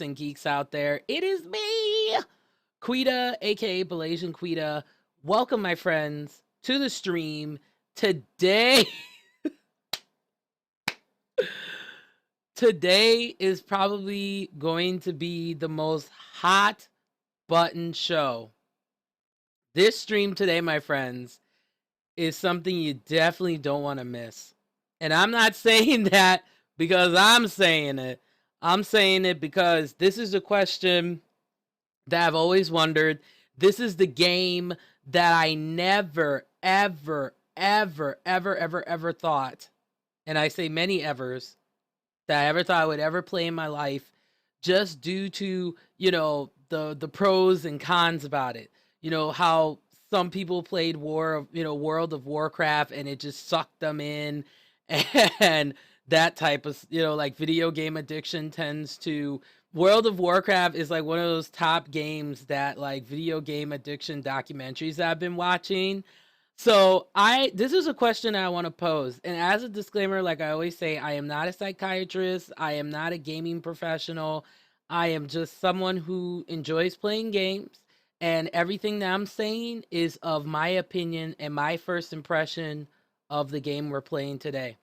and geeks out there. It is me, Quita, aka Malaysian Quita. Welcome, my friends, to the stream. Today, today is probably going to be the most hot button show. This stream today, my friends, is something you definitely don't want to miss. And I'm not saying that because I'm saying it. I'm saying it because this is a question that I've always wondered. This is the game that I never, ever thought, and I say many evers, that I ever thought I would ever play in my life, just due to, the pros and cons about it. How some people played World of Warcraft and it just sucked them in, and that type of, like video game addiction tends to. World of Warcraft is like one of those top games that, like, video game addiction documentaries that I've been watching. So this is a question I want to pose. And as a disclaimer, like I always say, I am not a psychiatrist. I am not a gaming professional. I am just someone who enjoys playing games. And everything that I'm saying is of my opinion and my first impression of the game we're playing today.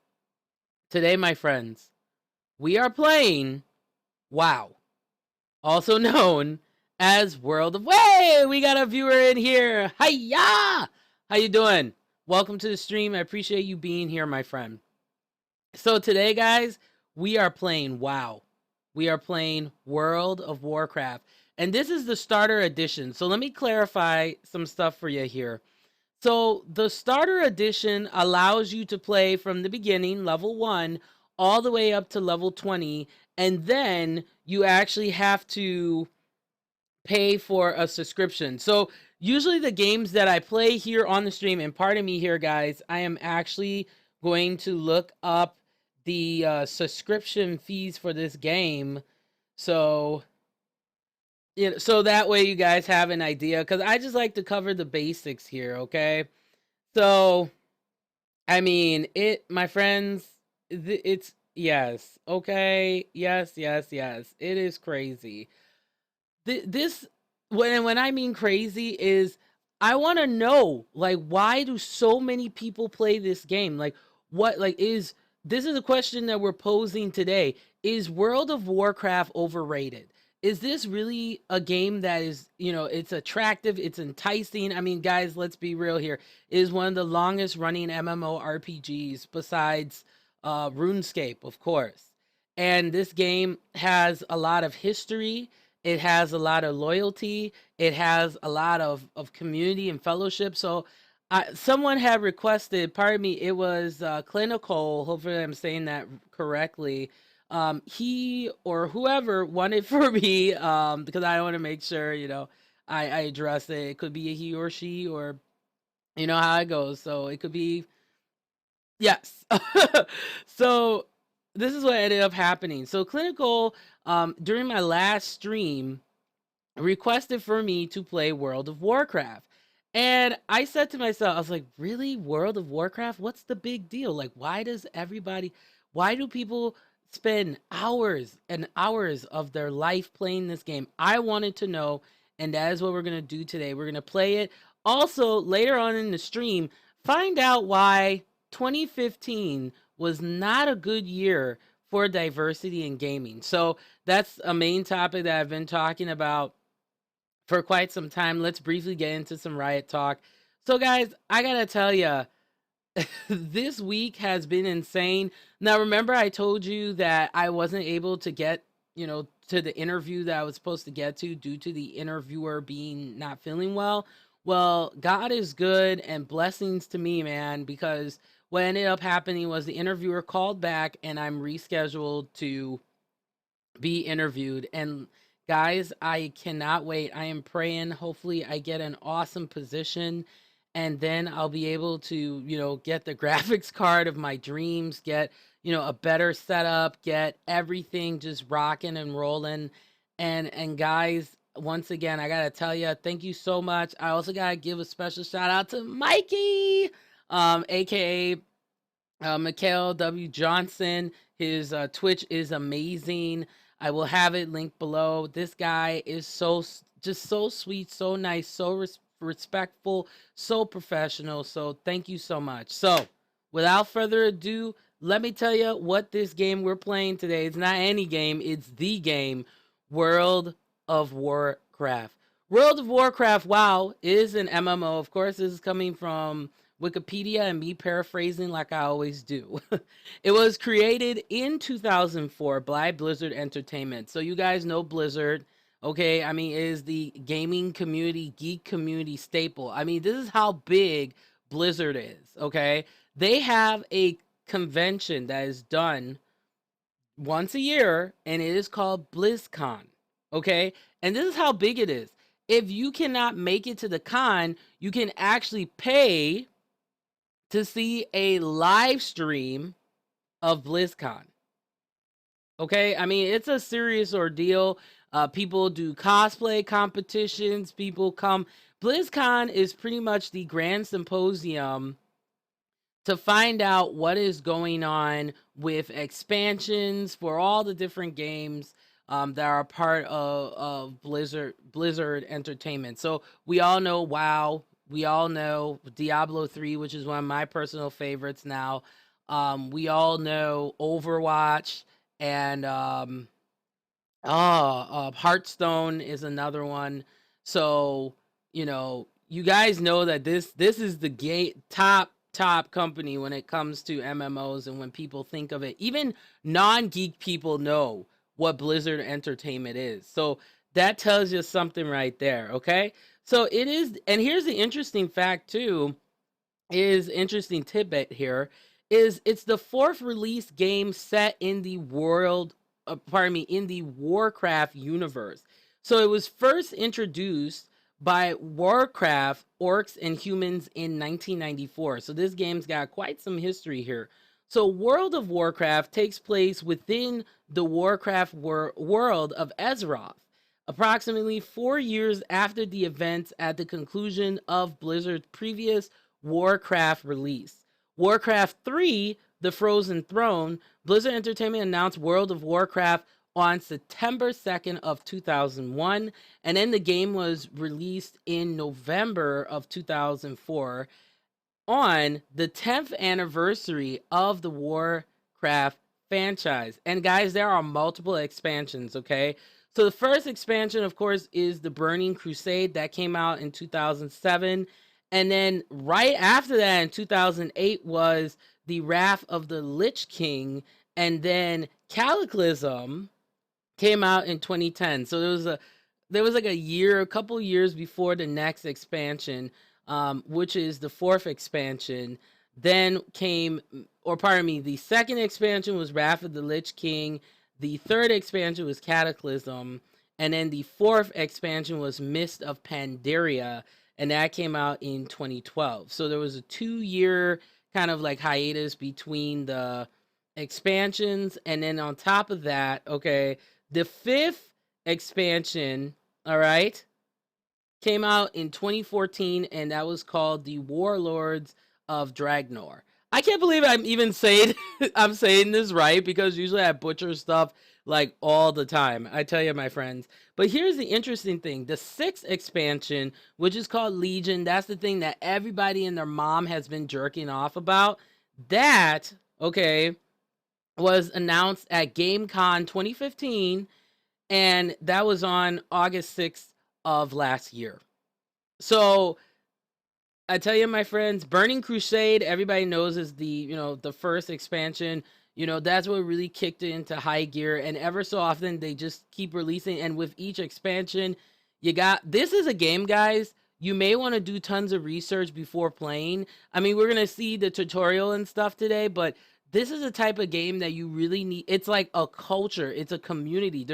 Today, my friends, we are playing WoW, also known as World of Way. We got a viewer in here. Hiya! How you doing? Welcome to the stream. I appreciate you being here, my friend. So today, guys, we are playing WoW. We are playing World of Warcraft. And this is the starter edition. So let me clarify some stuff for you here. So the starter edition allows you to play from the beginning, level 1, all the way up to level 20. And then you actually have to pay for a subscription. So usually the games that I play here on the stream, and pardon me here, guys, I am actually going to look up the subscription fees for this game. So, so that way you guys have an idea, because I just like to cover the basics here, okay? So, I mean, my friends, it's, yes, okay, yes, it is crazy. This, when I mean crazy, is I want to know, like, why do so many people play this game? Like, what, like, this is a question that we're posing today. Is World of Warcraft overrated? Is this really a game that is, it's attractive, it's enticing? I mean, guys, let's be real here. It is one of the longest running MMORPGs besides RuneScape, of course. And this game has a lot of history. It has a lot of loyalty. It has a lot of community and fellowship. So someone had requested, pardon me, it was Clinical, hopefully I'm saying that correctly. He or whoever wanted for me, because I want to make sure, I address it. It could be a he or she, or you know how it goes. So it could be, yes. So this is what ended up happening. So Clinical, during my last stream, requested for me to play World of Warcraft. And I said to myself, I was like, really? World of Warcraft? What's the big deal? Like, why do people spend hours and hours of their life playing this game? I wanted to know, and that is what we're going to do today. We're going to play it. Also, later on in the stream, find out why 2015 was not a good year for diversity in gaming. So that's a main topic that I've been talking about for quite some time. Let's briefly get into some Riot talk. So, guys, I gotta tell you, this week has been insane. Now, remember I told you that I wasn't able to get, to the interview that I was supposed to get to due to the interviewer being not feeling well? Well, God is good, and blessings to me, man, because what ended up happening was the interviewer called back and I'm rescheduled to be interviewed. And guys, I cannot wait. I am praying, hopefully I get an awesome position, and then I'll be able to, get the graphics card of my dreams, get, a better setup, get everything just rocking and rolling. And guys, once again, I gotta tell you, thank you so much. I also gotta give a special shout out to Mikey, aka Mikhail W. Johnson. His Twitch is amazing. I will have it linked below. This guy is just so sweet, so nice, so respectful, so professional. So thank you so much. So without further ado, let me tell you what this game we're playing today. It's not any game, it's the game, World of Warcraft. World of Warcraft, WoW, is an MMO. Of course, this is coming from Wikipedia and me paraphrasing like I always do. It was created in 2004 by Blizzard Entertainment. So you guys know Blizzard, okay? I mean, it is the gaming community, geek community staple. I mean, this is how big Blizzard is, okay? They have a convention that is done once a year, and it is called BlizzCon, okay? And this is how big it is. If you cannot make it to the con, you can actually pay to see a live stream of BlizzCon. Okay, I mean, it's a serious ordeal. People do cosplay competitions. People come. BlizzCon is pretty much the grand symposium to find out what is going on with expansions for all the different games that are part of Blizzard Entertainment. So we all know WoW. We all know Diablo 3, which is one of my personal favorites now. We all know Overwatch and Hearthstone is another one. So, you guys know that this is the top company when it comes to MMOs, and when people think of it, even non-geek people know what Blizzard Entertainment is. So that tells you something right there, okay? So it is, and here's the interesting fact too, is interesting tidbit here, is it's the fourth release game set in the in the Warcraft universe. So it was first introduced by Warcraft Orcs and Humans in 1994. So this game's got quite some history here. So World of Warcraft takes place within the Warcraft world of Azeroth, approximately 4 years after the events at the conclusion of Blizzard's previous Warcraft release. Warcraft 3, The Frozen Throne, Blizzard Entertainment announced World of Warcraft on September 2nd of 2001, and then the game was released in November of 2004 on the 10th anniversary of the Warcraft franchise. And guys, there are multiple expansions, okay? So the first expansion, of course, is the Burning Crusade that came out in 2007. And then right after that in 2008 was the Wrath of the Lich King. And then Cataclysm came out in 2010. So there was like a couple years before the next expansion, which is the fourth expansion. Then came, or pardon me, the second expansion was Wrath of the Lich King. The third expansion was Cataclysm. And then the fourth expansion was Mist of Pandaria, and that came out in 2012. So there was a 2-year kind of like hiatus between the expansions. And then on top of that, okay, the fifth expansion, all right, came out in 2014, and that was called the Warlords of Dragnor. I can't believe I'm even saying I'm saying this right, because usually I butcher stuff like all the time. I tell you, my friends. But here's the interesting thing. The sixth expansion, which is called Legion, that's the thing that everybody and their mom has been jerking off about. That, okay, was announced at GameCon 2015, and that was on August 6th of last year. So I tell you, my friends, Burning Crusade, everybody knows, is the first expansion. That's what really kicked it into high gear. And ever so often, they just keep releasing. And with each expansion, this is a game, guys. You may want to do tons of research before playing. I mean, we're going to see the tutorial and stuff today, but this is a type of game that you really need. It's like a culture. It's a community.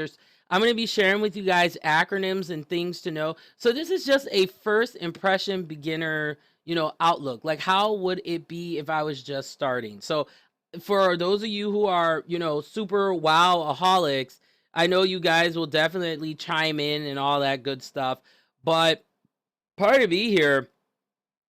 I'm going to be sharing with you guys acronyms and things to know. So this is just a first impression beginner, outlook. Like, how would it be if I was just starting? So for those of you who are, super wow-aholics, I know you guys will definitely chime in and all that good stuff. But part of me here,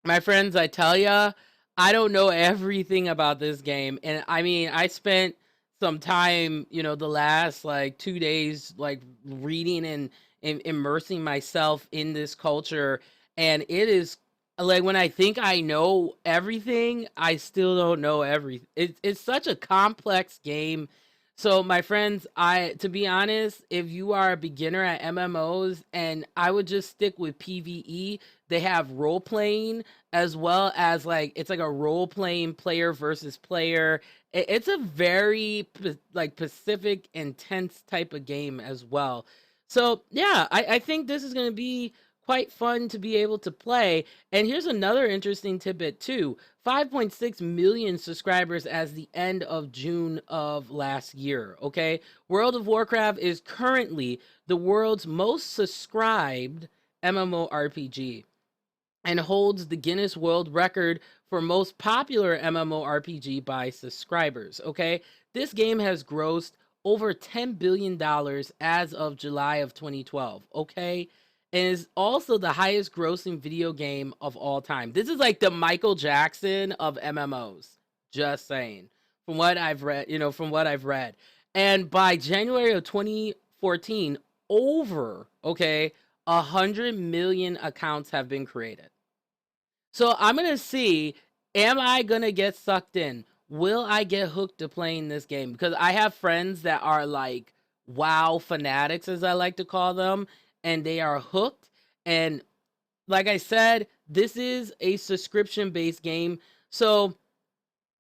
my friends, I tell ya, I don't know everything about this game. And I mean, I spent some time, you know, the last like 2 days, like reading and immersing myself in this culture. And it is like when I think I know everything, I still don't know everything. It's such a complex game. So my friends, to be honest, if you are a beginner at MMOs, and I would just stick with PvE, they have role playing as well as like it's like a role playing player versus player. It's a very like Pacific intense type of game as well. So yeah, I think this is going to be quite fun to be able to play. And here's another interesting tidbit too: 5.6 million subscribers as the end of June of last year. Okay, World of Warcraft is currently the world's most subscribed MMORPG and holds the Guinness World Record for most popular MMORPG by subscribers. Okay, this game has grossed over $10 billion as of July of 2012. Okay, and is also the highest grossing video game of all time. This is like the Michael Jackson of MMOs. Just saying. From what I've read, from what I've read. And by January of 2014, over, okay, 100 million accounts have been created. So I'm gonna see, am I gonna get sucked in? Will I get hooked to playing this game? Because I have friends that are like WoW fanatics, as I like to call them, and they are hooked. And like I said, this is a subscription based game. So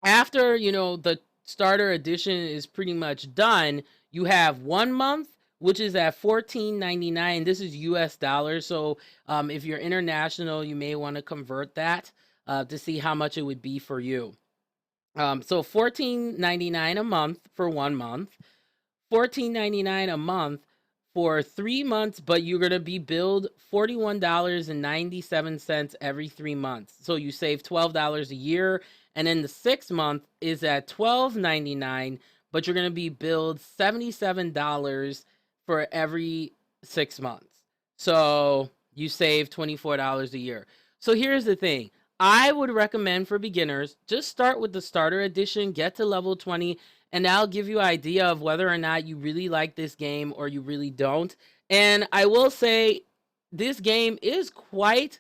after the starter edition is pretty much done, you have 1 month, which is at $14.99. This is US dollars. So if you're international, you may want to convert that to see how much it would be for you. So $14.99 a month for 1 month, $14.99 a month for 3 months, but you're gonna be billed $41.97 every 3 months. So you save $12 a year, and then the 6 month is at $12.99, but you're gonna be billed $77 for every 6 months. So you save $24 a year. So here's the thing. I would recommend for beginners, just start with the starter edition, get to level 20, and that'll give you an idea of whether or not you really like this game or you really don't. And I will say this game is quite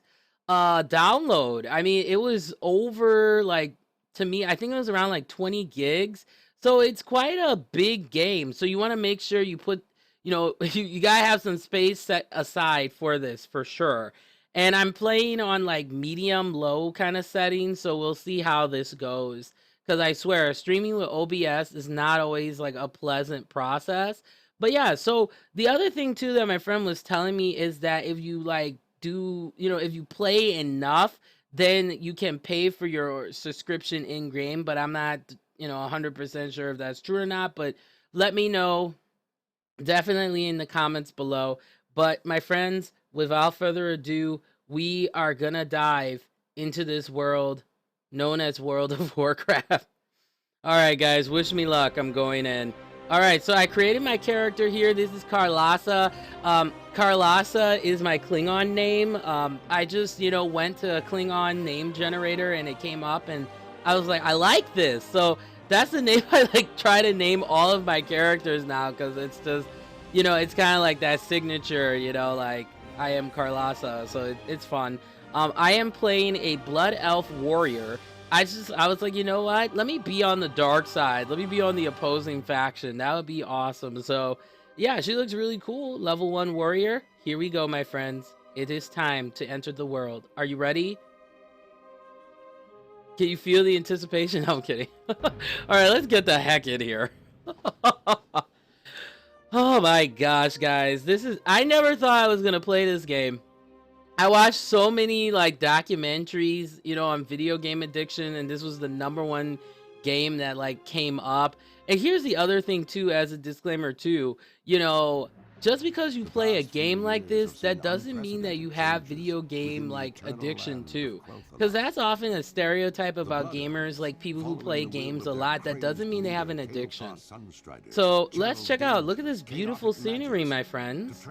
download. I mean, it was over, like, to me, I think it was around like 20 gigs. So it's quite a big game. So you want to make sure you put, you gotta have some space set aside for this for sure. And I'm playing on like medium low kind of settings, so we'll see how this goes. Because I swear, streaming with OBS is not always like a pleasant process. But yeah, so the other thing too that my friend was telling me is that if you like if you play enough, then you can pay for your subscription in game. But I'm not, 100% sure if that's true or not. But let me know definitely in the comments below. But my friends, without further ado, we are gonna dive into this world known as World of Warcraft. All right, guys, wish me luck. I'm going in. All right, so I created my character here. This is Carlasa. Carlasa is my Klingon name. I just, went to a Klingon name generator and it came up and I was like, I like this. So that's the name I like try to name all of my characters now, because it's just, it's kind of like that signature, like I am Carlasa. So it's fun. I am playing a Blood Elf warrior. I was like, you know what? Let me be on the dark side. Let me be on the opposing faction. That would be awesome. So, yeah, she looks really cool. Level 1 warrior. Here we go, my friends. It is time to enter the world. Are you ready? Can you feel the anticipation? No, I'm kidding. All right, let's get the heck in here. Oh my gosh, guys. I never thought I was going to play this game. I watched so many like documentaries, on video game addiction, and this was the #1 game that like came up. And here's the other thing too, as a disclaimer too, just because you play a game like this, that doesn't mean that you have video game like addiction too. Because that's often a stereotype about gamers, like people who play games a lot. That doesn't mean they have an addiction. So let's check out. Look at this beautiful scenery, my friends.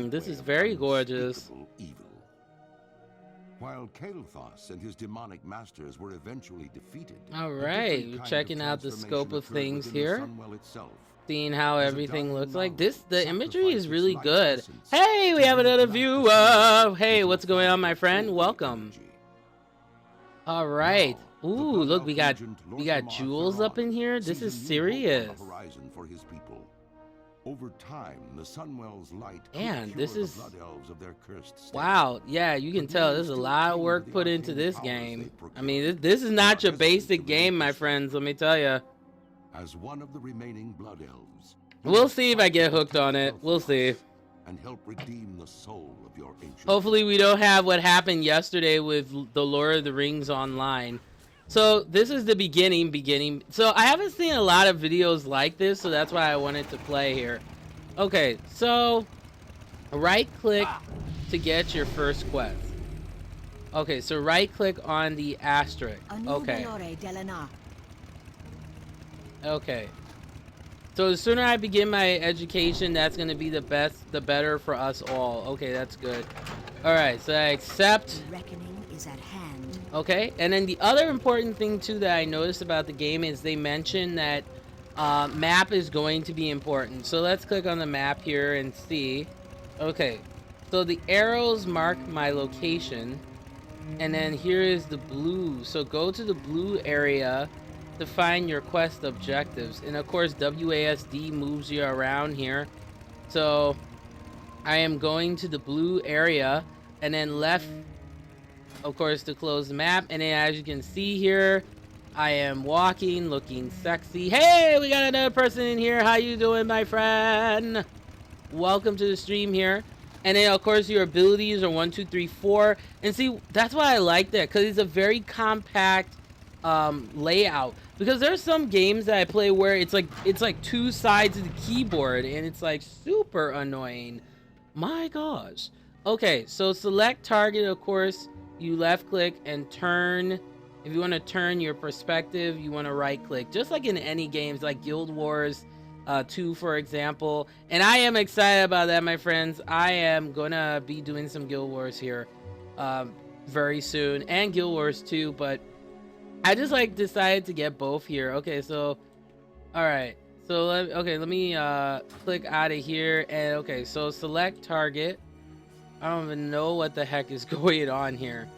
This is very gorgeous. While Kael'thas and his demonic masters were eventually defeated, all right, you're checking out the scope of things here, seeing how everything looks like. The imagery is really good. Hey, we have another viewer. Hey, what's going on, my friend? Welcome. All right. Ooh, look, we got jewels up in here. This is serious. Over time, the Sunwell's light and this is blood elves of their cursed state. Wow, yeah, you can tell there's a lot of work put into this game. I mean, this is not your basic game, my friends, let me tell you. As one of the remaining blood elves, we'll see if I get hooked on it. We'll see. And help redeem the soul of your ancient. Hopefully we don't have what happened yesterday with the Lord of the Rings Online. So this is the beginning. So I haven't seen a lot of videos like this, so that's why I wanted to play here. Okay, so right click to get your first quest. Okay, so right click on the asterisk. Okay. Okay. So the sooner I begin my education, that's going to be the better for us all. Okay, that's good. All right, so I accept. Reckoning is at hand. Okay, and then the other important thing too that I noticed about the game is they mentioned that map is going to be important. So let's click on the map here and see. Okay, so the arrows mark my location, and then here is the blue. So go to the blue area to find your quest objectives, and of course WASD moves you around here. So I am going to the blue area, and then left, of course, to close the map. And then as you can see here, I am walking, looking sexy. Hey, we got another person in here. How you doing, my friend? Welcome to the stream here. And then of course your abilities are 1, 2, 3, 4. And see, that's why I like that, because it's a very compact layout. Because there's some games that I play where it's like two sides of the keyboard, and it's like super annoying. My gosh. Okay, so select target, of course. You left click and turn. If you want to turn your perspective, you want to right click, just like in any games like Guild Wars 2, for example. And I am excited about that, my friends. I am gonna be doing some Guild Wars here very soon, and Guild Wars 2, but I just like decided to get both here. Okay, so all right, so let me click out of here, and okay, so select target. I don't even know what the heck is going on here.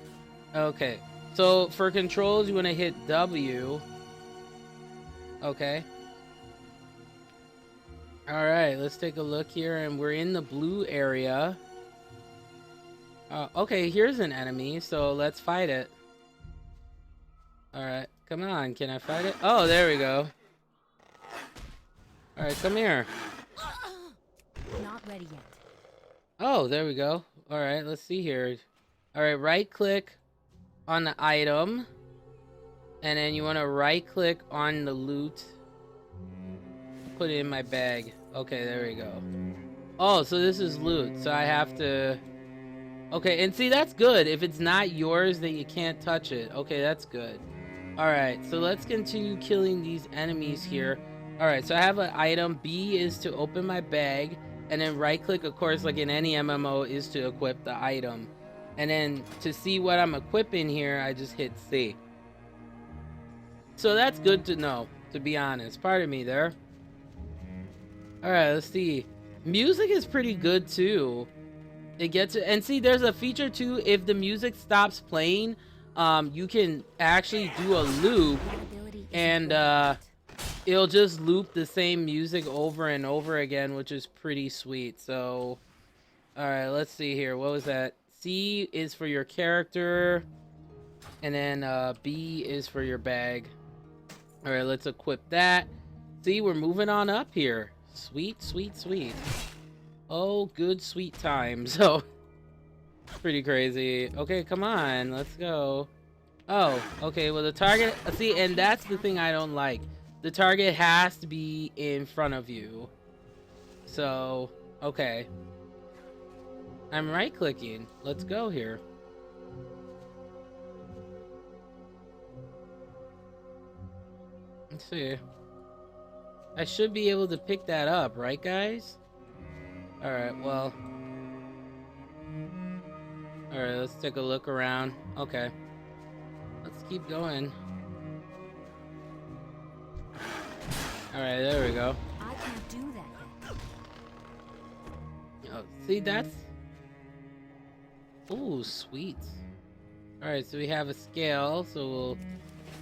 Okay, so for controls, you want to hit W. Okay. All right, let's take a look here, and we're in the blue area. Okay, here's an enemy, so let's fight it. All right, come on, can I fight it? Oh, there we go. All right, come here. Not ready yet. Oh, there we go. All right, let's see here. All right, right click on the item, and then you want to right click on the loot. Put it in my bag. Okay, there we go. Oh, so this is loot, so I have to. Okay, and see, that's good. If it's not yours, then you can't touch it. Okay, that's good. All right, so let's continue killing these enemies here. All right, so I have an item. B is to open my bag, and then right click, of course, like in any MMO, is to equip the item. And then to see what I'm equipping here, I just hit C. So that's good to know, to be honest. Pardon me there. All right, let's see. Music is pretty good too. It gets, and see, there's a feature too. If the music stops playing, you can actually do a loop, and it'll just loop the same music over and over again, which is pretty sweet. So, all right, let's see here. What was that? C is for your character, and then B is for your bag. All right, let's equip that. See, we're moving on up here. Sweet, sweet, sweet. Oh, good sweet time. So, pretty crazy. Okay, come on, let's go. Oh, okay, well the target, see, and that's the thing I don't like. The target has to be in front of you. So, okay. I'm right clicking. Let's go here. Let's see. I should be able to pick that up, right, guys? Alright, well. Alright, let's take a look around. Okay. Let's keep going. Alright, there we go. I can't do that yet. Oh, see, that's... Ooh, sweet. Alright, so we have a scale, so we'll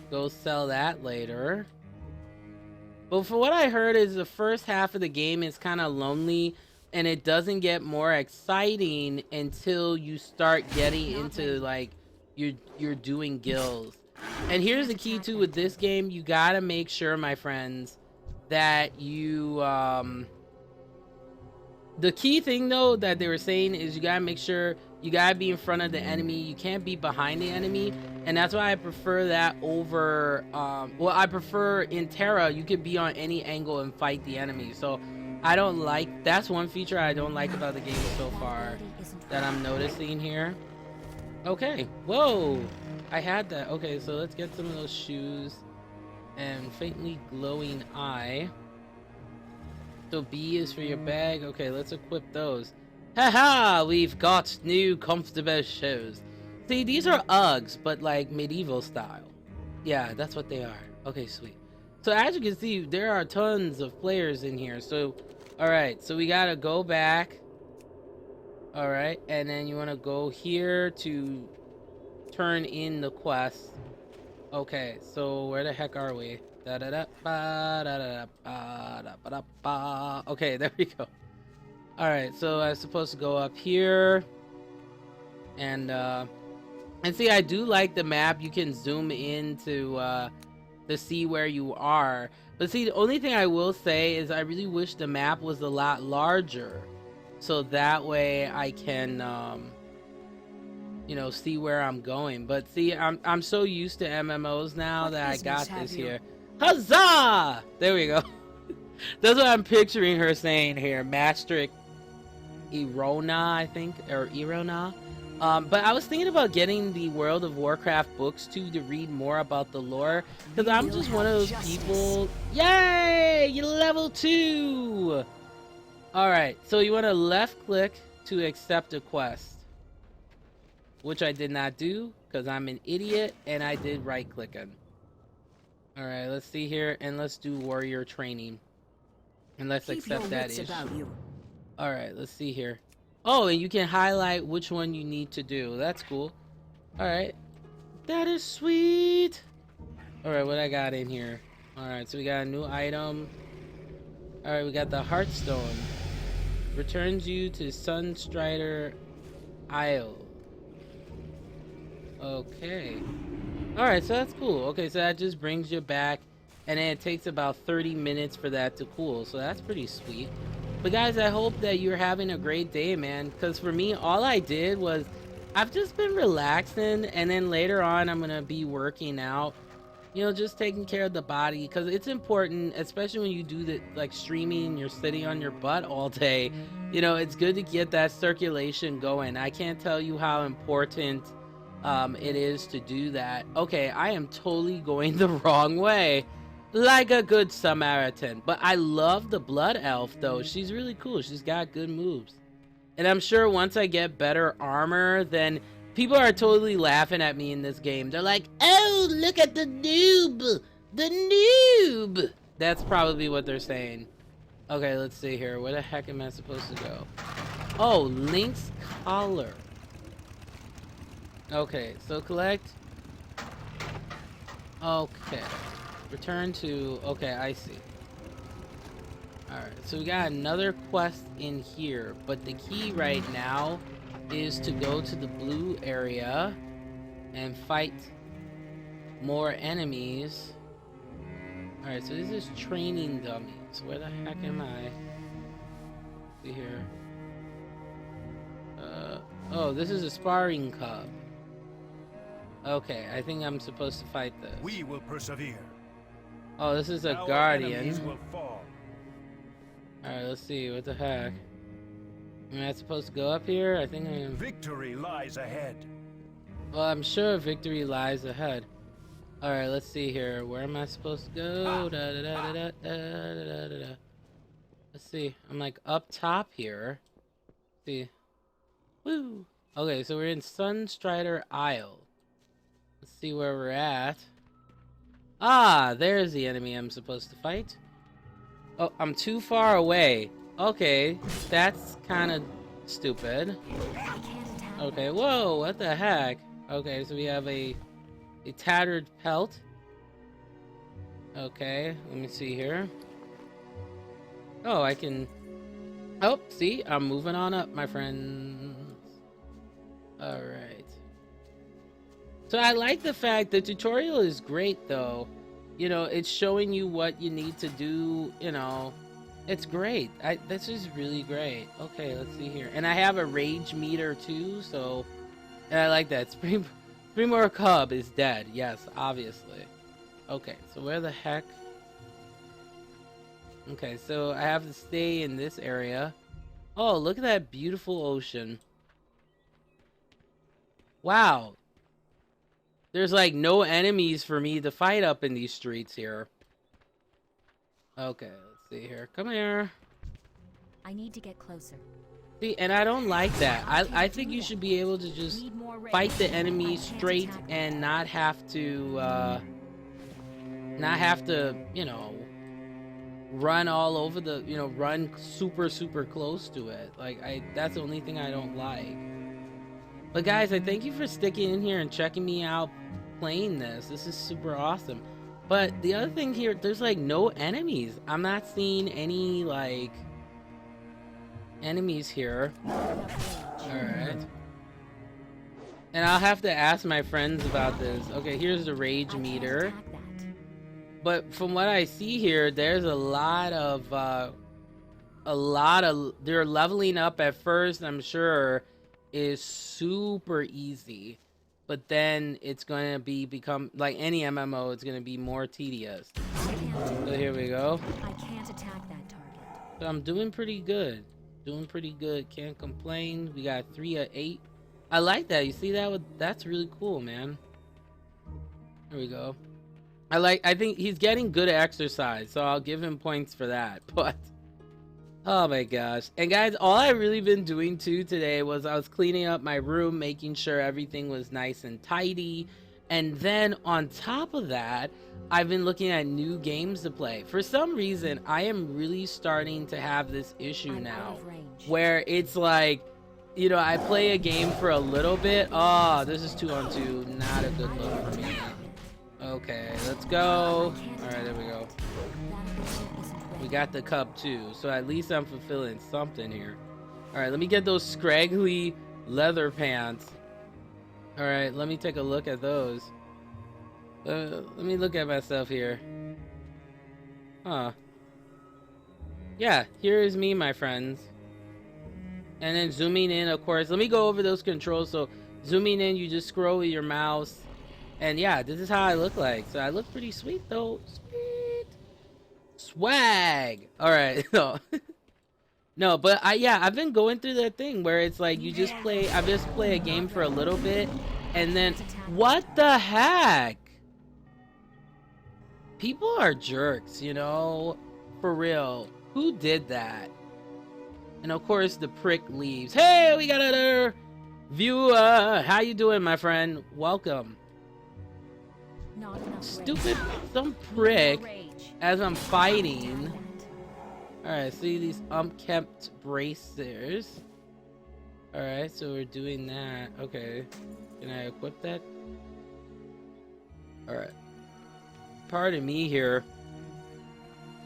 go sell that later. But for what I heard is the first half of the game is kind of lonely, and it doesn't get more exciting until you start getting into, like, you're doing guilds. And here's the key too with this game: you gotta make sure, my friends, that you the key thing though that they were saying is you gotta make sure you gotta be in front of the enemy. You can't be behind the enemy, and that's why I prefer that over well, I prefer in Terra you could be on any angle and fight the enemy. So I don't like, that's one feature I don't like about the game so far that I'm noticing here. Okay, whoa, I had that. Okay, so let's get some of those shoes and faintly glowing eye. So B is for your bag. Okay, let's equip those. Haha, we've got new comfortable shoes. See, these are Uggs, but like medieval style. Yeah, that's what they are. Okay, sweet. So as you can see, there are tons of players in here. So, alright, so we gotta go back. Alright, and then you wanna go here to turn in the quest. Okay, so where the heck are we? Okay, there we go. Alright, so I'm supposed to go up here. And see, I do like the map. You can zoom in to see where you are. But see, the only thing I will say is I really wish the map was a lot larger. So that way I can, you know, see where I'm going. But see, I'm so used to MMOs now that I got this here. Huzzah! There we go. That's what I'm picturing her saying here. Mastric Irona, I think, or Irona. But I was thinking about getting the World of Warcraft books too to read more about the lore, because I'm just one of those people. Yay! You level 2! Alright, so you want to left click to accept a quest, which I did not do because I'm an idiot and I did right clicking. Alright, let's see here, and let's do warrior training. And let's accept that issue. Alright, let's see here. Oh, and you can highlight which one you need to do. That's cool. Alright. That is sweet. Alright, what I got in here? Alright, so we got a new item. Alright, we got the Heartstone. Returns you to Sunstrider Isle. Okay. Alright, so that's cool. Okay, so that just brings you back, and then it takes about 30 minutes for that to cool, so that's pretty sweet. But guys, I hope that you're having a great day, man, because for me, all I did was I've just been relaxing, and then later on I'm gonna be working out, you know, just taking care of the body, because it's important, especially when you do the like streaming, you're sitting on your butt all day. You know, it's good to get that circulation going. I can't tell you how important it is to do that. Okay, I am totally going the wrong way, like a good Samaritan. But I love the blood elf though. She's really cool. She's got good moves, and I'm sure once I get better armor, then people are totally laughing at me in this game. They're like, oh, look at the noob, the noob. That's probably what they're saying. Okay, let's see here. Where the heck am I supposed to go? Oh, Link's collar. Okay, so collect. Okay. Return to... Okay, I see. Alright, so we got another quest in here. But the key right now is to go to the blue area and fight more enemies. Alright, so this is training dummies. Where the heck am I? See here. Oh, this is a sparring cub. Okay, I think I'm supposed to fight this. We will persevere. Oh, this is a Our guardian. enemies will fall. Alright, let's see. What the heck? Am I supposed to go up here? I think I am. Victory lies ahead. Well, I'm sure victory lies ahead. Alright, let's see here. Where am I supposed to go? Let's see. I'm like up top here. Let's see. Woo! Okay, so we're in Sunstrider Isle. Let's see where we're at. Ah, there's the enemy I'm supposed to fight. Oh, I'm too far away. Okay, that's kind of stupid. Okay, whoa, what the heck? Okay, so we have a tattered pelt. Okay, let me see here. Oh, I can... Oh, see? I'm moving on up, my friends. Alright. So I like the fact the tutorial is great, though. You know, it's showing you what you need to do, you know. It's great. This is really great. Okay, let's see here. And I have a rage meter, too, so... And I like that. Springmore Cub is dead. Yes, obviously. Okay, so where the heck... Okay, so I have to stay in this area. Oh, look at that beautiful ocean. Wow. There's like no enemies for me to fight up in these streets here. Okay, let's see here. Come here. I need to get closer. See, and I don't like that. I think you should be able to just fight the enemy straight and not have to, you know, run all over the, you know, run super close to it. Like, that's the only thing I don't like. But guys, I thank you for sticking in here and checking me out playing this. This is super awesome. But the other thing here, there's like no enemies. I'm not seeing any like enemies here. Alright. And I'll have to ask my friends about this. Okay, here's the rage meter. But from what I see here, there's a lot of they're leveling up at first, I'm sure is super easy, but then it's going to become like any MMO, it's going to be more tedious. So here we go. I can't attack that target. So I'm doing pretty good. Can't complain. We got 3 of 8. I like that. You see that? That's really cool, man. Here we go. I think he's getting good exercise, so I'll give him points for that. But oh my gosh. And guys, all I really been doing too today was I was cleaning up my room, making sure everything was nice and tidy. And then on top of that, I've been looking at new games to play. For some reason, I am really starting to have this issue now where it's like, you know, I play a game for a little bit. Oh, this is 2-on-2. Not a good look for me. Okay, let's go. Alright, there we go. We got the cup too, so at least I'm fulfilling something here. Alright, let me get those scraggly leather pants. Alright, let me take a look at those. Let me look at myself here. Huh. Yeah, here is me, my friends. And then zooming in, of course. Let me go over those controls. So zooming in, you just scroll with your mouse. And yeah, this is how I look like. So I look pretty sweet though. Sweet. Swag. Alright, no. No, but I've been going through that thing where it's like I just play a game for a little bit and then what the heck? People are jerks, you know? For real. Who did that? And of course the prick leaves. Hey, we got another viewer. How you doing, my friend? Welcome. Stupid some prick as I'm fighting. Alright, see these unkempt bracers. Alright, so we're doing that. Okay. Can I equip that? Alright. Pardon me here.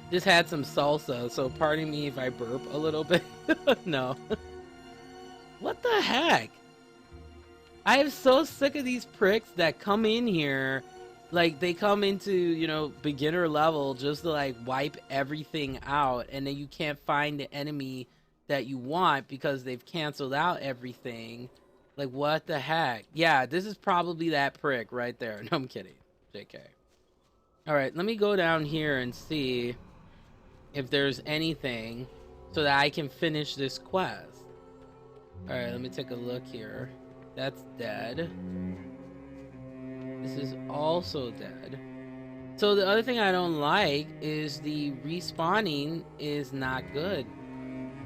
Just had some salsa, so pardon me if I burp a little bit. No. What the heck? I am so sick of these pricks that come in here. Like, they come into, you know, beginner level just to, like, wipe everything out. And then you can't find the enemy that you want because they've canceled out everything. Like, what the heck? Yeah, this is probably that prick right there. No, I'm kidding. JK. Alright, let me go down here and see if there's anything so that I can finish this quest. Alright, let me take a look here. That's dead. This is also dead. So the other thing I don't like is the respawning is not good.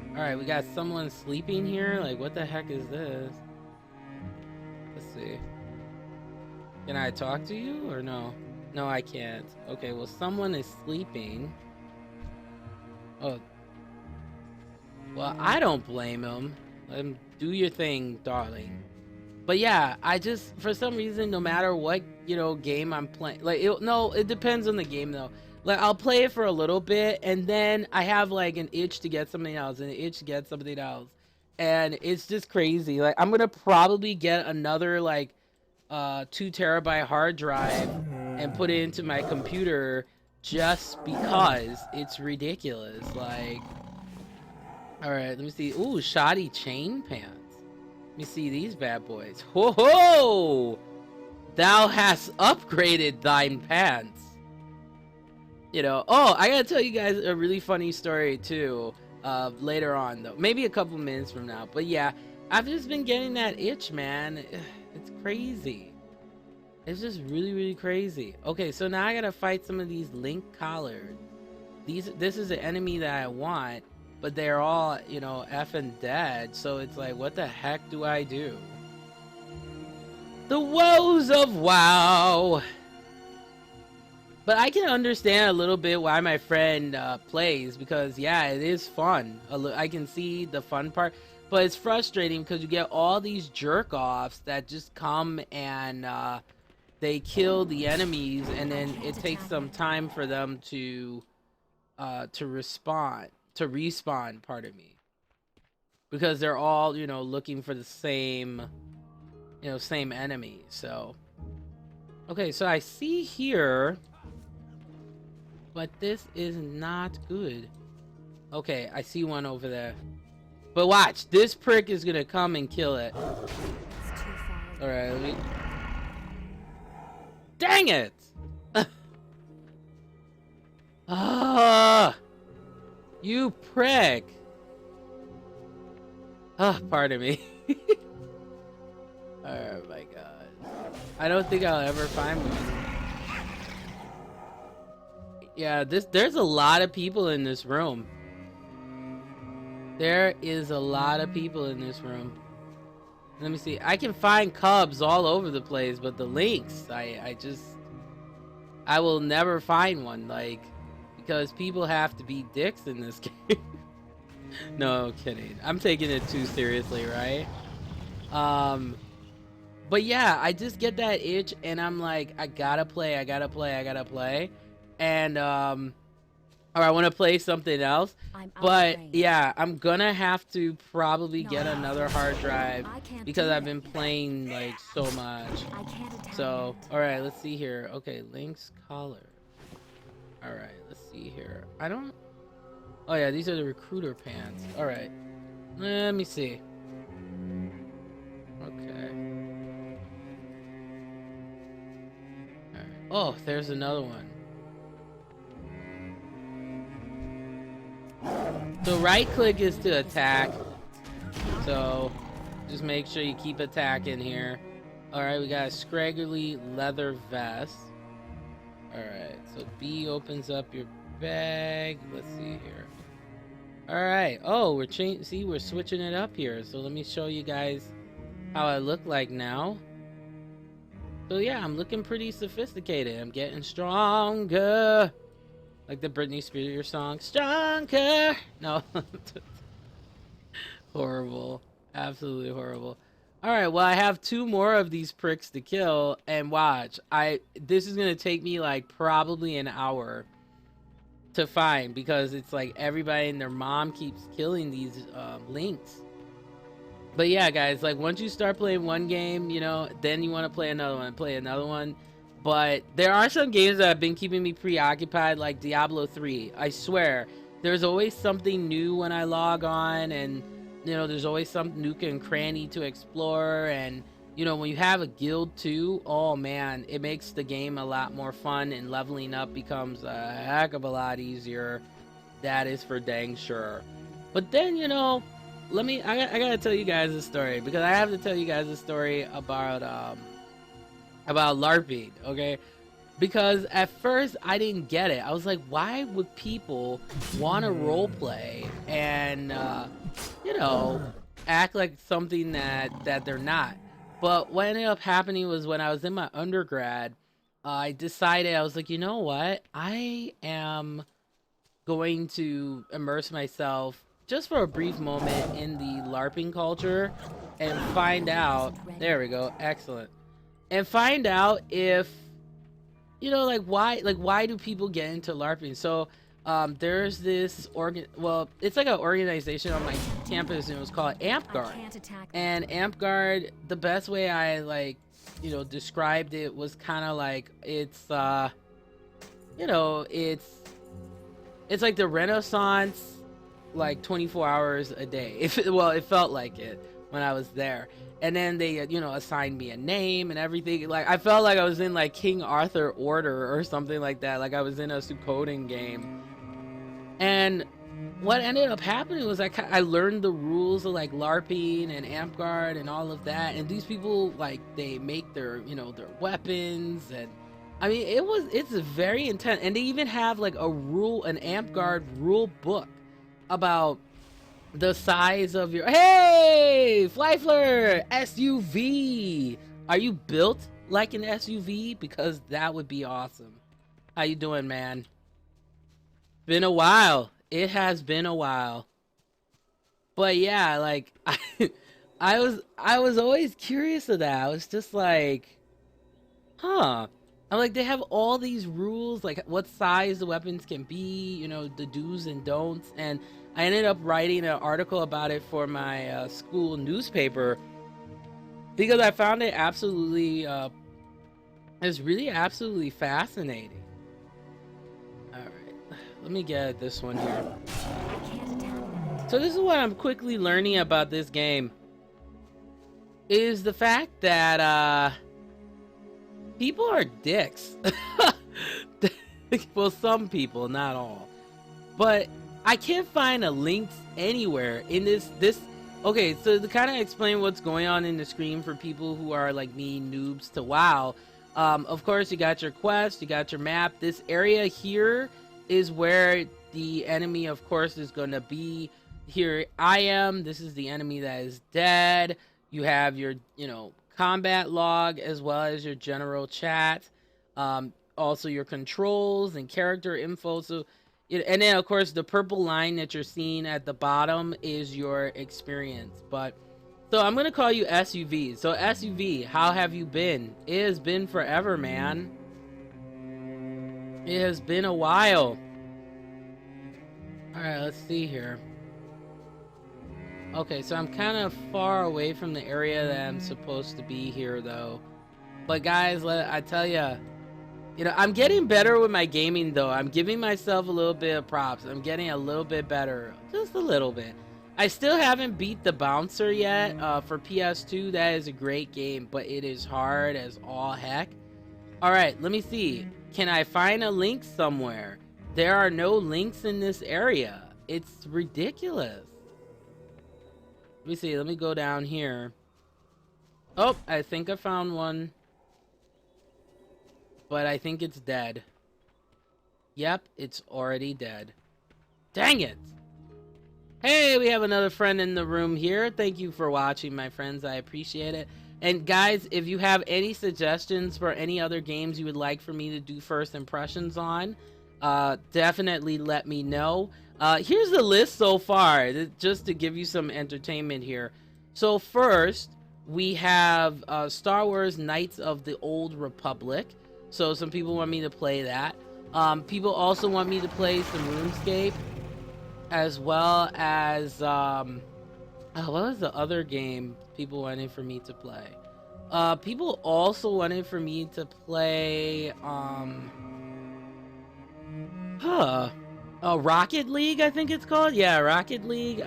Alright, we got someone sleeping here. Like, what the heck is this? see. Can I talk to you or no? No, I can't. Okay, well, someone is sleeping. Oh. Well, I don't blame him. Let him do your thing, darling. But yeah, I just, for some reason, no matter what, you know, game I'm playing, like, it depends on the game, though. Like, I'll play it for a little bit, and then I have, like, an itch to get something else, and an itch to get something else. And it's just crazy. Like, I'm gonna probably get another, like, 2 terabyte hard drive and put it into my computer just because it's ridiculous. Like, alright, let me see. Ooh, shoddy chain pants. Let me see these bad boys. Ho ho! Thou hast upgraded thine pants. You know, oh, I gotta tell you guys a really funny story too. Later on though, maybe a couple minutes from now. But yeah, I've just been getting that itch, man. It's crazy. It's just really, really crazy. Okay, so now I gotta fight some of these link collards. This is an enemy that I want, but they're all, you know, effing dead. So it's like, what the heck do I do? The woes of WoW. But I can understand a little bit why my friend plays, because yeah, it is fun. I can see the fun part, but it's frustrating because you get all these jerk-offs that just come and they kill the enemies, and then it takes some time for them to respawn, pardon me, because they're all, you know, looking for the same, you know, same enemy. So okay, so I see here, but this is not good. Okay, I see one over there. But watch, this prick is gonna come and kill it. Alright, let me... Dang it! Ah, you prick! Ah, pardon me. Oh my god. I don't think I'll ever find one. Yeah, there's a lot of people in this room. There is a lot of people in this room. Let me see. I can find cubs all over the place, but the links, I will never find one, like, because people have to be dicks in this game. No kidding. I'm taking it too seriously, right? But yeah, I just get that itch and I'm like, I gotta play. And or I want to play something else, but yeah, I'm gonna have to probably get another hard drive because I've been playing like so much. So all right, let's see here. Okay, Link's collar. All right, let's see here. I don't... Oh yeah, these are the recruiter pants. All right, let me see. Okay. All right. Oh, there's another one. So right click is to attack, so just make sure you keep attacking here. Alright, we got a scraggly leather vest. Alright, so B opens up your bag. Let's see here. Alright, oh, we're switching it up here. So let me show you guys how I look like now. So yeah, I'm looking pretty sophisticated. I'm getting stronger. Like the Britney Spears song, Stronger. No. Horrible. Absolutely horrible. Alright, well, I have 2 more of these pricks to kill, and watch. This is gonna take me like probably an hour to find, because it's like everybody and their mom keeps killing these links. But yeah, guys, like once you start playing one game, you know, then you want to play another one. But there are some games that have been keeping me preoccupied, like Diablo 3. I swear, there's always something new when I log on, and, you know, there's always some nook and cranny to explore. And, you know, when you have a guild too, oh man, it makes the game a lot more fun, and leveling up becomes a heck of a lot easier. That is for dang sure. But then, you know, I gotta tell you guys a story, because I have to tell you guys a story about LARPing, okay? Because at first I didn't get it. I was like, why would people want to roleplay and you know, act like something that they're not? But what ended up happening was when I was in my undergrad, I decided, I was like, you know what? I am going to immerse myself just for a brief moment in the LARPing culture and find out. There we go. Excellent. And find out if, why do people get into LARPing? So there's this it's like an organization on my campus, and it was called Amp Guard. And Amp Guard, the best way I described it was kind of like it's it's like the Renaissance, like 24 hours a day. It felt like it when I was there. And then they, assigned me a name and everything. Like, I felt like I was in, like, King Arthur Order or something like that. Like, I was in a Suikoden game. And what ended up happening was I learned the rules of, like, LARPing and Amp Guard and all of that. And these people, like, they make their, their weapons. And, I mean, it's very intense. And they even have, like, an Amp Guard rule book about the size of your Flyfler SUV. Are you built like an SUV? Because that would be awesome. How you doing, man? Been a while. It has been a while. But yeah, like I was always curious of that. I was just like, I'm like, they have all these rules, like what size the weapons can be, the do's and don'ts. And I ended up writing an article about it for my school newspaper because I found it it's really absolutely fascinating. All right, let me get this one here. So this is what I'm quickly learning about this game is the fact that people are dicks. Well, some people, not all. But I can't find a links anywhere in this. Okay, so to kind of explain what's going on in the screen for people who are like me, noobs to WoW. Of course, you got your quest, you got your map. This area here is where the enemy, of course, is going to be. Here I am. This is the enemy that is dead. You have your, combat log as well as your general chat. Also your controls and character info. So, and then of course the purple line that you're seeing at the bottom is your experience. But so I'm gonna call you SUV. So SUV, how have you been? It has been forever, man. It has been a while. All right, let's see here. Okay, so I'm kind of far away from the area that I'm supposed to be here, though. But guys, I tell you, I'm getting better with my gaming, though. I'm giving myself a little bit of props. I'm getting a little bit better, just a little bit. I still haven't beat the Bouncer yet for PS2. That is a great game, but it is hard as all heck. All right, let me see. Can I find a link somewhere? There are no links in this area. It's ridiculous. Let me see. Let me go down here. Oh, I think I found one. But I think it's dead. Yep, it's already dead. Dang it! Hey, we have another friend in the room here. Thank you for watching, my friends. I appreciate it. And guys, if you have any suggestions for any other games you would like for me to do first impressions on, definitely let me know. Here's the list so far, just to give you some entertainment here. So first, we have Star Wars Knights of the Old Republic. So some people want me to play that. People also want me to play some RuneScape, as well as what was the other game people wanted for me to play? People also wanted for me to play Rocket League, I think it's called. Yeah, Rocket League.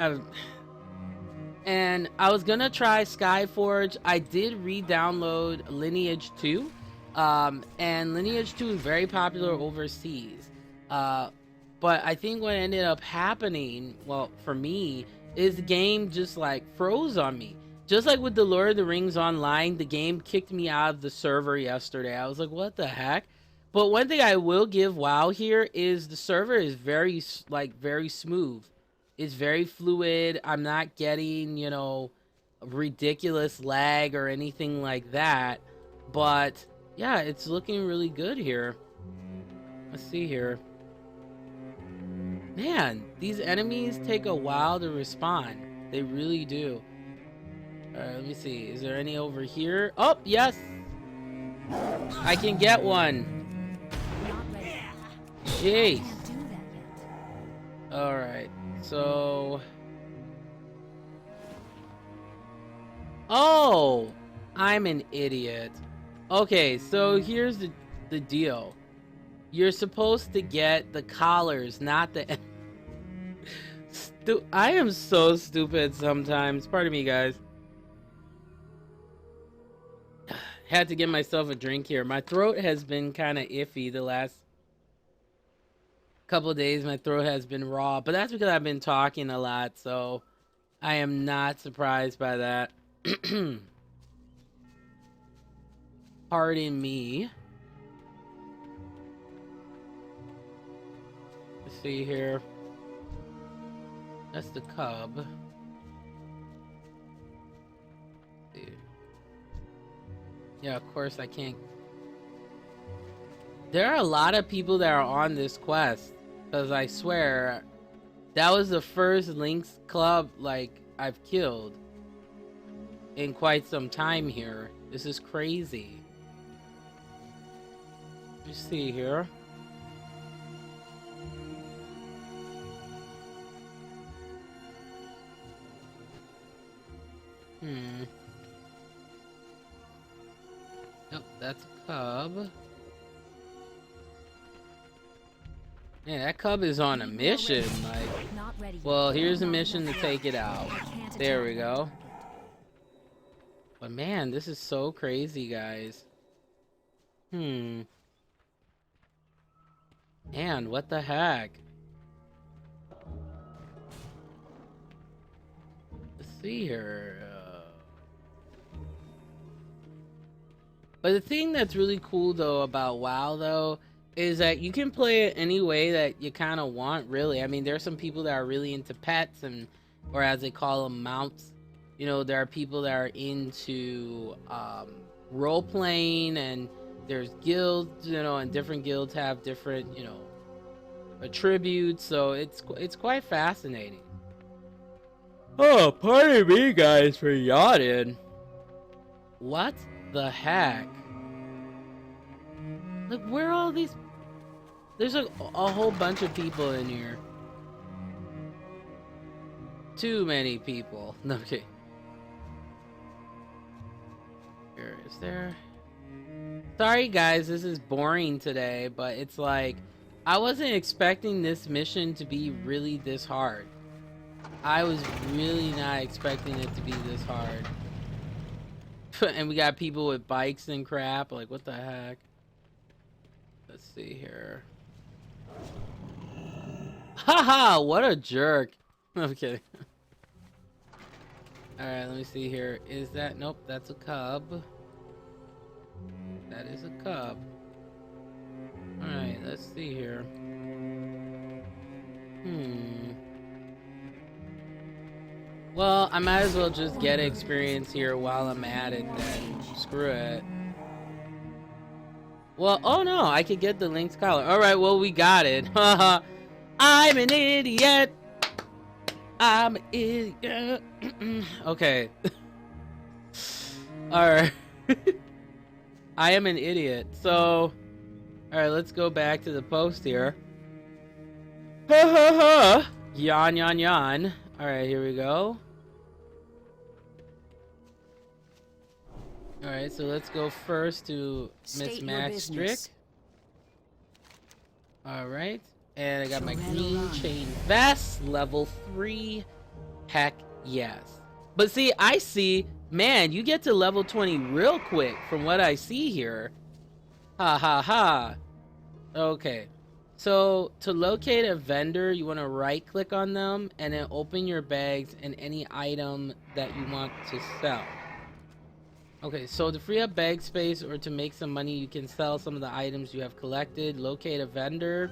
And I was gonna try Skyforge. I did re-download Lineage 2. And Lineage 2 is very popular overseas. But I think what ended up happening, well, for me, is the game just like froze on me. Just like with the Lord of the Rings Online, the game kicked me out of the server yesterday. I was like, what the heck? But one thing I will give WoW here is the server is very smooth. It's very fluid. I'm not getting, ridiculous lag or anything like that. But yeah, it's looking really good here. Let's see here. Man, these enemies take a while to respond. They really do. Alright, let me see. Is there any over here? Oh, yes! I can get one. Jeez. Alright, so... Oh! I'm an idiot. Okay, so here's the deal. You're supposed to get the collars, not the... I am so stupid sometimes. Pardon me, guys. Had to get myself a drink here. My throat has been kind of iffy the last couple of days. My throat has been raw, but that's because I've been talking a lot, so I am not surprised by that. Pardon me. Let's see here. That's the cub. Yeah, of course I can't. There are a lot of people that are on this quest, because I swear that was the first Lynx club like I've killed in quite some time here. This is crazy. Let's see here. Nope, that's a cub. Man, that cub is on a mission. Like, well, here's a mission to take it out. There we go. But man, this is so crazy, guys. Man, what the heck? Let's see here. But the thing that's really cool though about WoW though is that you can play it any way that you kind of want, really. I mean, there's some people that are really into pets, and or as they call them, mounts. You know, there are people that are into role playing, and there's guilds, you know, and different guilds have different, you know, attributes. So it's quite fascinating. Oh, pardon me, guys, for yawning. What the heck? Look, where are all these? There's a whole bunch of people in here. Too many people. No, okay. Here, is there? Sorry, guys, this is boring today, but it's like I wasn't expecting this mission to be really this hard. I was really not expecting it to be this hard. And we got people with bikes and crap. Like, what the heck? Let's see here. Haha, what a jerk. Okay. Alright, let me see here. Is that... Nope, that's a cub. That is a cub. Alright, let's see here. Well, I might as well just get experience here while I'm at it then. Screw it. Well, oh no, I could get the Lynx collar. Alright, well, we got it. Haha. I'm an idiot. I'm an idiot. Okay. Alright. I am an idiot. So, alright, let's go back to the post here. Ha ha ha. Yawn, yawn, yawn. Alright, here we go. Alright, so let's go first to Miss Maastricht. Alright. And I got my green chain vest, level 3. Heck yes. But see, I see, man, you get to level 20 real quick from what I see here. Ha ha ha. Okay. So to locate a vendor, you want to right click on them and then open your bags and any item that you want to sell. Okay, so to free up bag space or to make some money, you can sell some of the items you have collected. Locate a vendor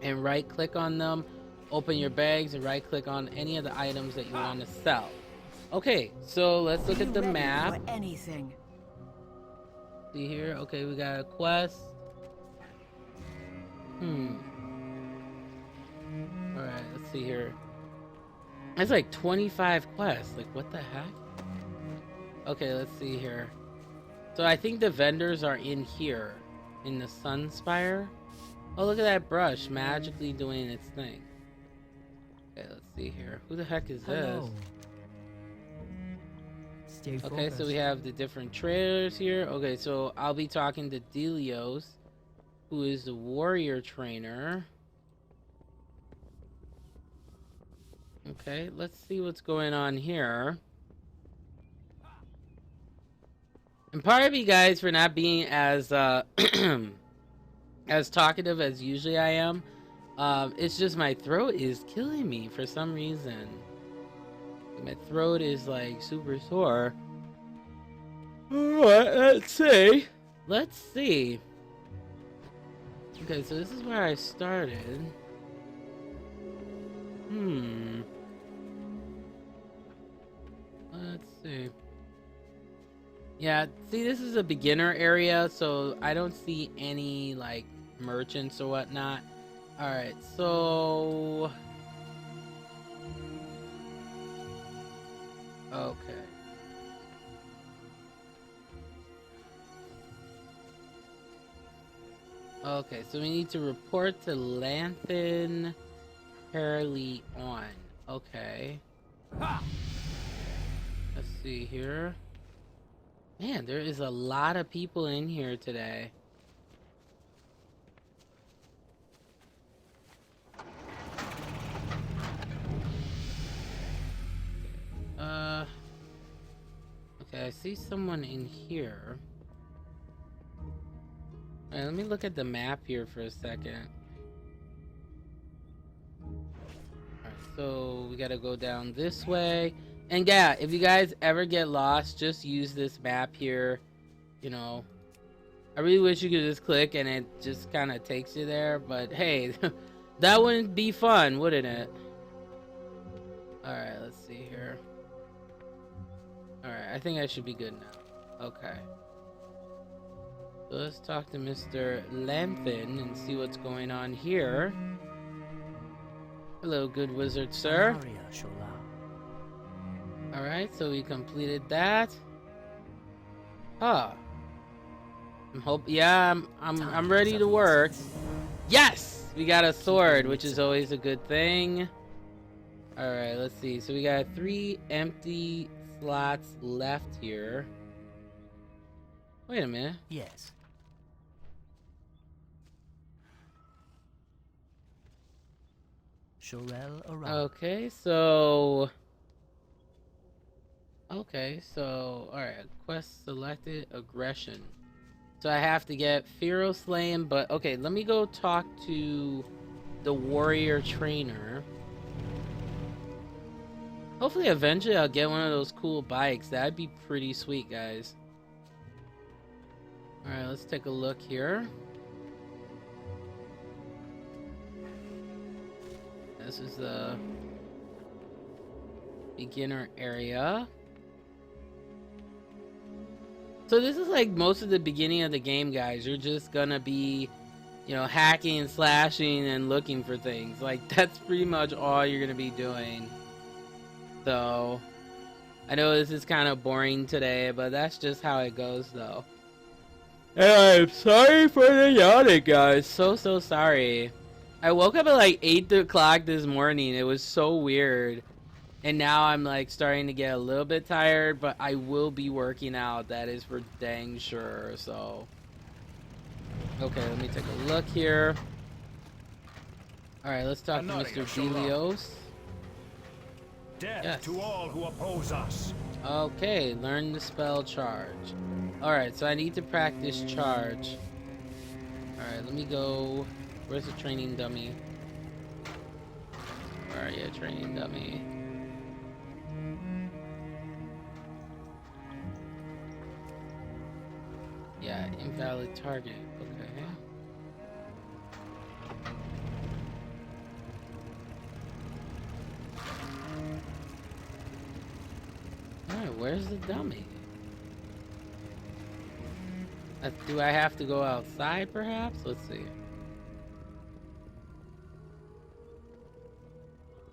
and right click on them. Open your bags and right click on any of the items that you want to sell. Okay, so let's look Be at the ready map. for anything. See here. Okay, we got a quest. Alright, let's see here. That's like 25 quests. Like, what the heck? Okay, let's see here. So I think the vendors are in here. In the Sunspire. Oh, look at that brush magically doing its thing. Okay, let's see here. Who the heck is this? Stay focused. Okay, so we have the different trailers here. Okay, so I'll be talking to Delios, who is the warrior trainer. Okay, let's see what's going on here. And pardon me, guys, for not being as as talkative as usually I am. It's just my throat is killing me for some reason. My throat is like super sore. Alright, let's see. Let's see. Okay, so this is where I started. Let's see. Yeah, see, this is a beginner area, so I don't see any, like, merchants or whatnot. Alright, so... Okay. Okay, so we need to report to Lanthan Fairly on. Okay. Let's see here. Man, there is a lot of people in here today. Okay, I see someone in here. Alright, let me look at the map here for a second. Alright, so we gotta go down this way. And yeah, if you guys ever get lost, just use this map here. You know, I really wish you could just click and it just kind of takes you there. But hey, that wouldn't be fun, wouldn't it? Alright, let's see here. Alright, I think I should be good now. Okay. So let's talk to Mr. Lanthan and see what's going on here. Hello, good wizard, sir. Alright, so we completed that. Huh. I'm ready to work. Yes! We got a sword, which is always a good thing. Alright, let's see. So we got 3 empty slots left here. Wait a minute. Yes. Shorel arrived. Okay, so alright, quest selected, aggression. So I have to get Pharaoh slain, but okay, let me go talk to the warrior trainer. Hopefully eventually I'll get one of those cool bikes. That'd be pretty sweet, guys. Alright, let's take a look here. This is the beginner area. So this is like most of the beginning of the game, guys. You're just gonna be, you know, hacking and slashing and looking for things. Like, that's pretty much all you're gonna be doing. So, I know this is kind of boring today, but that's just how it goes, though. And I'm sorry for the yawning, guys. So sorry. I woke up at like 8 o'clock this morning. It was so weird. And now I'm like starting to get a little bit tired, but I will be working out. That is for dang sure. So, okay, let me take a look here. Alright, let's talk to Mr. Delios. Death to all who oppose us. Okay, learn the spell charge. Alright, so I need to practice charge. Alright, let me go. Where's the training dummy? Where are you, training dummy? Yeah, invalid target. Okay. Alright, where's the dummy? Do I have to go outside, perhaps? Let's see.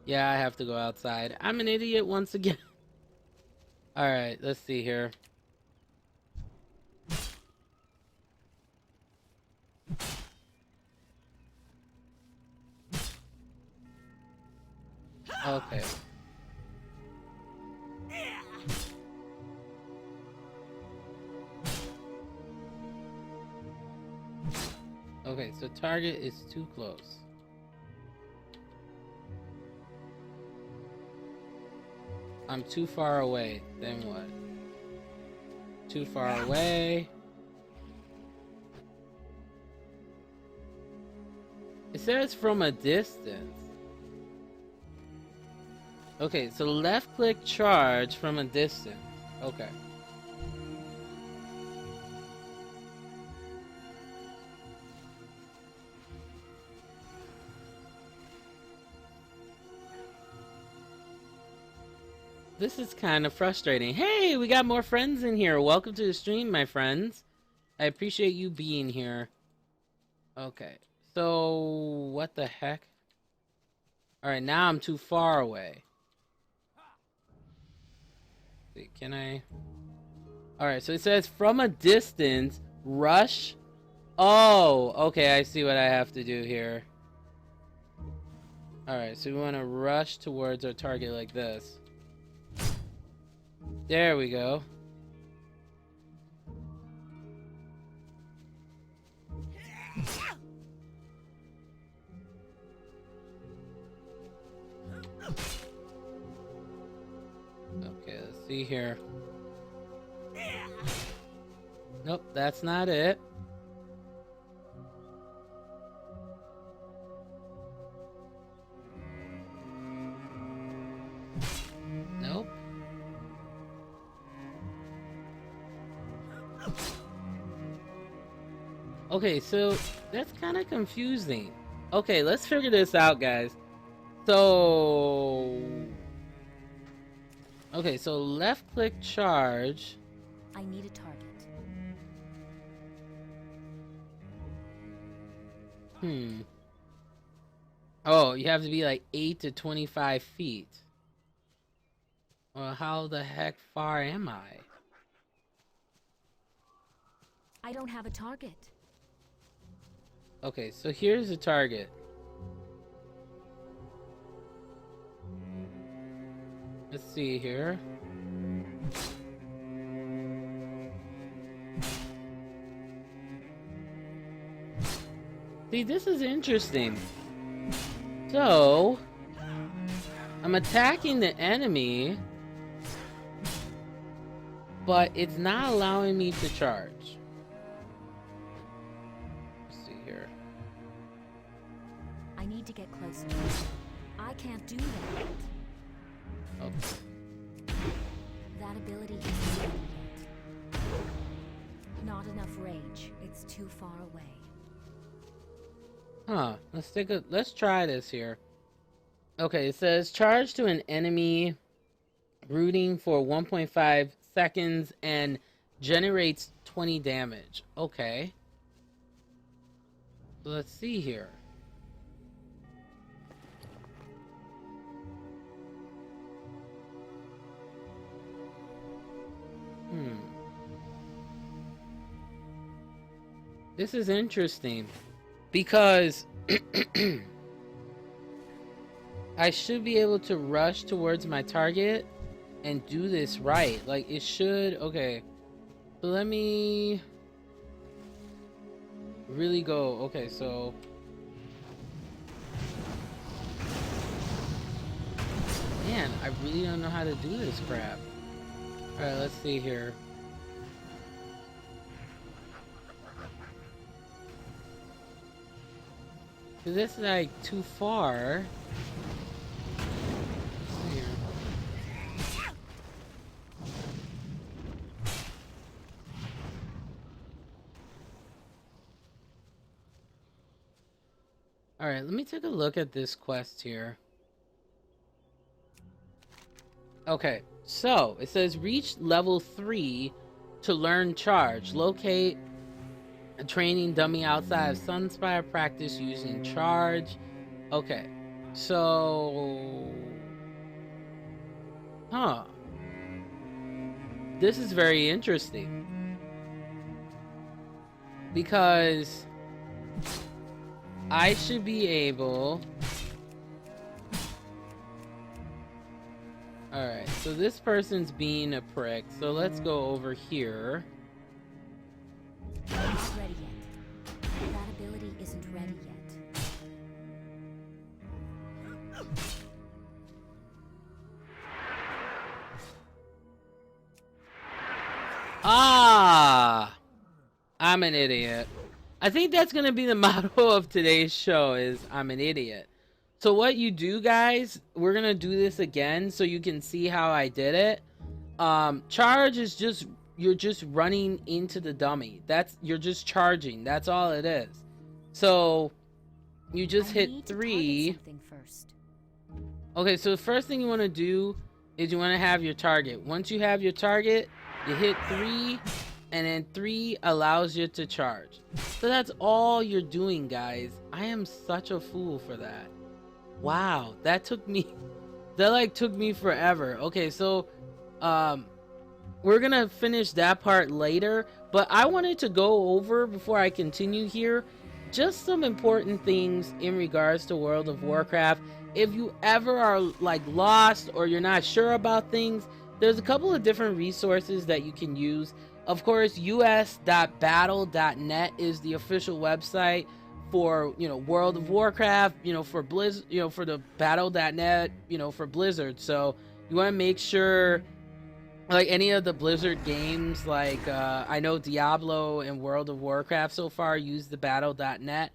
Yeah, I have to go outside. I'm an idiot once again. Alright, let's see here. Okay. Okay, so target is too close. I'm too far away. Then what? Too far away. It says from a distance. Okay, so left click charge from a distance. Okay. This is kind of frustrating. Hey, we got more friends in here. Welcome to the stream, my friends. I appreciate you being here. Okay, so what the heck? Alright, now I'm too far away. Let's see, can I? Alright, so it says from a distance, rush. Oh, okay, I see what I have to do here. Alright, so we want to rush towards our target like this. There we go. Okay, let's see here. Nope, that's not it. Nope. Okay, so that's kind of confusing. Okay, let's figure this out, guys. So... Okay, so left click charge. I need a target. Oh, you have to be like 8 to 25 feet. Well, how the heck far am I? I don't have a target. Okay, so here's the target. Let's see here. See, this is interesting. So, I'm attacking the enemy, but it's not allowing me to charge. Let's see here. I need to get closer. I can't do that. Okay. That ability is not yet. Not enough rage. It's too far away. Huh. Let's try this here. Okay, it says charge to an enemy rooting for 1.5 seconds and generates 20 damage. Okay. So let's see here. This is interesting because I should be able to rush towards my target and do this right. Like it should. Okay, so let me really go. Okay, so man, I really don't know how to do this crap. All right, let's see here. This is like too far. Here. All right, let me take a look at this quest here. Okay, So it says reach level 3 to learn charge. Locate a training dummy outside of Sunspire. Practice using charge. Okay. So... Huh. This is very interesting. Because I should be able... Alright, so this person's being a prick. So let's go over here. Not ready yet. That ability isn't ready yet. Ah! I'm an idiot. I think that's going to be the motto of today's show is I'm an idiot. So what you do, guys, we're going to do this again so you can see how I did it. Charge is just, you're just running into the dummy. You're just charging. That's all it is. So you just hit 3. Okay, so the first thing you want to do is you want to have your target. Once you have your target, you hit 3, and then 3 allows you to charge. So that's all you're doing, guys. I am such a fool for that. Wow, that took me forever. Okay, so we're gonna finish that part later, but I wanted to go over, before I continue here, just some important things in regards to World of Warcraft. If you ever are like lost or you're not sure about things, there's a couple of different resources that you can use. Of course, us.battle.net is the official website for, you know, World of Warcraft, you know, for Blizz, you know, for the battle.net, you know, for Blizzard. So you want to make sure, like any of the Blizzard games, like I know Diablo and World of Warcraft so far use the battle.net.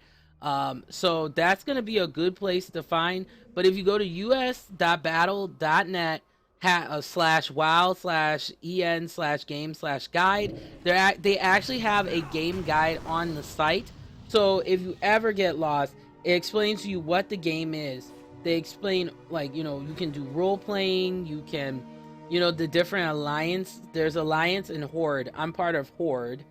So that's going to be a good place to find. But if you go to us.battle.net /wow/en/game/guide, they actually have a game guide on the site. So if you ever get lost, it explains to you what the game is. They explain, like, you know, you can do role playing, you can, you know, the different alliance. There's Alliance and Horde. I'm part of Horde.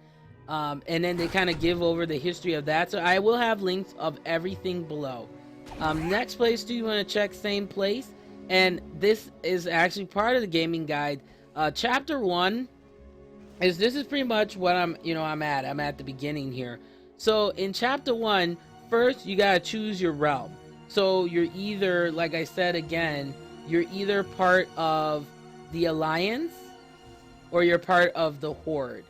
And then they kind of give over the history of that. So I will have links of everything below. Next place, do you want to check? Same place. And this is actually part of the gaming guide. Chapter 1 is, this is pretty much what I'm at the beginning here. So in chapter 1, first you gotta choose your realm. So you're either, like I said again, you're either part of the Alliance or you're part of the Horde.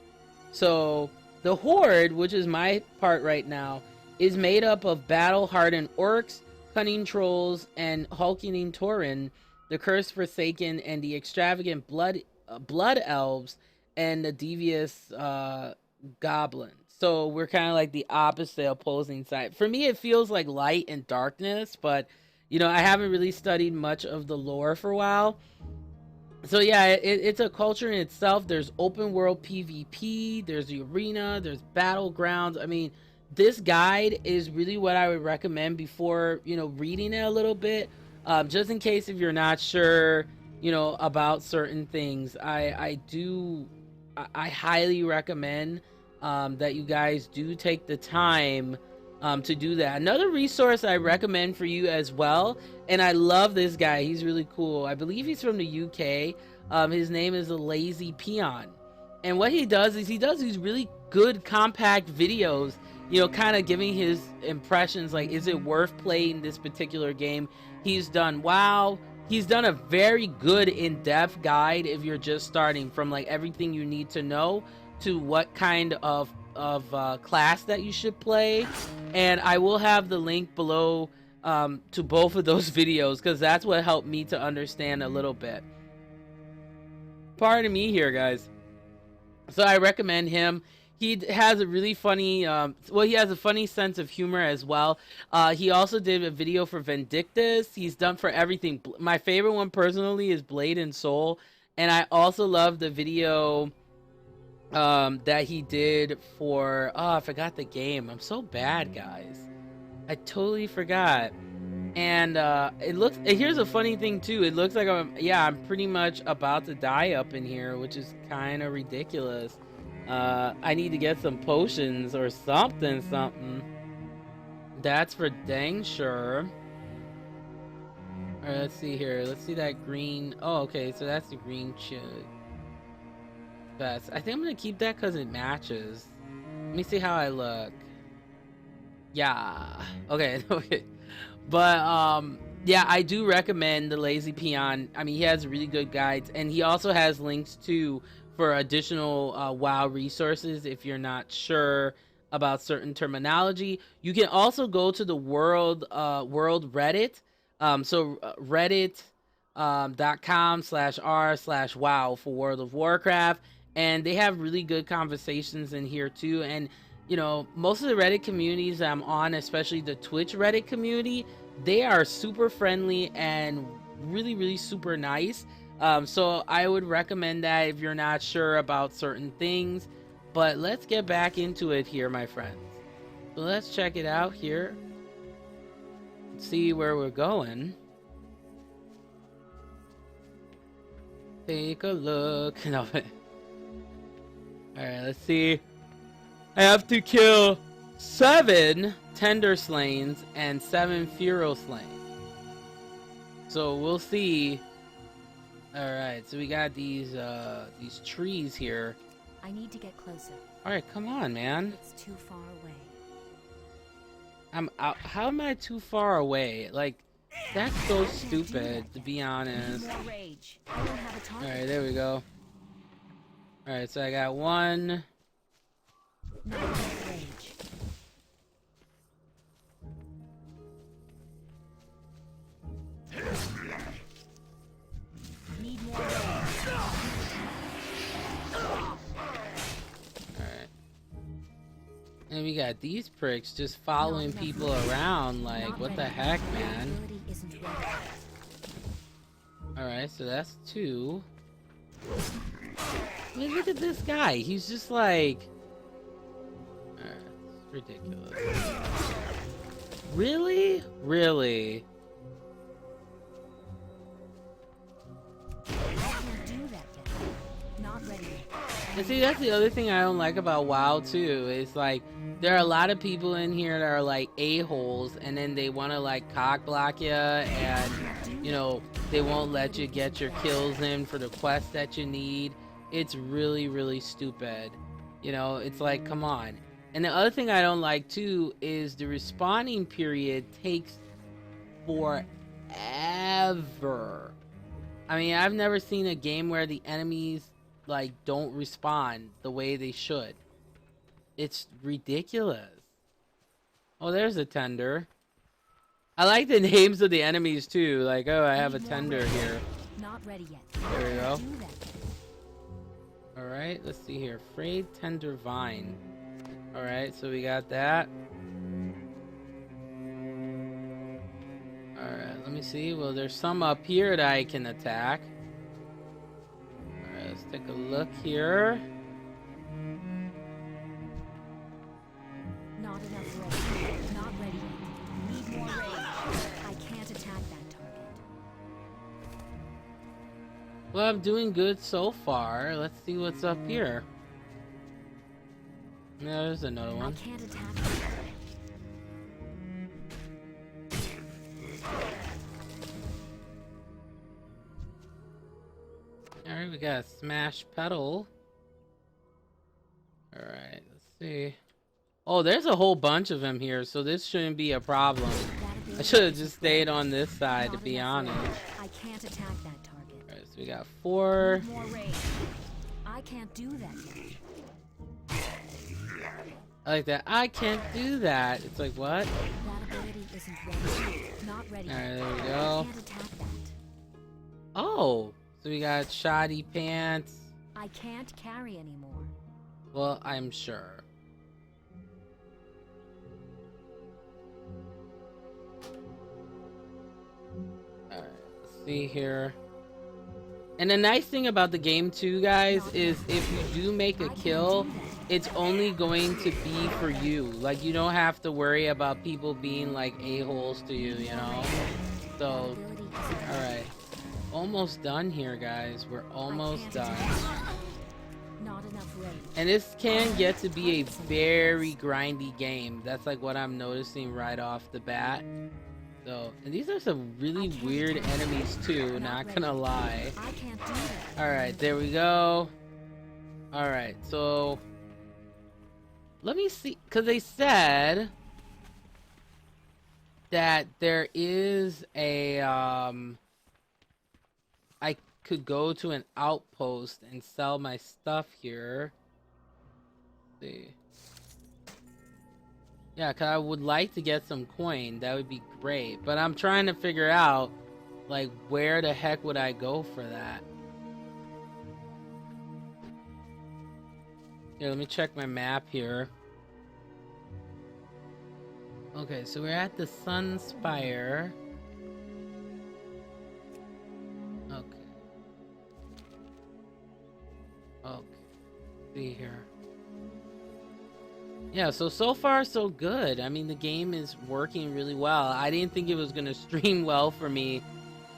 So the Horde, which is my part right now, is made up of battle-hardened orcs, cunning trolls, and hulking tauren, the cursed forsaken, and the extravagant blood elves, and the devious goblins. So we're kind of like the opposite opposing side. For me, it feels like light and darkness, but, you know, I haven't really studied much of the lore for a while. So yeah, it's a culture in itself. There's open world PvP, there's the arena, there's battlegrounds. I mean, this guide is really what I would recommend before, you know, reading it a little bit. Just in case if you're not sure, you know, about certain things. I highly recommend that you guys do take the time to do that. Another resource I recommend for you as well, and I love this guy, he's really cool. I believe he's from the UK. His name is the Lazy Peon, and what he does is he does these really good compact videos, you know, kind of giving his impressions, like, is it worth playing this particular game. He's done WoW. He's done a very good in-depth guide if you're just starting, from like everything you need to know to what kind of class that you should play. And I will have the link below to both of those videos, because that's what helped me to understand a little bit. Pardon me here, guys. So I recommend him. He has a really funny, he has a funny sense of humor as well. He also did a video for Vindictus. He's done for everything. My favorite one personally is Blade and Soul. And I also love the video that he did for, I forgot the game. I'm so bad, guys. I totally forgot. And it looks, here's a funny thing too, it looks like I'm pretty much about to die up in here, which is kind of ridiculous. I need to get some potions or something. That's for dang sure. All right, let's see here. Let's see that green. Oh, okay, so that's the green vest. I think I'm gonna keep that because it matches. Let me see how I look. Yeah. Okay. Okay. But yeah, I do recommend the Lazy Peon. I mean, he has really good guides, and he also has links too for additional WoW resources if you're not sure about certain terminology. You can also go to the world Reddit. Reddit.com/r/wow for World of Warcraft, and they have really good conversations in here too. And you know, most of the Reddit communities I'm on, especially the Twitch Reddit community, they are super friendly and really super nice. So I would recommend that if you're not sure about certain things. But let's get back into it here, my friends. So let's check it out here. See where we're going. Take a look. No. All right, let's see. I have to kill 7 Tender Slains and 7 Feral Slains. So we'll see. All right, so we got these trees here. I need to get closer. All right, come on, man. It's too far away. I'm out. How am I too far away? Like, that's so stupid, to be honest. More rage. I don't have a All target. right, there we go. All right, so I got 1. Not enough rage. Need more rage. Alright. And we got these pricks just following people around, like, what the heck, man? Ability isn't ready. Alright, so that's 2. I mean, look at this guy. He's just like... Alright, it's ridiculous. Really? Really? I can't do that yet. Not ready. And see, that's the other thing I don't like about WoW too. It's like there are a lot of people in here that are like a-holes, and then they want to like cock block you, and you know, they won't let you get your kills in for the quest that you need. It's really stupid. You know, it's like, come on. And the other thing I don't like too is the respawning period takes forever. I mean, I've never seen a game where the enemies like don't respawn the way they should. It's ridiculous. Oh, there's a tender. I like the names of the enemies too. Like, oh, I have a tender here. Not ready yet. There we go. Do that yet. All right, let's see here. Frayed tender vine. All right, so we got that. All right, let me see. Well, there's some up here that I can attack. All right, let's take a look here. Not enough rage. Not ready yet. Need more rage. I can't attack that target. Well, I'm doing good so far. Let's see what's up here. No, there's another I one. can't attack that target. Alright, we got a smash pedal. Alright, let's see. Oh, there's a whole bunch of them here, so this shouldn't be a problem. I should have just stayed on this side, to be honest. I can't attack that target. Alright, so we got 4. More rage. I can't do that yet. I like that. I can't do that. It's like, what? That ability isn't ready. Not ready. Alright, there we I go. can't attack that. Oh, so we got shoddy pants. I can't carry anymore. Well, I'm sure. Alright, let's see here. And the nice thing about the game too, guys, is if you do make a kill, it's only going to be for you. Like, you don't have to worry about people being like a-holes to you, you know? So, alright. Almost done here, guys. We're almost done. Not enough rage. And this can get to be a very grindy game. That's like what I'm noticing right off the bat. So, and these are some really weird enemies too, not gonna lie. I can't do that. Alright, there we go. Alright, so let me see, because they said that there is a I could go to an outpost and sell my stuff here. Let's see. Yeah, because I would like to get some coin. That would be great. But I'm trying to figure out, like, where the heck would I go for that? Here, let me check my map here. Okay, so we're at the Sunspire. Okay. Okay. See here. Yeah, so far so good. I mean, the game is working really well. I didn't think it was gonna stream well for me.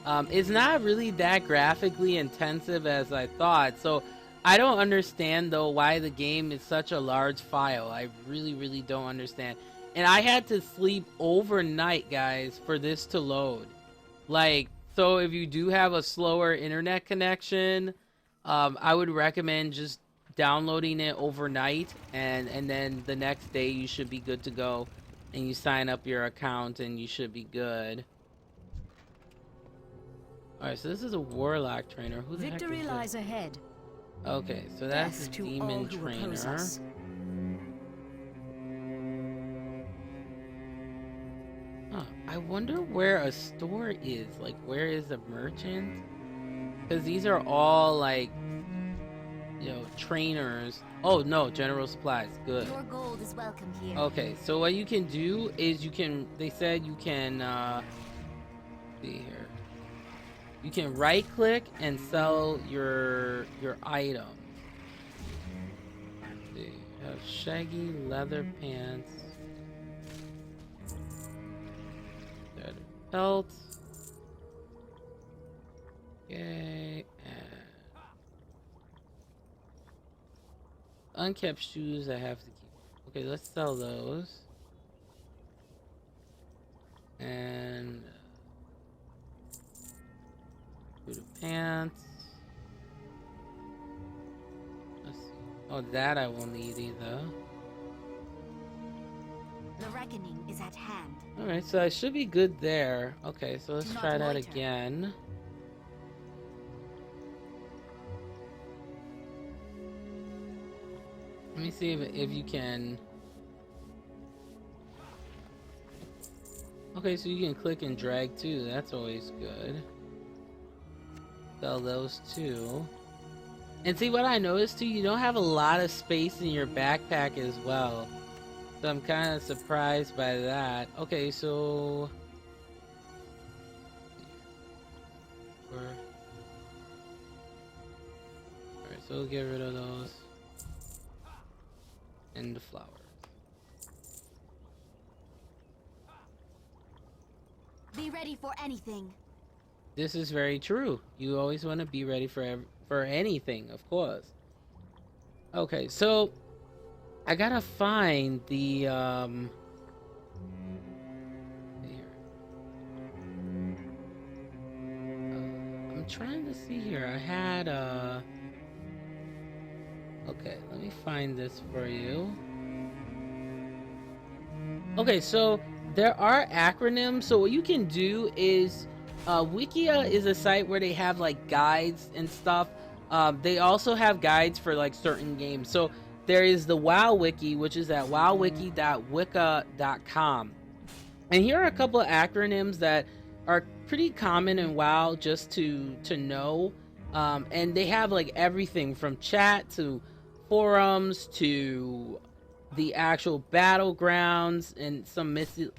It's not really that graphically intensive as I thought. So I don't understand though why the game is such a large file. I really don't understand. And I had to sleep overnight, guys, for this to load. Like, so if you do have a slower internet connection, I would recommend just downloading it overnight, and then the next day you should be good to go, and you sign up your account and you should be good. Alright, so this is a warlock trainer. Who the heck Victory is this? lies ahead. Okay, so that's Death a to all demon who oppose trainer. us. Huh, I wonder where a store is. Like, where is a merchant? Because these are all like, you know, trainers. Oh no, general supplies. Good. Your gold is welcome here. Okay, so what you can do is you can, they said you can, see here. You can right click and sell your items. Let's see, you have shaggy leather pants. Leather belts. Okay, and unkept shoes I have to keep. Okay, let's sell those. And the pants. Let's see. Oh, that I won't need either. The reckoning is at hand. Alright, so I should be good there. Okay, so let's Do not try that loiter. again. Let me see if you can. Okay, so you can click and drag too. That's always good. Sell those too. And see, what I noticed too, you don't have a lot of space in your backpack as well. So I'm kind of surprised by that. Okay, so alright, so we'll get rid of those. And the flowers. Be ready for anything. This is very true. You always want to be ready for anything, of course. Okay, so I gotta find the here. I'm trying to see here. I had okay, let me find this for you. Okay, so there are acronyms. So what you can do is Wikia is a site where they have like guides and stuff. They also have guides for like certain games. So there is the WoW Wiki, which is at wowwiki.wicca.com. And here are a couple of acronyms that are pretty common in WoW just to know. And they have like everything from chat to forums to the actual battlegrounds and some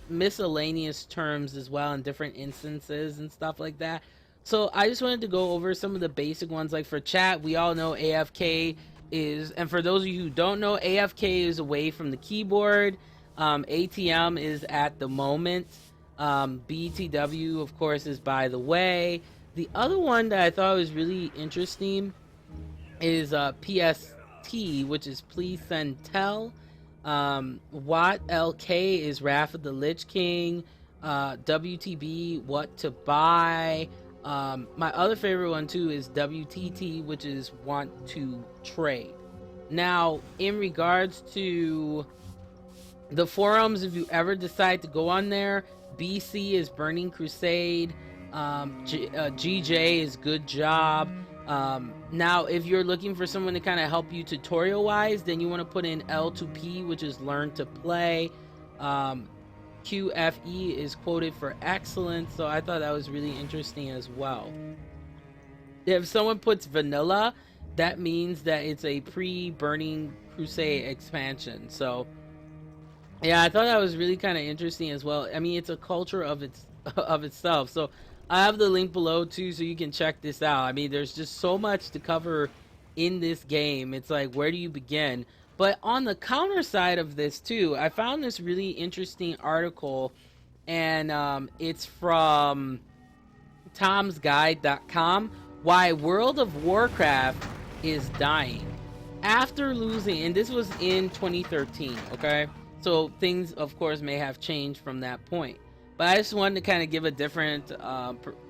miscellaneous terms as well in different instances and stuff like that. So I just wanted to go over some of the basic ones. Like for chat, we all know AFK is, and for those of you who don't know, AFK is away from the keyboard. ATM is at the moment. BTW, of course, is by the way. The other one that I thought was really interesting is PST, which is please send tell. What LK is Wrath of the Lich King. WTB, what to buy. My other favorite one too is WTT, which is want to trade. Now, in regards to the forums, if you ever decide to go on there, BC is Burning Crusade. GJ is Good Job. Now, if you're looking for someone to kind of help you tutorial wise, then you want to put in L2P, which is Learn to Play. QFE is quoted for excellence, so I thought that was really interesting as well. If someone puts vanilla, that means that it's a pre-Burning Crusade expansion. So yeah, I thought that was really kind of interesting as well. I mean, it's a culture of itself. So I have the link below too, so you can check this out. I mean, there's just so much to cover in this game. It's like, where do you begin? But on the counter side of this too, I found this really interesting article, and it's from tomsguide.com, why World of Warcraft is dying. After losing, and this was in 2013, okay? So things, of course, may have changed from that point. But I just wanted to kind of give a different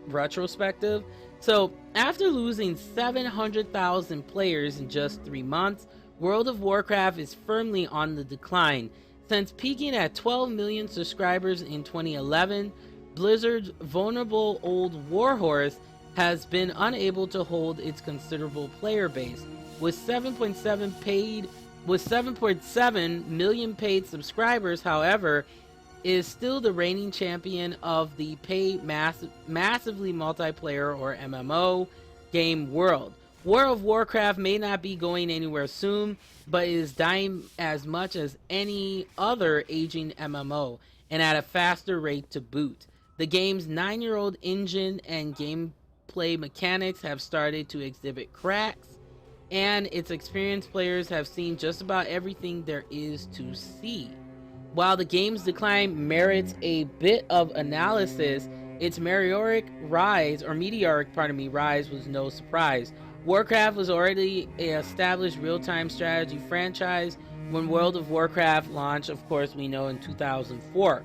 retrospective. So after losing 700,000 players in just 3 months, World of Warcraft is firmly on the decline. Since peaking at 12 million subscribers in 2011, Blizzard's vulnerable old warhorse has been unable to hold its considerable player base. With 7.7 million paid subscribers, however, is still the reigning champion of the paid massively multiplayer or MMO game world. World of Warcraft may not be going anywhere soon, but it is dying as much as any other aging MMO, and at a faster rate to boot. The game's 9-year-old engine and gameplay mechanics have started to exhibit cracks, and its experienced players have seen just about everything there is to see. While the game's decline merits a bit of analysis, its meteoric rise was no surprise. Warcraft was already an established real-time strategy franchise when World of Warcraft launched, of course, we know, in 2004.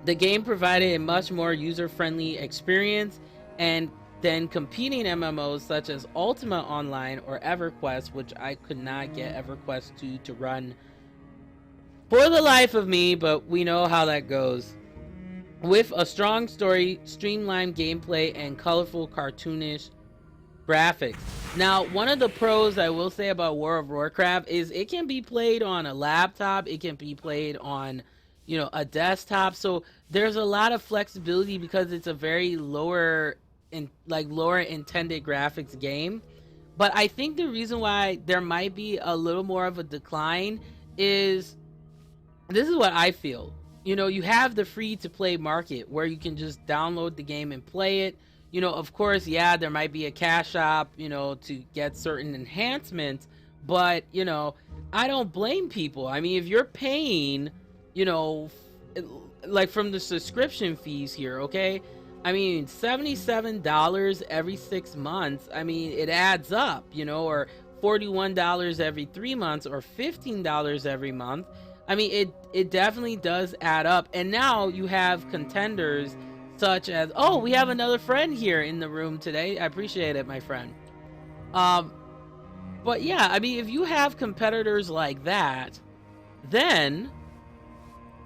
The game provided a much more user-friendly experience, and then competing MMOs such as Ultima Online or EverQuest, which I could not get EverQuest 2 to run for the life of me, but we know how that goes. With a strong story, streamlined gameplay, and colorful, cartoonish graphics. Now, one of the pros I will say about World of Warcraft is it can be played on a laptop, it can be played on, you know, a desktop, so there's a lot of flexibility because it's a very lower intended graphics game. But I think the reason why there might be a little more of a decline is, this is what I feel. You know, you have the free to play market where you can just download the game and play it. You know, of course, yeah, there might be a cash shop, you know, to get certain enhancements, but, you know, I don't blame people. I mean, if you're paying, you know, like from the subscription fees here, okay? I mean, $77 every 6 months, I mean, it adds up, you know, or $41 every 3 months, or $15 every month. I mean, it definitely does add up. And now you have contenders such as, oh, we have another friend here in the room today. I appreciate it, my friend. But yeah, I mean, if you have competitors like that, then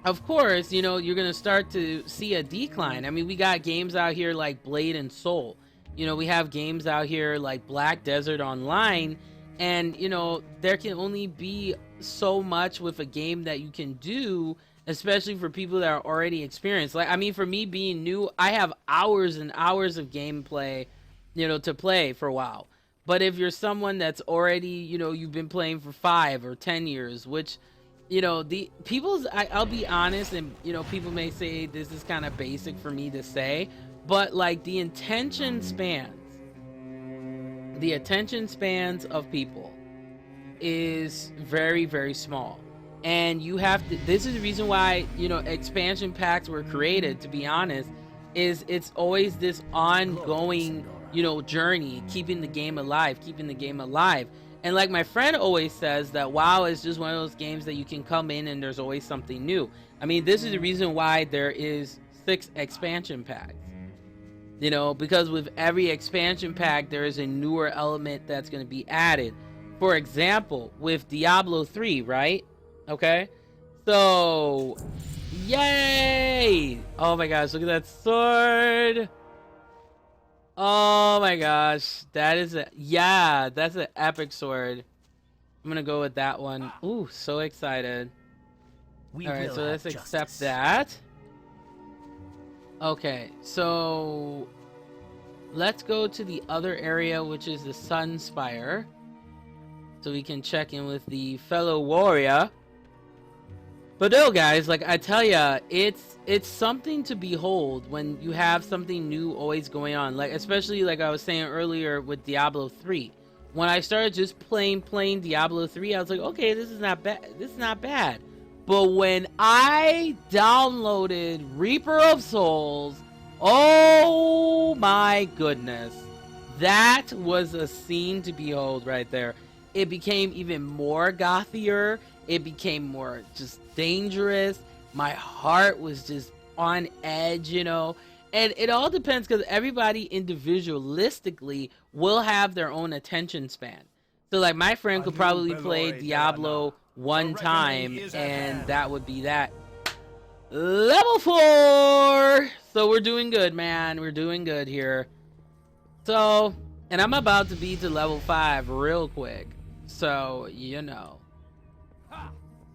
of course, you know, you're going to start to see a decline. I mean, we got games out here like Blade and Soul. You know, we have games out here like Black Desert Online, and, you know, there can only be so much with a game that you can do, especially for people that are already experienced. Like, I mean, for me being new, I have hours and hours of gameplay, you know, to play for a while. But if you're someone that's already, you know, you've been playing for 5 or 10 years, which, you know, the people's, I'll be honest, and, you know, people may say this is kind of basic for me to say, but like the attention spans of people is very, very small. And you have to, this is the reason why, you know, expansion packs were created, to be honest, is it's always this ongoing, you know, journey, keeping the game alive, keeping the game alive. And like my friend always says, that WoW is just one of those games that you can come in and there's always something new. I mean, this is the reason why there is 6 expansion packs. You know, because with every expansion pack, there is a newer element that's going to be added. For example, with Diablo 3, right? Okay. So, yay! Oh my gosh, look at that sword. Oh my gosh, that is that's an epic sword. I'm gonna go with that one. Ooh, so excited. Alright, so let's accept that. Okay, so let's go to the other area, which is the Sunspire, so we can check in with the fellow warrior. But no, guys, like I tell ya, it's something to behold when you have something new always going on. Like, especially like I was saying earlier with Diablo 3. When I started just playing Diablo 3, I was like, okay, this is not bad. This is not bad. But when I downloaded Reaper of Souls, oh my goodness, that was a scene to behold right there. It became even more gothier. It became more just dangerous. My heart was just on edge, you know. And it all depends, because everybody individualistically will have their own attention span. So like my friend could probably play Diablo one time, and that would be that. Level 4. So we're doing good, man. We're doing good here. So, and I'm about to be to level 5 real quick. So, you know.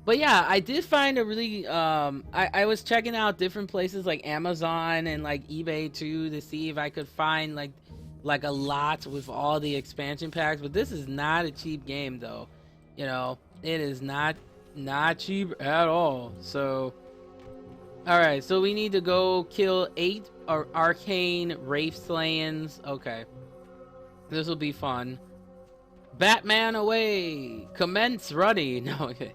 But yeah, I did find a really, I was checking out different places like Amazon and like eBay too, to see if I could find like a lot with all the expansion packs. But this is not a cheap game though. You know, it is not cheap at all. So, alright, so we need to go kill 8 arcane wraith slayings. Okay. This will be fun. Batman away! Commence running! No, okay.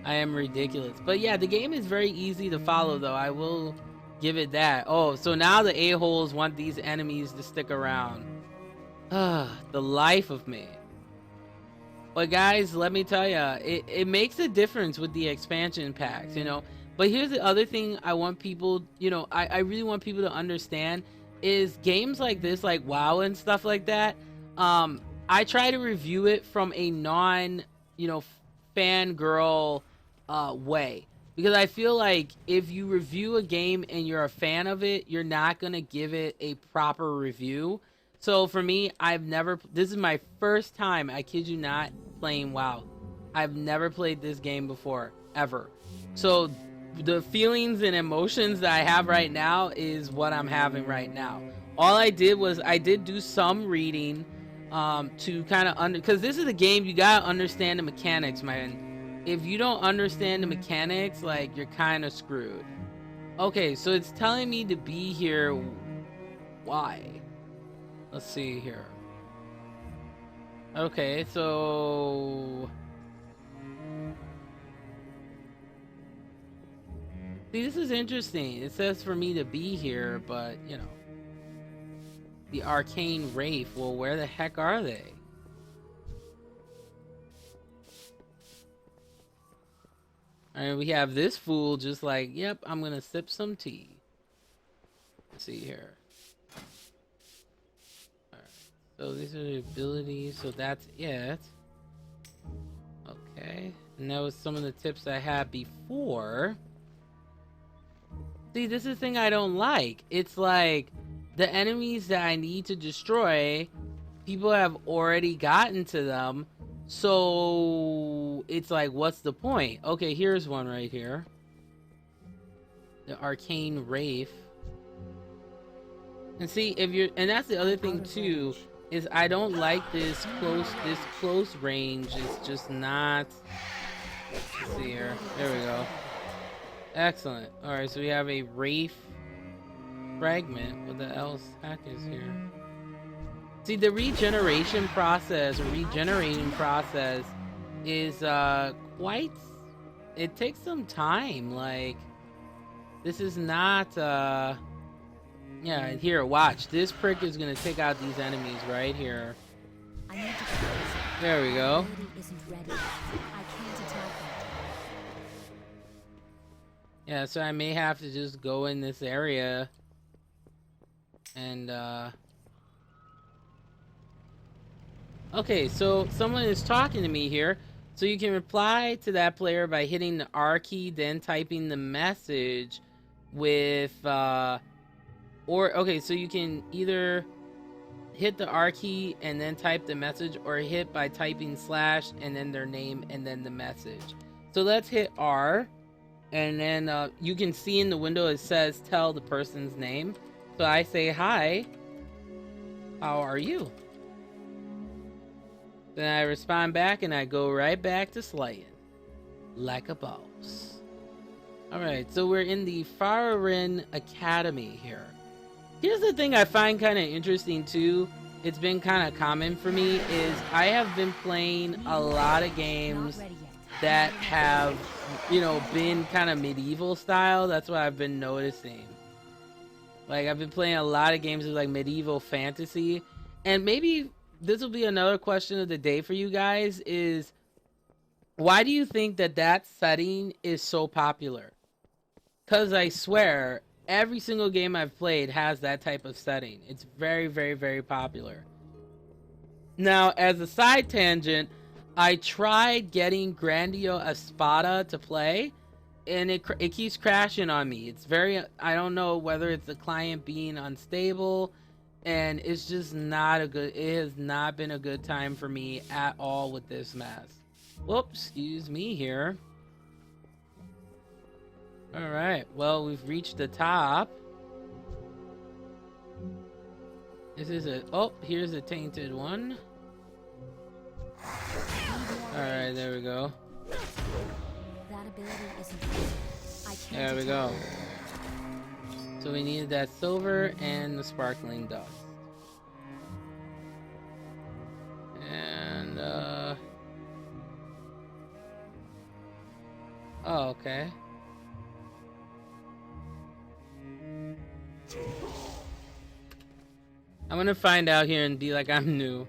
I am ridiculous. But yeah, the game is very easy to follow though. I will give it that. Oh, so now the a-holes want these enemies to stick around. The life of me. But guys, let me tell ya, it makes a difference with the expansion packs, you know. But here's the other thing I want people, you know, I really want people to understand is games like this, like WoW and stuff like that. I try to review it from a non, you know, fangirl way, because I feel like if you review a game and you're a fan of it, you're not gonna give it a proper review. So for me, this is my first time, I kid you not, playing WoW. I've never played this game before, ever. So the feelings and emotions that I have right now is what I'm having right now. All I did was I did do some reading to kind of because this is a game you gotta understand the mechanics, man. If you don't understand the mechanics, like, you're kind of screwed. Okay, so it's telling me to be here. Why? Let's see here. Okay, so see, this is interesting. It says for me to be here, but you know, the arcane wraith. Well, where the heck are they? And we have this fool just like, yep, I'm gonna sip some tea. Let's see here. Alright, so these are the abilities, so that's it. Okay, and that was some of the tips I had before. See, this is the thing I don't like. It's like, the enemies that I need to destroy, people have already gotten to them. So it's like, what's the point? Okay, here's one right here. The arcane wraith. And see, if you're, and that's the other thing too, is I don't like this close range. It's just not. Let's see here. There we go. Excellent. All right, so we have a wraith fragment. What the else heck is here? See, the regeneration process or regenerating process is quite, it takes some time. Like, this is not yeah, here, watch. This prick is gonna take out these enemies right here. I need to get closer. There we My go. ability isn't ready. I can't attack them. Yeah, so I may have to just go in this area and okay, so someone is talking to me here. So you can reply to that player by hitting the R key, then typing the message with or okay, so you can either hit the R key and then type the message, or hit by typing slash and then their name and then the message. So let's hit R, and then you can see in the window it says tell the person's name. So I say, hi, how are you? Then I respond back and I go right back to slaying like a boss. Alright, so we're in the Farin Academy here. Here's the thing I find kind of interesting too. It's been kind of common for me is I have been playing a lot of games Not ready yet. that have, you know, been kind of medieval style. That's what I've been noticing. Like, I've been playing a lot of games with like medieval fantasy, and maybe this will be another question of the day for you guys is, why do you think that that setting is so popular? Because I swear every single game I've played has that type of setting. It's very, very, very popular. Now, as a side tangent, I tried getting Grandio Espada to play, and it keeps crashing on me. It's very, I don't know whether it's the client being unstable, and it's just not a good, it has not been a good time for me at all with this mess. Whoops, excuse me here. Alright, well, we've reached the top. This is a, oh, here's a tainted one. Alright, there we go. That ability isn't ready. I can't There we attack go. them. So we needed that silver and the sparkling dust. And, oh, okay. I'm gonna find out here and be like I'm new.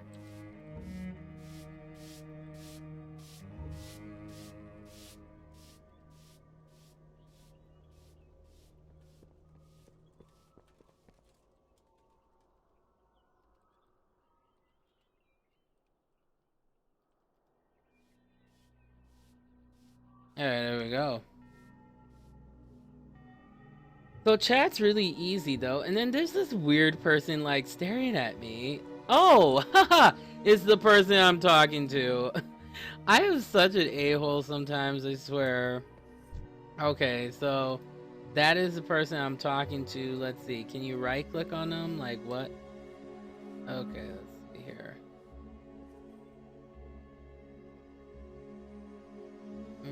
Alright, there we go. So chat's really easy though, and then there's this weird person like staring at me. Oh, haha, it's the person I'm talking to. I am such an a-hole sometimes, I swear. Okay, so that is the person I'm talking to. Let's see, can you right click on them? Like what? Okay, let's see here.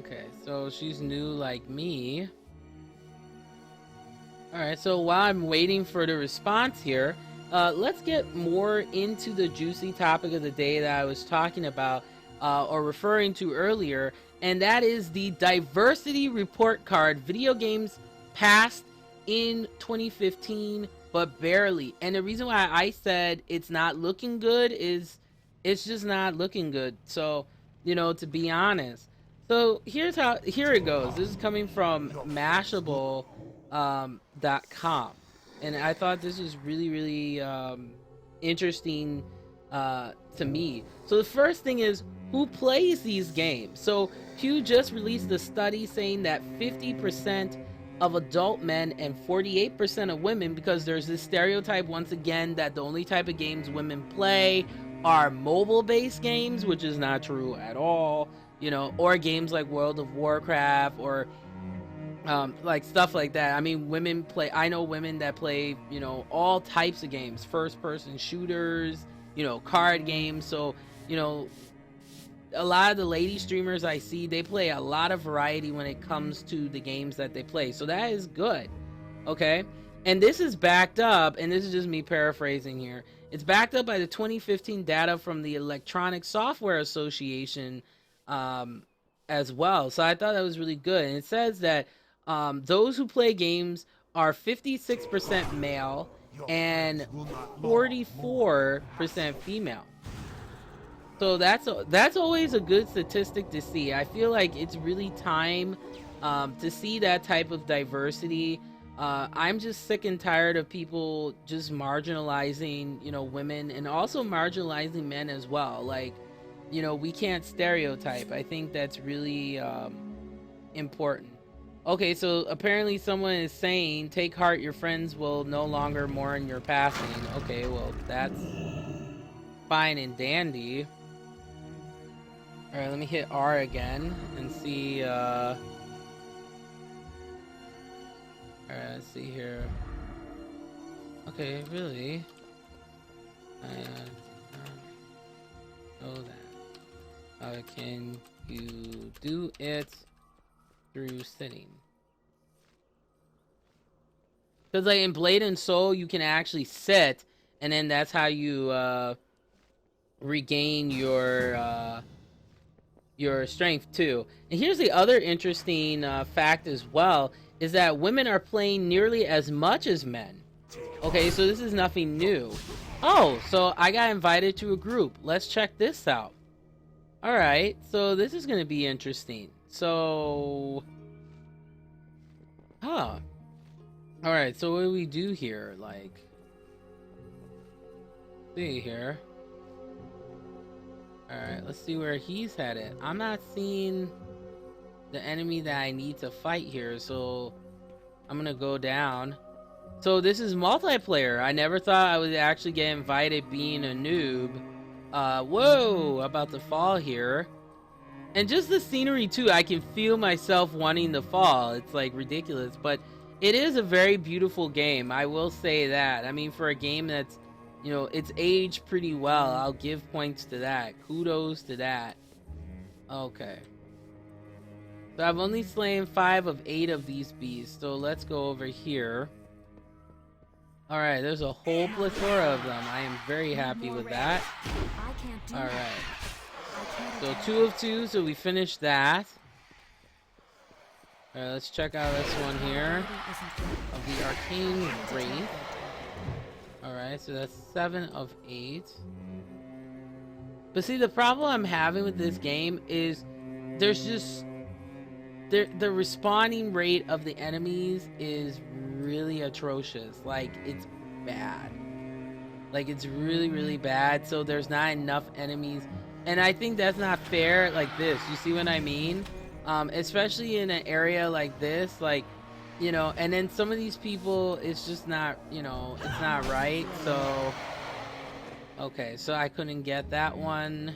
Okay, so she's new like me. Alright, so while I'm waiting for the response here, let's get more into the juicy topic of the day that I was talking about or referring to earlier, and that is the diversity report card. Video games passed in 2015, but barely. And the reason why I said it's not looking good is it's just not looking good. So, you know, to be honest. So here it goes. This is coming from Mashable. .com, and I thought this was really interesting to me. So the first thing is, who plays these games? So Pew just released a study saying that 50% of adult men and 48% of women, because there's this stereotype once again that the only type of games women play are mobile-based games, which is not true at all, you know, or games like World of Warcraft or like stuff like that. I mean, women play, I know women that play, you know, all types of games, first person shooters, you know, card games. So, you know, a lot of the lady streamers I see, they play a lot of variety when it comes to the games that they play. So that is good. Okay. And this is backed up, and this is just me paraphrasing here. It's backed up by the 2015 data from the Electronic Software Association as well. So I thought that was really good. And it says that those who play games are 56% male and 44% female. So that's always a good statistic to see. I feel like it's really time to see that type of diversity. I'm just sick and tired of people just marginalizing, women, and also marginalizing men as well. Like, we can't stereotype. I think that's really important. Okay, so apparently someone is saying, take heart, your friends will no longer mourn your passing. Okay, well, that's fine and dandy. Alright, let me hit R again and see, alright, let's see here. Okay, really? Know that. Can you do it through sitting? Because like in Blade and Soul, you can actually sit, and then that's how you regain your strength too. And here's the other interesting fact as well, is that women are playing nearly as much as men. Okay, so this is nothing new. Oh, so I got invited to a group. Let's check this out. All right, so this is gonna be interesting. So, all right, so what do we do here? Like, see here. All right, let's see where he's headed. I'm not seeing the enemy that I need to fight here, so I'm gonna go down. So this is multiplayer. I never thought I would actually get invited being a noob. Whoa, about to fall here. And just the scenery too, I can feel myself wanting to fall. It's like ridiculous, but it is a very beautiful game. I will say that. I mean, for a game that's, it's aged pretty well, I'll give points to that. Kudos to that. Okay. So I've only slain 5 of 8 of these beasts, so let's go over here. Alright, there's a whole plethora of them. I am very happy with that. Alright. So 2 of 2, so we finished that. Alright, let's check out this one here. Of the Arcane Wraith. Alright, so that's 7 of 8. But see, the problem I'm having with this game is there's just... the respawning rate of the enemies is really atrocious. Like, it's bad. Like, it's really, really bad. So there's not enough enemies. And I think that's not fair like this. You see what I mean? Especially in an area like this. Like, and then some of these people, it's just not, it's not right. So, okay. So I couldn't get that one.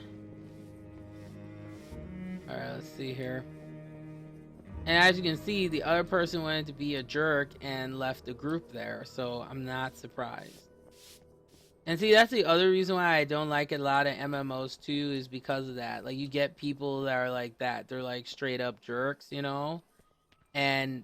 Alright, let's see here. And as you can see, the other person wanted to be a jerk and left the group there, so I'm not surprised. And see, that's the other reason why I don't like a lot of MMOs too, is because of that. Like, you get people that are like that. They're like straight up jerks, And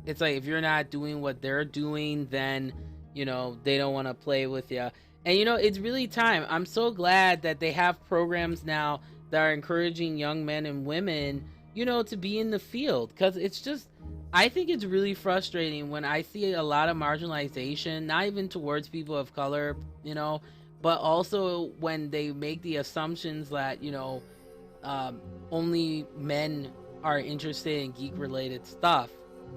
it's like, if you're not doing what they're doing, then, they don't want to play with you. And, it's really time. I'm so glad that they have programs now that are encouraging young men and women to be in the field, because it's just, I think it's really frustrating when I see a lot of marginalization, not even towards people of color, but also when they make the assumptions that, only men are interested in geek related stuff.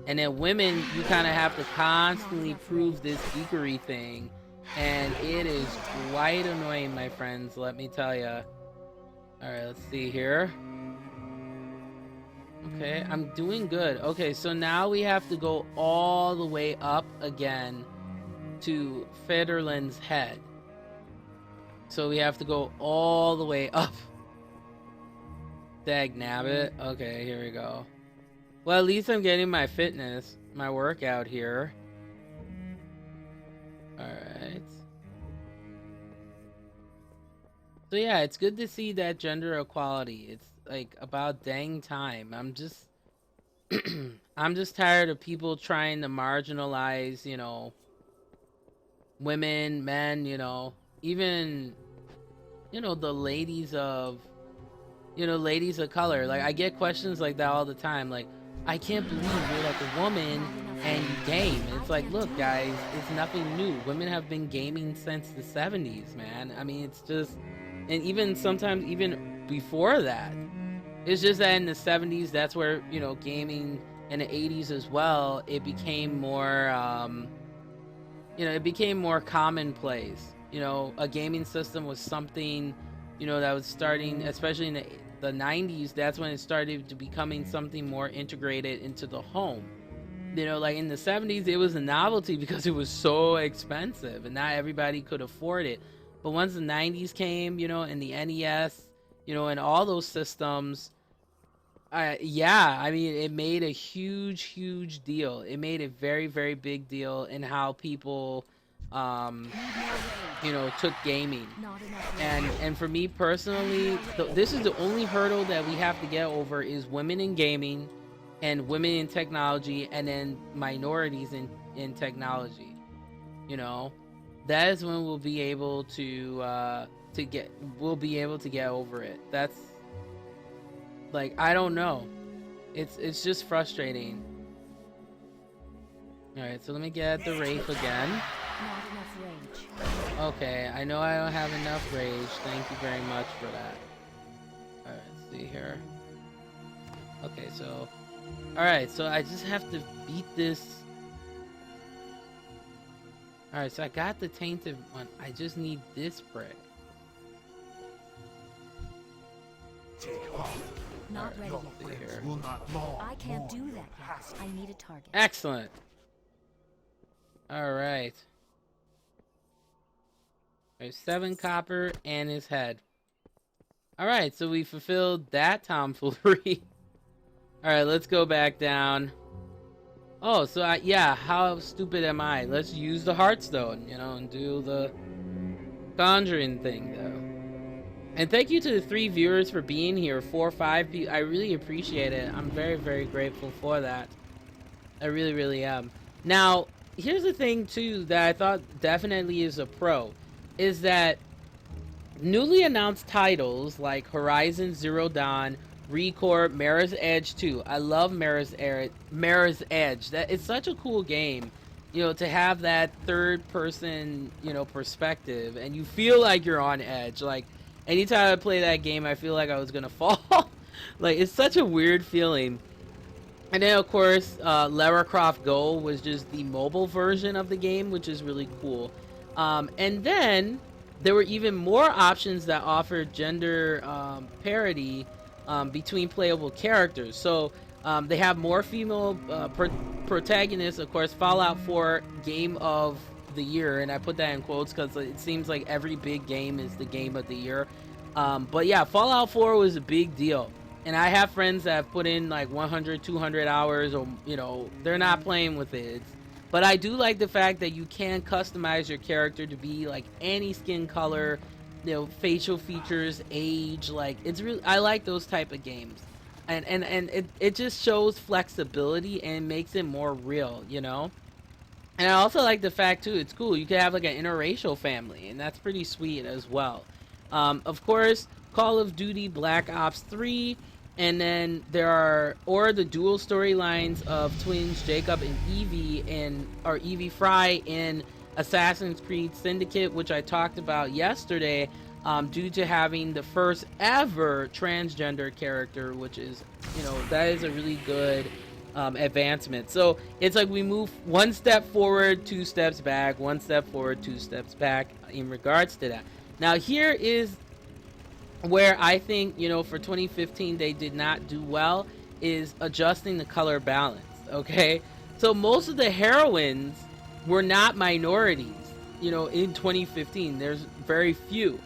And then women, you kind of have to constantly prove this geekery thing. And it is quite annoying, my friends, let me tell you. Alright, let's see here. Okay, I'm doing good. Okay, so now we have to go all the way up again to Federland's head. So we have to go all the way up. Dagnabbit. Okay, here we go. Well, at least I'm getting my fitness, my workout here. Alright. So yeah, it's good to see that gender equality. It's like about dang time. I'm just I'm just tired of people trying to marginalize, women, men, even, the ladies of color. Like, I get questions like that all the time. Like, I can't believe you're like a woman and you game. And it's like, look, guys, it's nothing new. Women have been gaming since the 70s, man. I mean, it's just, and even sometimes even before that. It's just that in the 70s, that's where, gaming, in the 80s as well, it became more, it became more commonplace. A gaming system was something, that was starting, especially in the 90s, that's when it started to becoming something more integrated into the home. Like in the 70s, it was a novelty because it was so expensive and not everybody could afford it. But once the 90s came, and the NES, and all those systems, yeah, I mean, it made a huge deal. It made a very, very big deal in how people, took gaming. And for me personally, this is the only hurdle that we have to get over is women in gaming and women in technology and then minorities in technology. That is when we'll be able to get over it. That's like, I don't know. It's just frustrating. Alright, so let me get the Wraith again. Not enough rage. Okay, I know I don't have enough rage. Thank you very much for that. Alright, let's see here. Okay, so... Alright, so I just have to beat this... Alright, so I got the Tainted one. I just need this prick. Take off. Not ready Let's yet. see here. Will not long I can't do mourn that your yet. passing. I need a target. Excellent. Alright. There's 7 copper and his head. Alright, so we fulfilled that tomfoolery. Alright, let's go back down. Oh, so yeah, how stupid am I? Let's use the Heartstone, and do the Conjuring thing, though. And thank you to the 3 viewers for being here. 4 or 5 people. I really appreciate it. I'm very, very grateful for that. I really, really am. Now, here's the thing, too, that I thought definitely is a pro. Is that newly announced titles like Horizon Zero Dawn, Recore, Mirror's Edge 2. I love Mirror's Edge. That it's such a cool game, to have that third person, perspective, and you feel like you're on edge. Like anytime I play that game, I feel like I was gonna fall. Like it's such a weird feeling. And then of course, Lara Croft Go was just the mobile version of the game, which is really cool. And then there were even more options that offered gender parity between playable characters. So they have more female protagonists. Of course, Fallout 4 Game of the Year, and I put that in quotes because it seems like every big game is the Game of the Year. But yeah, Fallout 4 was a big deal. And I have friends that have put in like 100, 200 hours, or, they're not playing with it. But I do like the fact that you can customize your character to be like any skin color, facial features, age. Like it's really, I like those type of games, and it just shows flexibility and makes it more real, And I also like the fact too, it's cool. You can have like an interracial family, and that's pretty sweet as well. Of course, Call of Duty Black Ops 3. And then there are the dual storylines of twins Jacob and Evie Fry in Assassin's Creed Syndicate, which I talked about yesterday, due to having the first ever transgender character, which is, that is a really good advancement. So it's like we move 1 step forward, 2 steps back, 1 step forward, 2 steps back in regards to that. Now here is where I think, for 2015 they did not do well, is adjusting the color balance, okay? So most of the heroines were not minorities, in 2015. There's very few,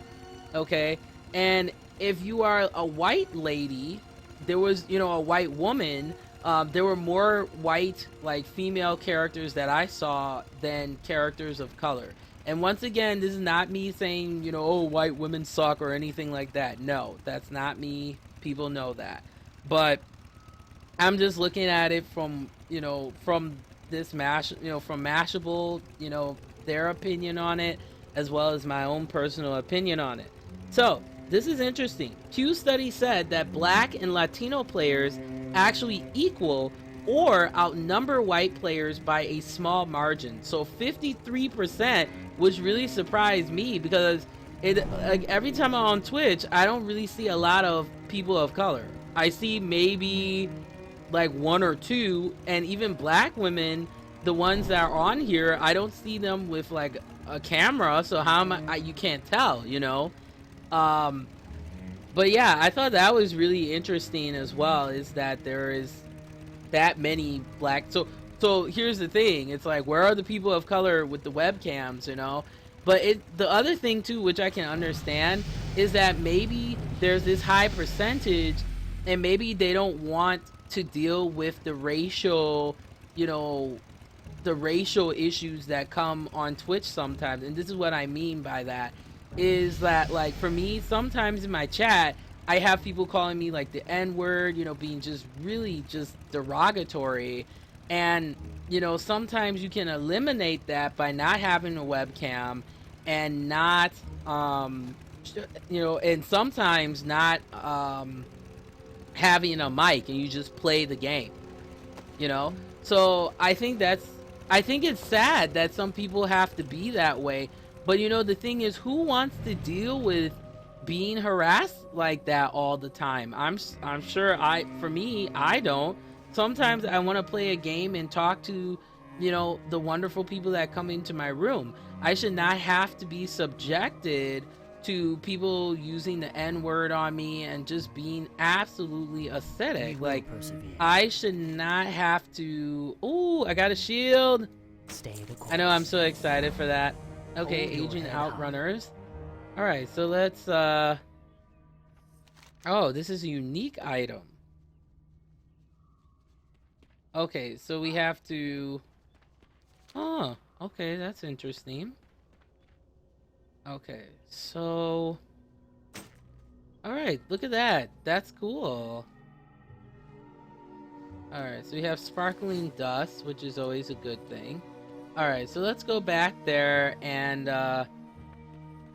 okay? And if you are a white lady, there was, a white woman, there were more white, like, female characters that I saw than characters of color. And once again, this is not me saying, oh, white women suck or anything like that. No, that's not me. People know that. But I'm just looking at it from, from this from Mashable, their opinion on it, as well as my own personal opinion on it. So, this is interesting. Pew study said that Black and Latino players actually equal or outnumber white players by a small margin. So 53%, which really surprised me because like every time I'm on Twitch, I don't really see a lot of people of color. I see maybe like one or two, and even Black women, the ones that are on here, I don't see them with like a camera, so how am you can't tell, um but yeah, I thought that was really interesting as well, is that there is that many Black. So here's the thing, it's like, where are the people of color with the webcams, but the other thing too, which I can understand, is that maybe there's this high percentage, and maybe they don't want to deal with the racial, the racial issues that come on Twitch sometimes. And this is what I mean by that, is that, like, for me, sometimes in my chat, I have people calling me like the N-word, being just really just derogatory. And, sometimes you can eliminate that by not having a webcam and not, and sometimes not, having a mic, and you just play the game, so I think it's sad that some people have to be that way. But the thing is, who wants to deal with being harassed like that all the time? I'm sure for me, I don't. Sometimes I want to play a game and talk to the wonderful people that come into my room. I should not have to be subjected to people using the N-word on me and just being absolutely aesthetic. Like, I should not have to. Ooh, I got a shield. Stay the course. I know, I'm so excited for that. Okay, aging outrunners. All right, so let's oh, this is a unique item. Okay, so we have to, oh, okay, that's interesting. Okay, so, all right, look at that. That's cool. All right, so we have sparkling dust, which is always a good thing. All right, so let's go back there and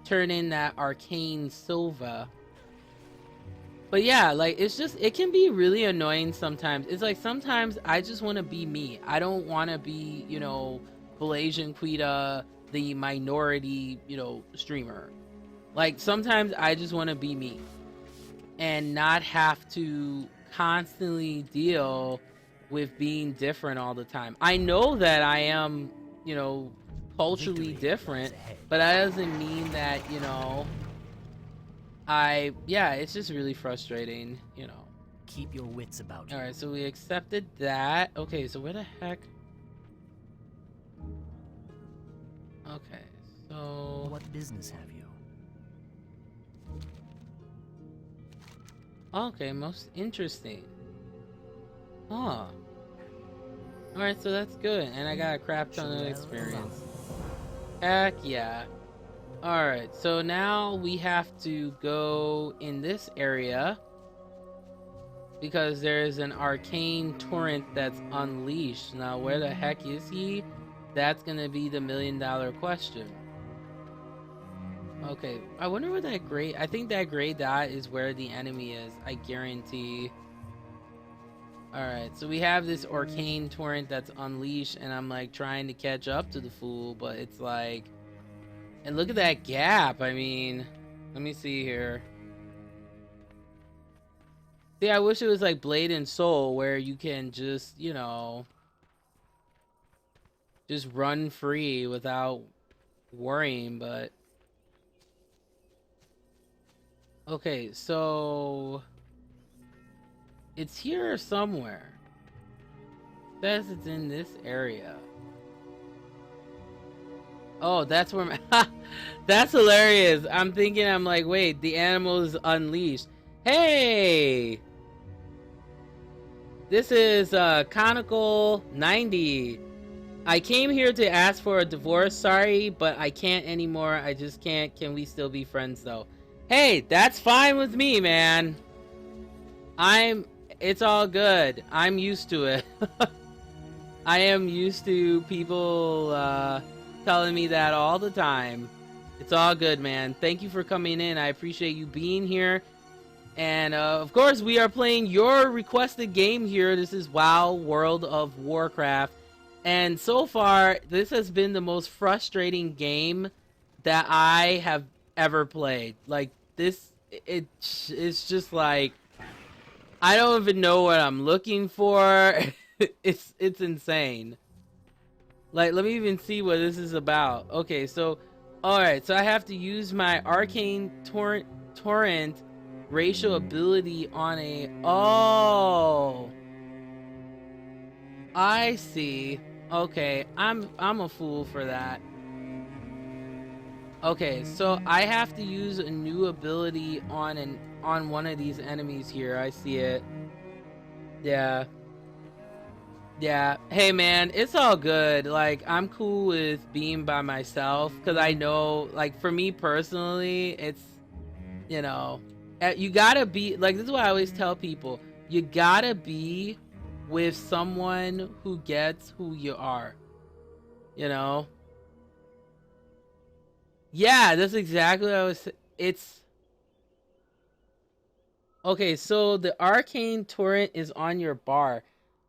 turn in that arcane silver. But yeah, like, it can be really annoying sometimes. It's like, sometimes I just want to be me. I don't want to be, Blasian Quita, the minority, streamer. Like, sometimes I just want to be me and not have to constantly deal with being different all the time. I know that I am, culturally different, but that doesn't mean that, yeah, it's just really frustrating, Keep your wits about you. All right, so we accepted that. Okay, so where the heck? Okay, so What business have you? okay, most interesting. Huh. Alright, so that's good. And I got a crap ton of experience. Heck yeah. Alright, so now we have to go in this area, because there's an arcane torrent that's unleashed. Now, where the heck is he? That's gonna be the million-dollar question. Okay, I wonder where that gray... I think that gray dot is where the enemy is. I guarantee. Alright, so we have this arcane torrent that's unleashed, and I'm like trying to catch up to the fool, but it's like... And look at that gap. I mean, let me see here. See, I wish it was like Blade and Soul, where you can just, just run free without worrying, but... Okay, so... It's here somewhere. It says it's in this area. Oh, that's where my... That's hilarious. I'm like, wait, the animal is unleashed. Hey! This is Conical 90. I came here to ask for a divorce. Sorry, but I can't anymore. I just can't. Can we still be friends, though? Hey, that's fine with me, man. It's all good. I'm used to it. I am used to people telling me that all the time. It's all good, man. Thank you for coming in. I appreciate you being here. And of course, we are playing your requested game here. This is WoW World of Warcraft. And so far, this has been the most frustrating game that I have ever played. Like, this, it's just like, I don't even know what I'm looking for. It's insane. Like, let me even see what this is about. Okay, so, alright, so I have to use my arcane torrent racial ability on a... Oh! I see. Okay, I'm a fool for that. Okay, so I have to use a new ability on one of these enemies here. I see it. Yeah. Yeah. Hey man, it's all good. Like, I'm cool with being by myself because I know, like, for me personally, it's, you know, you gotta be, like, this is what I always tell people. You gotta be with someone who gets who you are. You know? Yeah, that's exactly what I was. It's okay. So the arcane torrent is on your bar.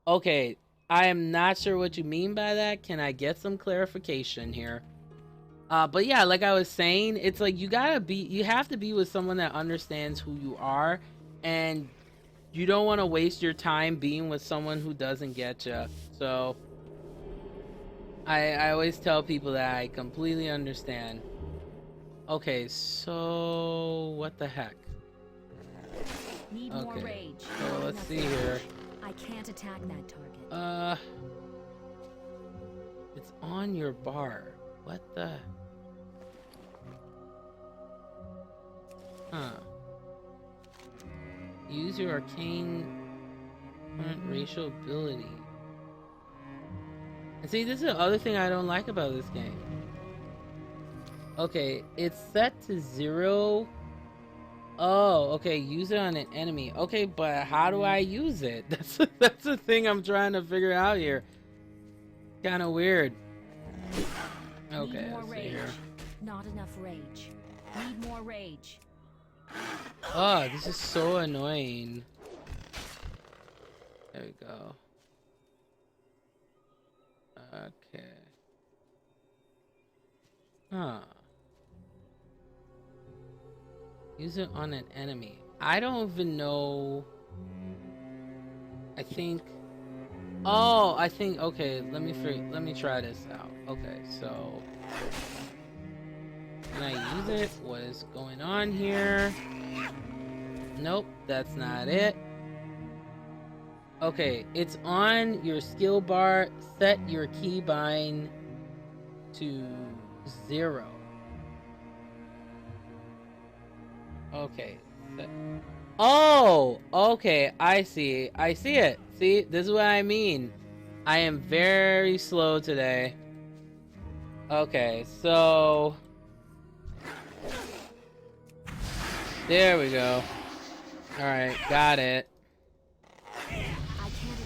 Okay, I am not sure what you mean by that. Can I get some clarification here? But yeah, like I was saying, it's like you have to be with someone that understands who you are, and you don't want to waste your time being with someone who doesn't get you. So I always tell people that I completely understand. Okay, so what the heck? Need more Okay, rage. so Not let's enough see rage. here. I can't attack that target. It's on your bar. What the? Huh. Use your arcane racial ability. And see, this is the other thing I don't like about this game. Okay, it's set to 0. Oh, okay, use it on an enemy. Okay, but how do I use it? That's the thing I'm trying to figure out here. Kind of weird. Okay, Need more let's see rage. here. Not enough rage. Need more rage. Oh, this is so annoying. There we go. Okay. Huh. Use it on an enemy. I don't even know. I think. Oh, I think. Okay, let me try this out. Okay, so can I use it? What is going on here? Nope, that's not it. Okay, it's on your skill bar. Set your keybind to 0. Okay. Oh, okay. I see. I see it. See, this is what I mean. I am very slow today. Okay, so there we go. All right, got it.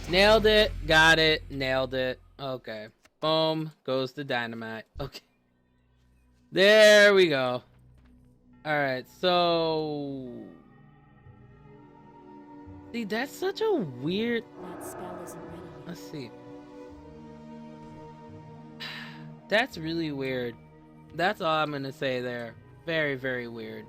Nailed it. Got it. Nailed it. Okay. Boom. Goes the dynamite. Okay. There we go. Alright, so... See, that's such a weird... That spell isn't ready yet. Let's see. That's really weird. That's all I'm gonna say there. Very, very weird.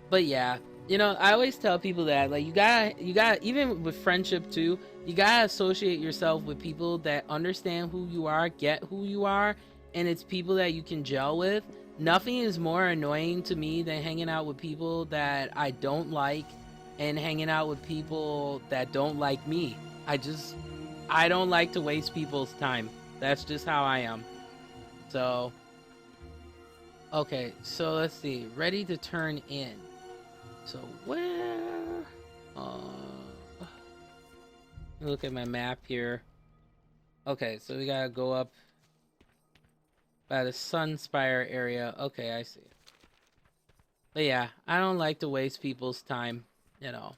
But yeah, you know, I always tell people that, like, you gotta, even with friendship too, you gotta associate yourself with people that understand who you are, get who you are, and it's people that you can gel with. Nothing is more annoying to me than hanging out with people that I don't like and hanging out with people that don't like me. I don't like to waste people's time. That's just how I am. So, okay, so let's see. Ready to turn in. So where? Look at my map here. Okay, so we gotta go up by the Sunspire area. Okay, I see. But yeah, I don't like to waste people's time, you know.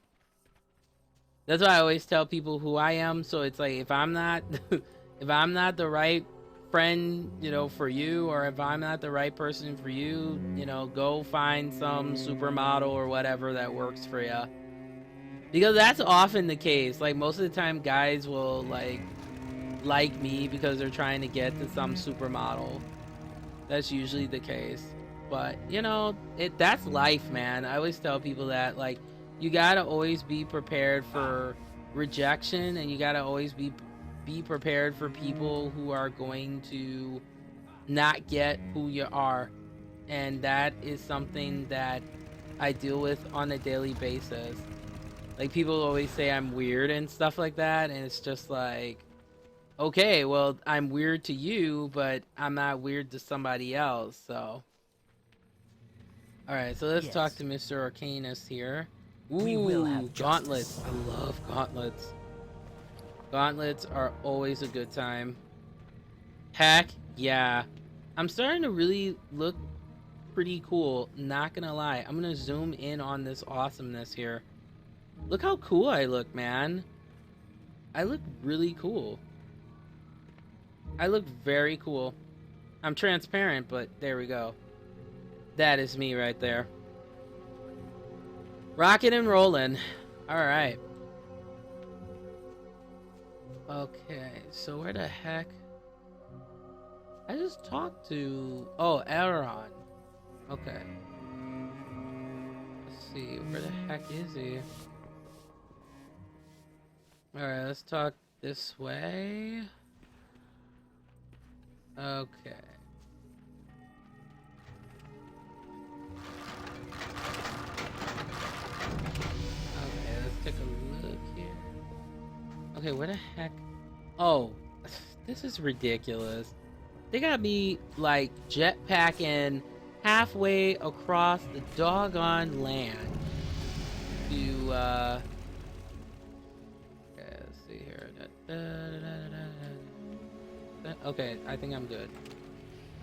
That's why I always tell people who I am. So it's like, if I'm not if I'm not the right friend, you know, for you, or if I'm not the right person for you, you know, go find some supermodel or whatever that works for you. Because that's often the case. Like, most of the time guys will like me because they're trying to get to some supermodel. That's usually the case. But, you know, that's life, man. I always tell people that, like, you gotta always be prepared for rejection, and you gotta always be prepared for people who are going to not get who you are. And that is something that I deal with on a daily basis. Like, people always say I'm weird and stuff like that, and it's just like, okay, well, I'm weird to you, but I'm not weird to somebody else, so. Alright, so let's talk to Mr. Arcanus here. Ooh, We will have gauntlets. I love gauntlets. Gauntlets are always a good time. Heck, yeah. I'm starting to really look pretty cool, not gonna lie. I'm gonna zoom in on this awesomeness here. Look how cool I look, man. I look really cool. I look very cool. I'm transparent, but there we go. That is me right there. Rockin' and rollin'. Alright. Okay, so where the heck? I just talked to... Oh, Aaron. Okay. Let's see, where the heck is he? Alright, let's talk this way. Okay. Okay, let's take a look here. Okay, where the heck? Oh, this is ridiculous. They got me, like, jetpacking halfway across the doggone land to, okay, let's see here. Okay, I think I'm good.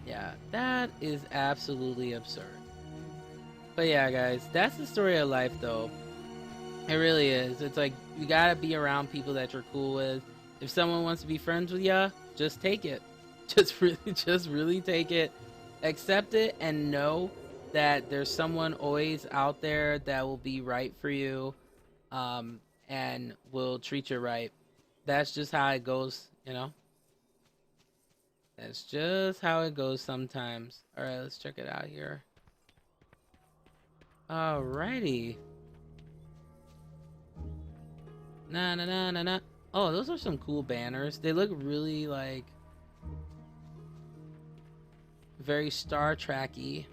Yeah, that is absolutely absurd. But yeah, guys, that's the story of life, though. It really is. It's like, you gotta be around people that you're cool with. If someone wants to be friends with ya, just take it. Just really take it. Accept it and know that there's someone always out there that will be right for you, and will treat you right. That's just how it goes, you know? That's just how it goes sometimes. Alright, let's check it out here. Alrighty. Na. Oh, those are some cool banners. They look really, like, very Star Trek-y.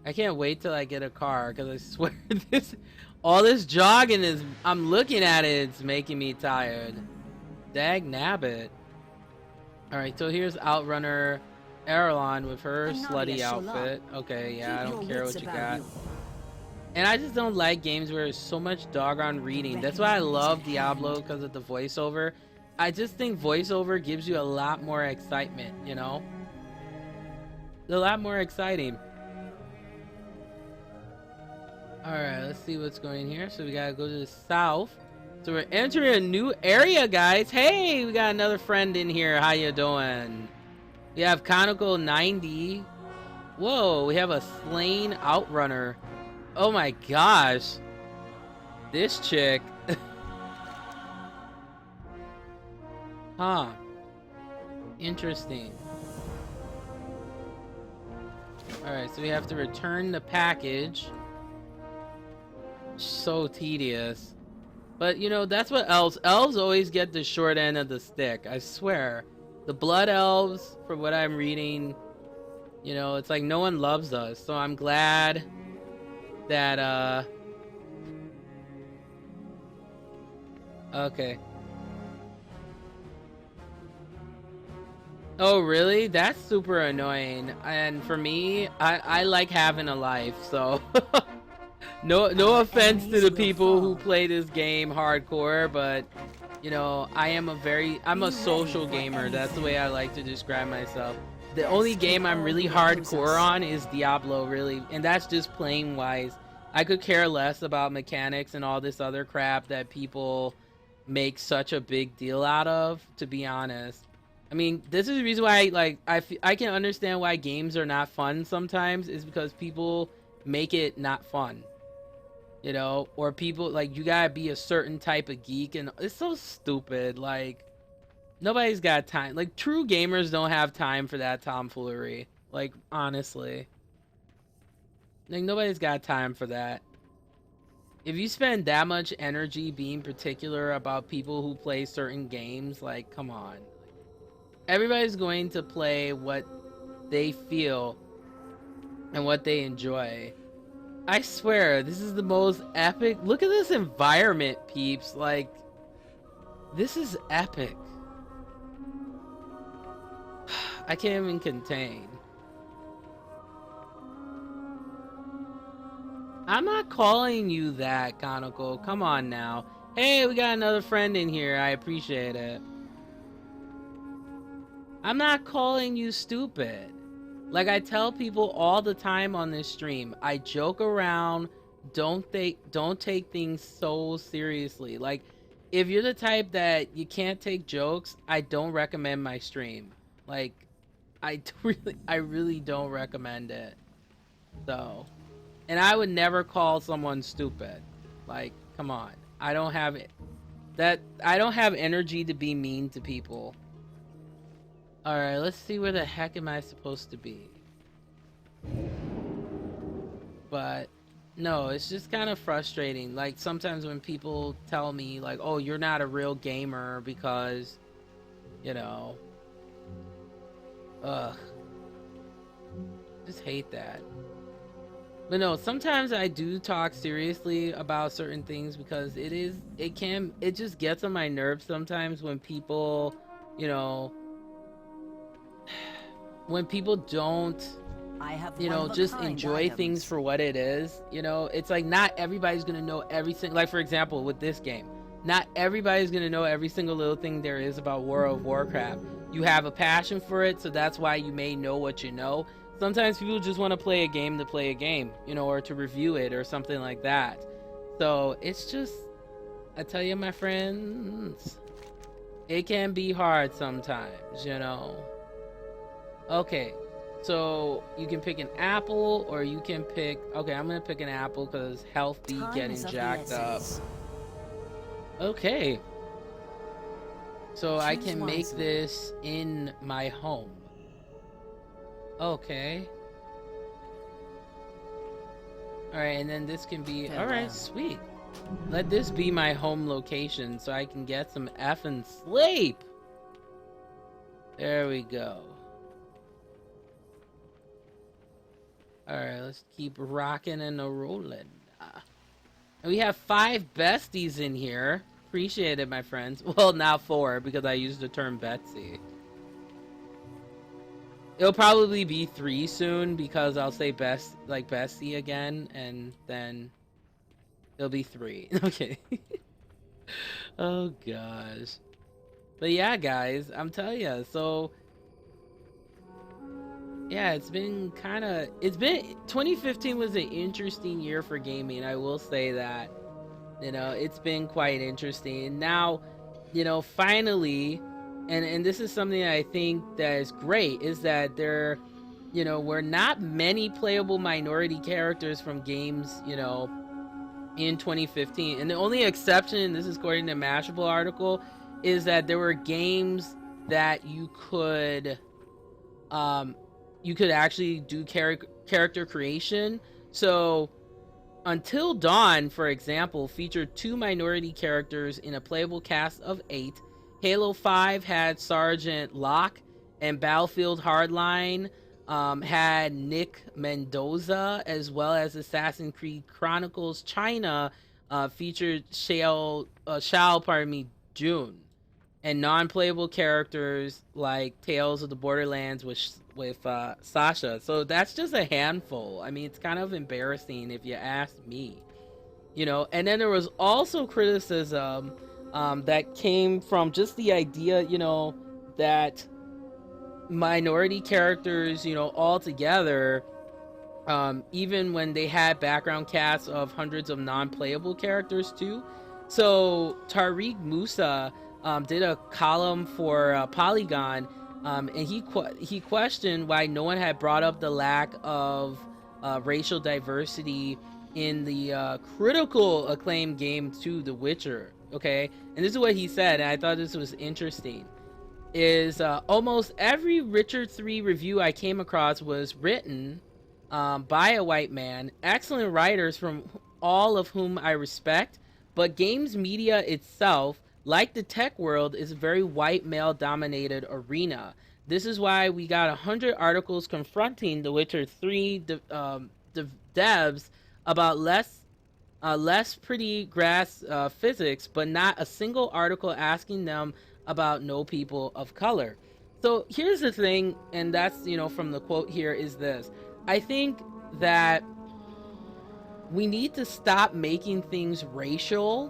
I can't wait till I get a car, because I swear all this jogging is, I'm looking at it, it's making me tired. Dag nabbit. Alright, so here's Outrunner Erlon with her slutty outfit. Okay, yeah, I don't care what you got. And I just don't like games where there's so much doggone reading. That's why I love Diablo, because of the voiceover. I just think voiceover gives you a lot more excitement, you know? A lot more exciting. Alright, let's see what's going here. So we gotta go to the south. So we're entering a new area, guys. Hey, we got another friend in here. How you doing? We have Conical 90. Whoa, we have a slain outrunner. Oh my gosh. This chick. Huh. Interesting. Alright, so we have to return the package. So tedious. But, you know, that's what elves always get the short end of the stick. I swear. The blood elves, from what I'm reading, you know, it's like no one loves us. So I'm glad that, okay. Oh, really? That's super annoying. And for me, I like having a life, so... No offense to the people who play this game hardcore, but you know, I'm a social gamer. That's the way I like to describe myself. The only game I'm really hardcore on is Diablo, really, and that's just playing wise. I could care less about mechanics and all this other crap that people make such a big deal out of, to be honest. I mean, this is the reason why, like, I can understand why games are not fun sometimes, is because people make it not fun. You know, or people, like, you gotta be a certain type of geek, and it's so stupid. Like, nobody's got time. Like, true gamers don't have time for that tomfoolery. Like, honestly. Like, nobody's got time for that. If you spend that much energy being particular about people who play certain games, like, come on. Everybody's going to play what they feel and what they enjoy. I swear, this is the most epic. Look at this environment, peeps. Like, this is epic. I can't even contain. I'm not calling you that, Conical. Come on now. Hey, we got another friend in here. I appreciate it. I'm not calling you stupid. Like I tell people all the time on this stream, I joke around. Don't take things so seriously. Like, if you're the type that you can't take jokes, I don't recommend my stream. Like, I really don't recommend it. So, and I would never call someone stupid. Like, come on. I don't have energy to be mean to people. Alright, let's see where the heck am I supposed to be. But no, it's just kind of frustrating. Like, sometimes when people tell me, like, oh, you're not a real gamer because, you know, ugh, just hate that. But no, sometimes I do talk seriously about certain things because it just gets on my nerves sometimes when people, you know, when people don't, you know, just enjoy things for what it is. You know, it's like not everybody's gonna know everything. Like, for example, with this game, not everybody's gonna know every single little thing there is about World of Warcraft. You have a passion for it, so that's why you may know what you know. Sometimes people just want to play a game to play a game, you know, or to review it or something like that. So it's just, I tell you, my friends, it can be hard sometimes, you know. Okay, so you can pick an apple or you can pick, okay, I'm gonna pick an apple because health be getting jacked up. Okay, so I can make this in my home. Okay. Alright, and then this can be, alright, sweet. Let this be my home location so I can get some effing sleep. There we go. Alright, let's keep rocking and a-rolling. And we have 5 besties in here. Appreciate it, my friends. Well, now 4, because I used the term Betsy. It'll probably be 3 soon, because I'll say bestie again, and then it'll be 3. Okay. Oh, gosh. But yeah, guys, I'm telling you, so... yeah, it's been 2015 was an interesting year for gaming, I will say that. You know, it's been quite interesting. And now, you know, finally, and this is something I think that is great, is that there, you know, were not many playable minority characters from games, you know, in 2015. And the only exception, this is according to Mashable article, is that there were games that you could actually do character creation. So Until Dawn, for example, featured 2 minority characters in a playable cast of 8. Halo 5 had Sergeant Locke, and Battlefield Hardline had Nick Mendoza, as well as Assassin's Creed Chronicles China featured Shao Jun. And non-playable characters like Tales of the Borderlands with Sasha. So that's just a handful. I mean, it's kind of embarrassing if you ask me. You know, and then there was also criticism that came from just the idea, you know, that minority characters, you know, all together Even when they had background casts of hundreds of non-playable characters too. So Tariq Musa did a column for Polygon, and he questioned why no one had brought up the lack of racial diversity in the critical acclaim game to The Witcher. Okay, and this is what he said, and I thought this was interesting. Is almost every Witcher 3 review I came across was written by a white man, excellent writers from all of whom I respect, but games media itself, like the tech world, is a very white male dominated arena. This is why we got 100 articles confronting The Witcher 3 devs about less pretty grass physics, but not a single article asking them about no people of color. So here's the thing, and that's, from the quote here, is this. I think that we need to stop making things racial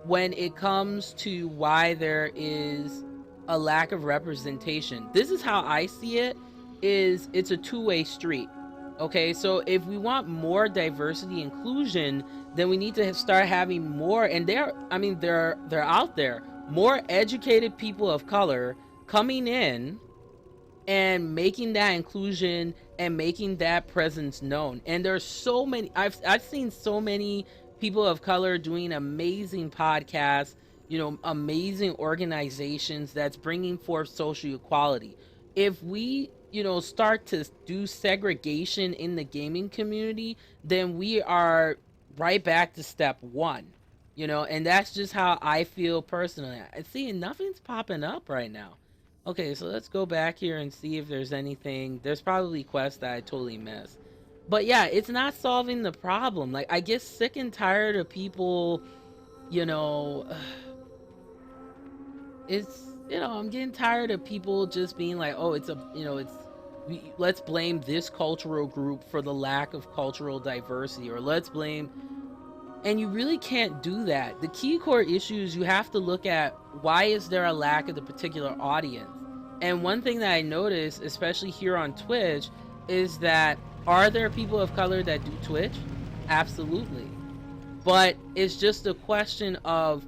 when it comes to why there is a lack of representation. This is how I see it, is it's a two-way street. Okay, so if we want more diversity inclusion, then we need to start having more, and they're out there, more educated people of color coming in and making that inclusion and making that presence known. And there's so many, I've seen so many people of color doing amazing podcasts, amazing organizations that's bringing forth social equality. If we, start to do segregation in the gaming community, then we are right back to step one, and that's just how I feel personally. I see nothing's popping up right now. Okay, so let's go back here and see if there's anything. There's probably quests that I totally missed. But yeah, it's not solving the problem. Like, I get sick and tired of people, I'm getting tired of people just being like, oh, let's blame this cultural group for the lack of cultural diversity, or let's blame. And you really can't do that. The key core issues, you have to look at, why is there a lack of the particular audience? And one thing that I noticed, especially here on Twitch, is that, are there people of color that do Twitch? Absolutely. But it's just a question of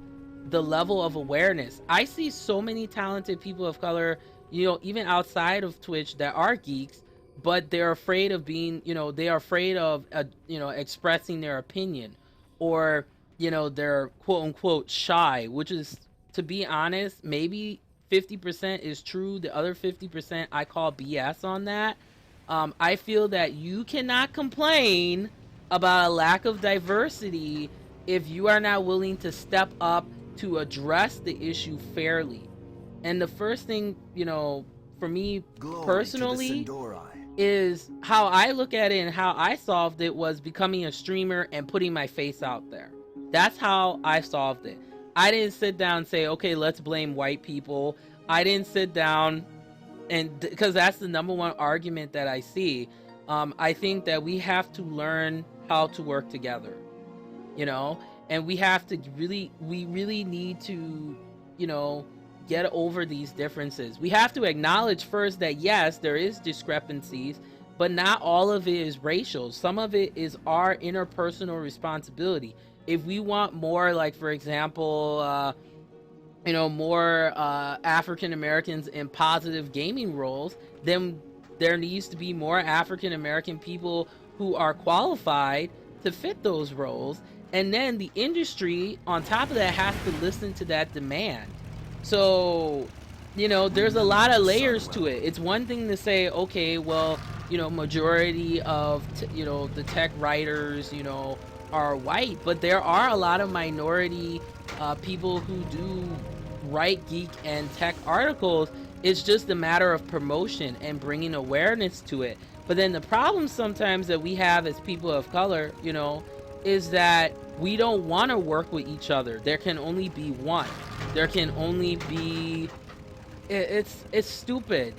the level of awareness. I see so many talented people of color, even outside of Twitch, that are geeks, but they're afraid of being, they are afraid of, expressing their opinion. Or, they're quote unquote shy, which is, to be honest, maybe 50% is true. The other 50% I call BS on that. I feel that you cannot complain about a lack of diversity if you are not willing to step up to address the issue fairly. And the first thing, for me personally, is how I look at it, and how I solved it was becoming a streamer and putting my face out there. That's how I solved it. I didn't sit down and say, okay, let's blame white people. I didn't sit down, and because that's the number one argument that I see. I think that we have to learn how to work together, and we have to we really need to, get over these differences. We have to acknowledge first that yes, there is discrepancies, but not all of it is racial. Some of it is our interpersonal responsibility. If we want more, like, for example, more African Americans in positive gaming roles, then there needs to be more African American people who are qualified to fit those roles. And then the industry on top of that has to listen to that demand. So, there's a lot of layers to it. It's one thing to say, okay, well, majority of, the tech writers, are white, but there are a lot of minority people who do write geek and tech articles. It's just a matter of promotion and bringing awareness to it. But then the problem sometimes that we have as people of color, is that we don't want to work with each other. There can only be one. There can only be, it's stupid,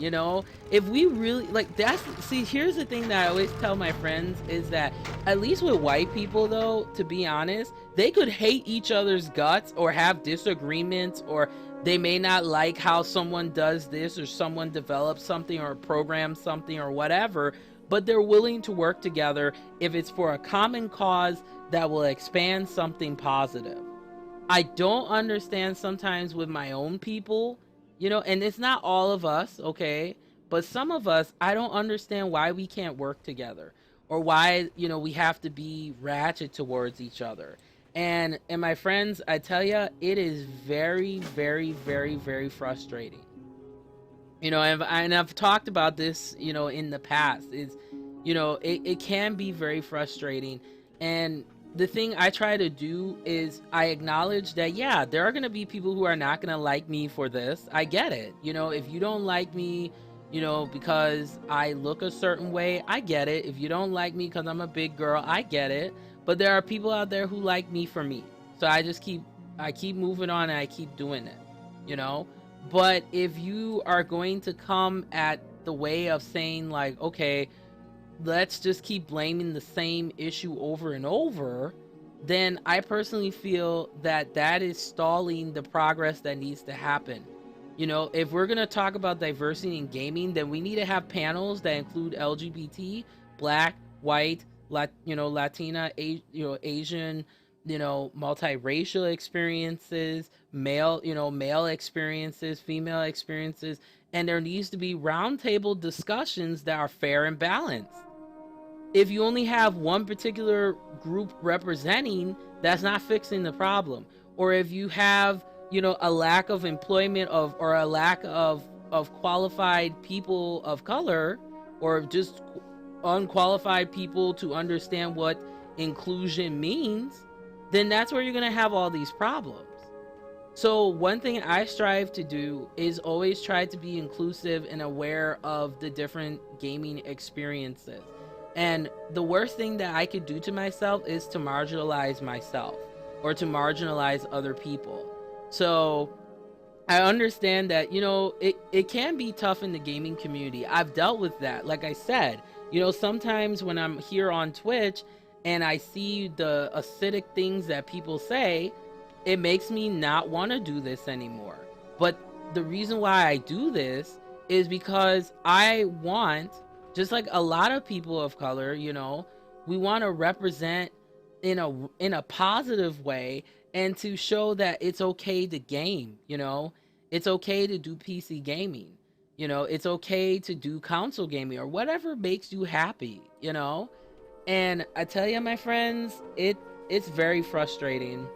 if we really, like, here's the thing that I always tell my friends, is that at least with white people, though, to be honest, they could hate each other's guts or have disagreements, or they may not like how someone does this, or someone develops something or programs something or whatever, but they're willing to work together if it's for a common cause that will expand something positive. I don't understand sometimes with my own people, and it's not all of us, okay? But some of us, I don't understand why we can't work together, or why, we have to be ratchet towards each other. And my friends, I tell you, it is very, very, very, very frustrating. And I've talked about this, in the past. It can be very frustrating. And the thing I try to do is I acknowledge that, yeah, there are going to be people who are not going to like me for this. I get it. If you don't like me, because I look a certain way, I get it. If you don't like me because I'm a big girl, I get it. But there are people out there who like me for me. So I keep moving on, and I keep doing it, But if you are going to come at the way of saying, like, okay, let's just keep blaming the same issue over and over, then I personally feel that that is stalling the progress that needs to happen. If we're going to talk about diversity in gaming, then we need to have panels that include LGBT, black, white, Latina, Asian, multiracial experiences, male experiences, female experiences, and there needs to be roundtable discussions that are fair and balanced. If you only have one particular group representing, that's not fixing the problem. Or if you have, a lack of employment or a lack of qualified people of color, or just unqualified people to understand what inclusion means, then that's where you're going to have all these problems. So one thing I strive to do is always try to be inclusive and aware of the different gaming experiences. And the worst thing that I could do to myself is to marginalize myself or to marginalize other people. So I understand that, it can be tough in the gaming community. I've dealt with that. Like I said, sometimes when I'm here on Twitch and I see the acidic things that people say, it makes me not want to do this anymore. But the reason why I do this is because I want, just like a lot of people of color, we want to represent in a positive way, and to show that it's okay to game, it's okay to do PC gaming, it's okay to do console gaming or whatever makes you happy, And I tell you, my friends, it's very frustrating.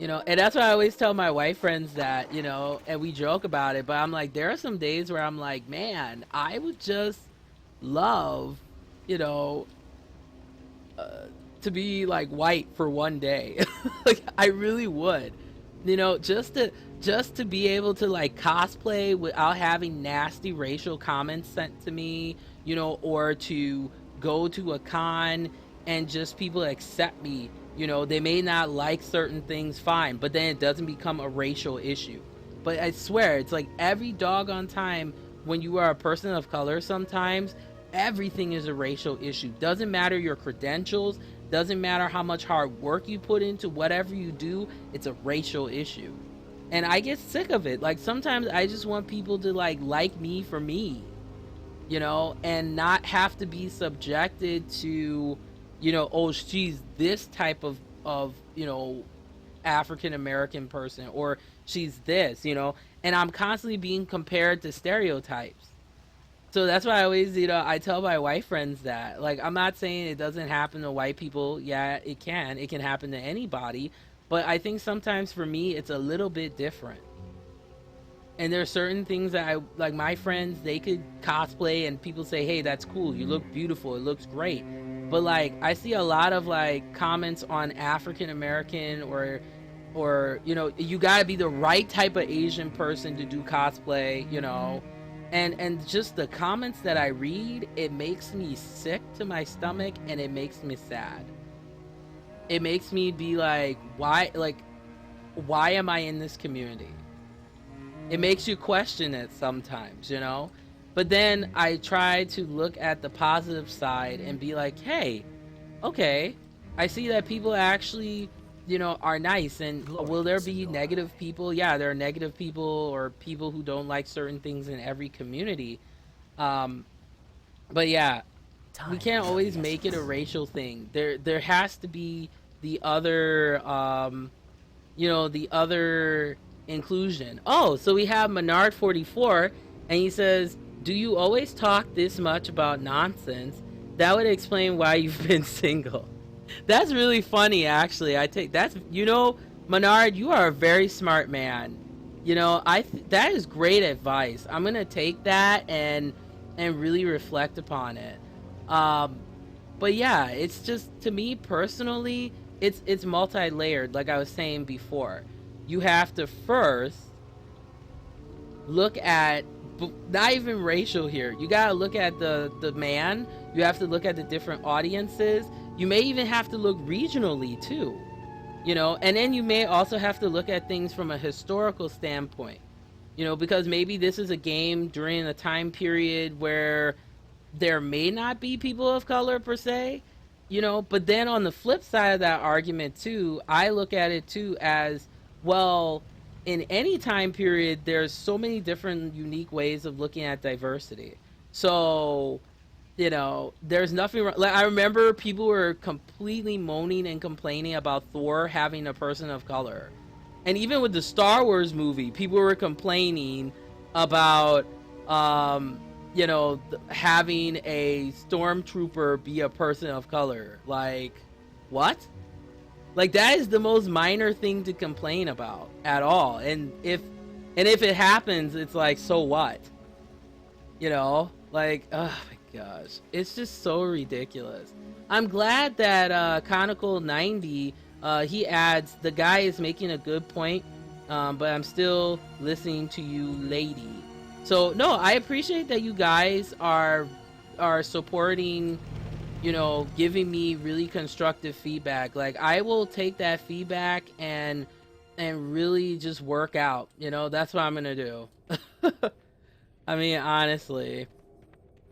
And that's why I always tell my white friends that, and we joke about it, but I'm like, there are some days where I'm like, man, I would just love, to be like white for one day. Like, I really would, just to be able to like cosplay without having nasty racial comments sent to me, or to go to a con and just people accept me. They may not like certain things, fine, but then it doesn't become a racial issue. But I swear, it's like every doggone time when you are a person of color, sometimes everything is a racial issue. Doesn't matter your credentials, doesn't matter how much hard work you put into whatever you do, it's a racial issue. And I get sick of it. Like, sometimes I just want people to like me for me, and not have to be subjected to, oh, she's this type of African American person, or she's this, and I'm constantly being compared to stereotypes. So that's why I always, I tell my white friends that, like, I'm not saying it doesn't happen to white people. Yeah, it can happen to anybody, but I think sometimes for me it's a little bit different. And there are certain things that I like. My friends, they could cosplay and people say, hey, that's cool, you look beautiful, it looks great. But like, I see a lot of like comments on African American, or you gotta be the right type of Asian person to do cosplay, and just the comments that I read, it makes me sick to my stomach, and it makes me sad. It makes me be like, why am I in this community? It makes you question it sometimes, But then I try to look at the positive side and be like, hey, okay, I see that people actually, are nice. And will there be negative people? Yeah, there are negative people or people who don't like certain things in every community. But yeah, we Time can't is of always the make it a essence. racial thing. There has to be the other the other inclusion. Oh, so we have Menard 44 and he says, "Do you always talk this much about nonsense? That would explain why you've been single." That's really funny actually. I take that's Menard, you are a very smart man. That is great advice. I'm going to take that and really reflect upon it. Um but yeah, it's just, to me personally, it's multi-layered. Like I was saying before, you have to first look at, not even racial here, you gotta look at the man, you have to look at the different audiences, you may even have to look regionally too, and then you may also have to look at things from a historical standpoint, because maybe this is a game during a time period where there may not be people of color per se, but then on the flip side of that argument too, I look at it too as, well, in any time period there's so many different unique ways of looking at diversity. So, there's nothing wrong. Like, I remember people were completely moaning and complaining about Thor having a person of color. And even with the Star Wars movie, people were complaining about having a stormtrooper be a person of color. Like, what? Like, that is the most minor thing to complain about at all. And if it happens, it's like, so what? Like, oh my gosh, it's just so ridiculous. I'm glad that Conical 90, he adds, the guy is making a good point, but I'm still listening to you, lady. So no, I appreciate that you guys are supporting, giving me really constructive feedback. Like, I will take that feedback and really just work out. That's what I'm gonna do. I mean, honestly.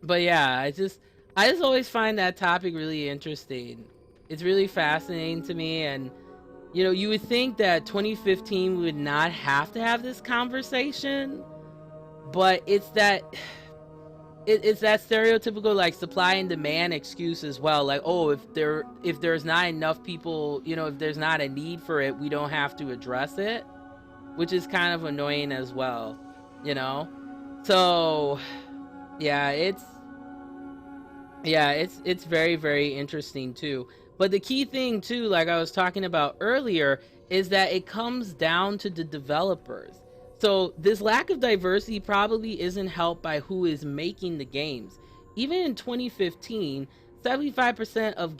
But yeah, I just always find that topic really interesting. It's really fascinating to me, and you would think that 2015 would not have to have this conversation, but it's that stereotypical, like, supply and demand excuse as well. Like, oh, if there's not enough people, if there's not a need for it, we don't have to address it, which is kind of annoying as well, you know. So yeah, it's very, very interesting too. But the key thing too, like I was talking about earlier, is that it comes down to the developers. So this lack of diversity probably isn't helped by who is making the games. Even in 2015, 75% of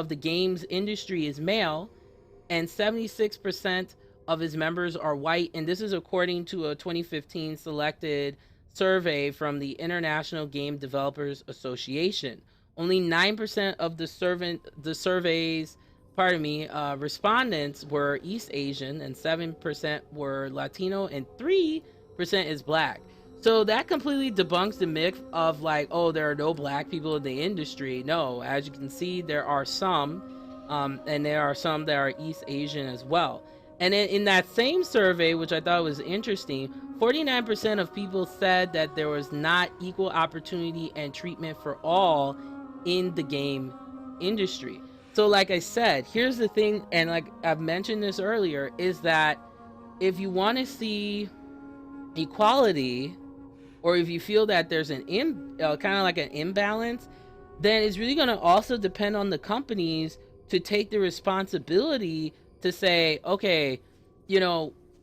the games industry is male, and 76% of his members are white, and this is according to a 2015 selected survey from the International Game Developers Association. Only 9% of the survey's respondents were East Asian, and 7% were Latino, and 3% is black. So that completely debunks the myth of, like, oh, there are no black people in the industry. No, as you can see, there are some, and there are some that are East Asian as well. And in that same survey, which I thought was interesting, 49% of people said that there was not equal opportunity and treatment for all in the game industry. So like I said, here's the thing, and like I've mentioned this earlier, is that if you want to see equality, or if you feel that there's an kind of like an imbalance, then it's really going to also depend on the companies to take the responsibility to say, okay,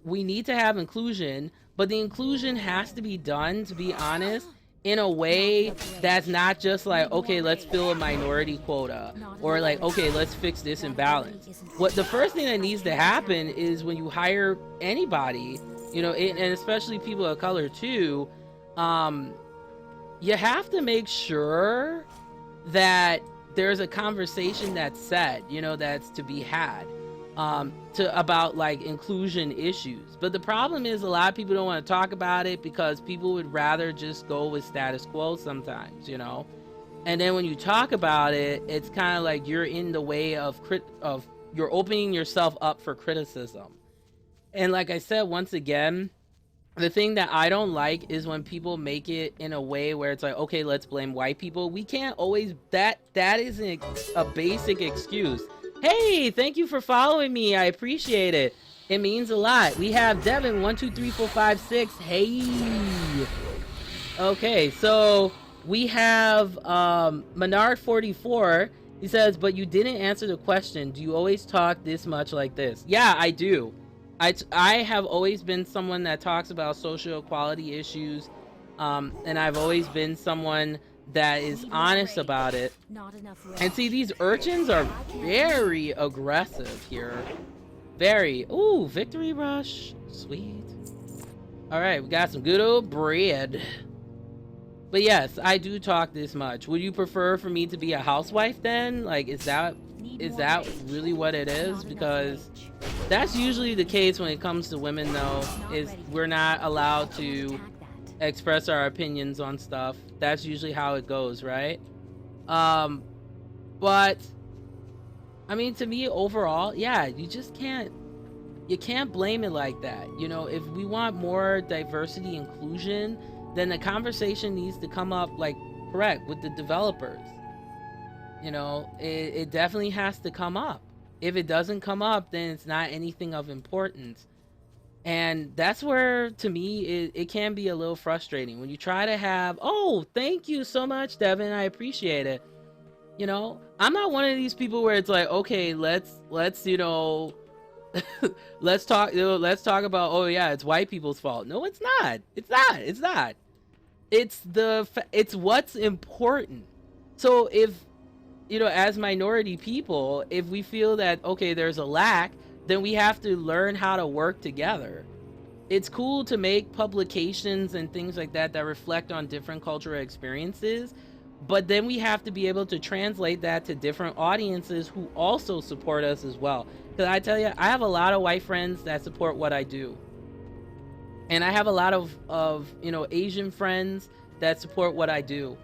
we need to have inclusion, but the inclusion has to be done, to be honest, in a way that's not just like, okay, let's fill a minority quota, or like, okay, let's fix this imbalance. What the first thing that needs to happen is, when you hire anybody, and especially people of color too, you have to make sure that there's a conversation that's said, that's to be had, about like inclusion issues. But the problem is, a lot of people don't want to talk about it because people would rather just go with status quo sometimes, and then when you talk about it, it's kind of like you're in the way of you're opening yourself up for criticism. And like I said, once again, the thing that I don't like is when people make it in a way where it's like, okay, let's blame white people. We can't always, that isn't a basic excuse. Hey, thank you for following me. I appreciate it. It means a lot. We have Devin 1 2 3 4 5 6. Hey. Okay, so we have Menard 44. He says, but you didn't answer the question. Do you always talk this much like this? Yeah, I do. I have always been someone that talks about social equality issues, and I've always been someone that is honest about it. And see, these urchins are very aggressive here. Very. Ooh, victory rush. Sweet. All right, we got some good old bread. But yes, I do talk this much. Would you prefer for me to be a housewife then? Like, is that really what it is? Because that's usually the case when it comes to women, though, is we're not allowed to express our opinions on stuff. That's usually how it goes, right? But I mean, to me, overall, yeah, you can't blame it like that. You know, if we want more diversity, inclusion, then the conversation needs to come up, like, correct, with the developers. You know, it definitely has to come up. If it doesn't come up, then it's not anything of importance. And that's where, to me, it can be a little frustrating when you try to have, oh, thank you so much, Devin, I appreciate it. You know, I'm not one of these people where it's like, okay, let's you know, let's talk about, oh yeah, it's white people's fault. No, it's not. It's what's important. So if, you know, as minority people, if we feel that, okay, there's a lack, then we have to learn how to work together. It's cool to make publications and things like that that reflect on different cultural experiences, but then we have to be able to translate that to different audiences who also support us as well. Because I tell you, I have a lot of white friends that support what I do. And I have a lot of you know, Asian friends that support what I do.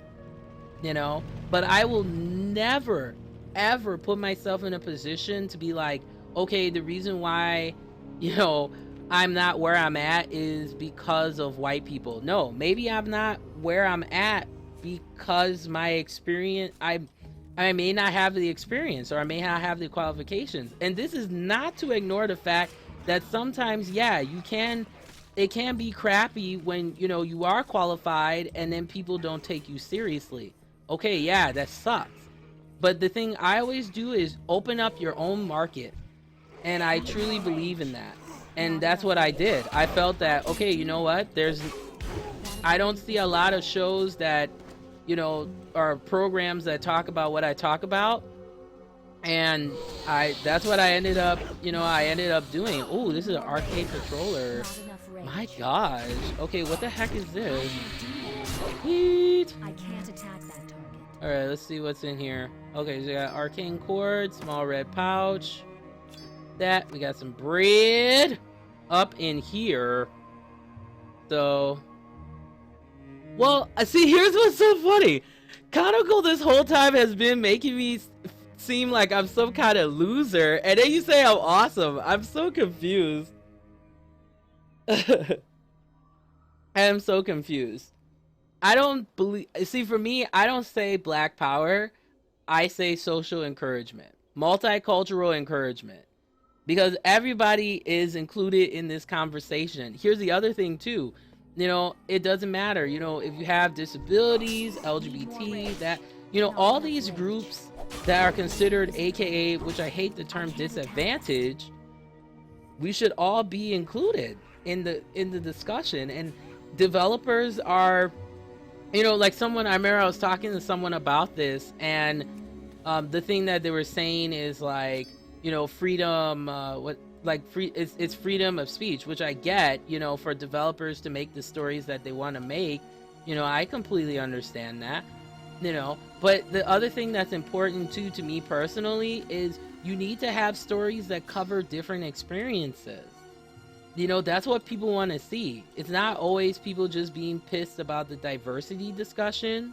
You know? But I will never, ever put myself in a position to be like, okay, the reason why, you know, I'm not where I'm at is because of white people. No, maybe I'm not where I'm at because my experience, I may not have the experience, or I may not have the qualifications. And this is not to ignore the fact that sometimes, yeah, it can be crappy when, you know, you are qualified and then people don't take you seriously. Okay, yeah, that sucks. But the thing I always do is open up your own market. And I truly believe in that. And that's what I did. I felt that, okay, you know what? I don't see a lot of shows that, you know, or programs that talk about what I talk about. And that's what I ended up doing. Oh, this is an arcade controller. My gosh. Okay, what the heck is this? Sweet. I can't attack that target. All right, let's see what's in here. Okay, so we got arcane cord, small red pouch. That we got some bread up in here. So, well, see, here's what's so funny. Kanoko this whole time has been making me seem like I'm some kind of loser, and then you say I'm awesome. I'm so confused. I am so confused. I don't believe. See, for me, I don't say Black Power. I say social encouragement, multicultural encouragement. Because everybody is included in this conversation. Here's the other thing too. You know, it doesn't matter, you know, if you have disabilities, LGBT, that, you know, all these groups that are considered, AKA, which I hate the term disadvantage, we should all be included in the discussion. And developers are, you know, like I remember I was talking to someone about this, and the thing that they were saying is like, you know, freedom, it's freedom of speech, which I get, you know, for developers to make the stories that they want to make. You know, I completely understand that, you know. But the other thing that's important too, to me personally, is you need to have stories that cover different experiences. You know, that's what people want to see. It's not always people just being pissed about the diversity discussion,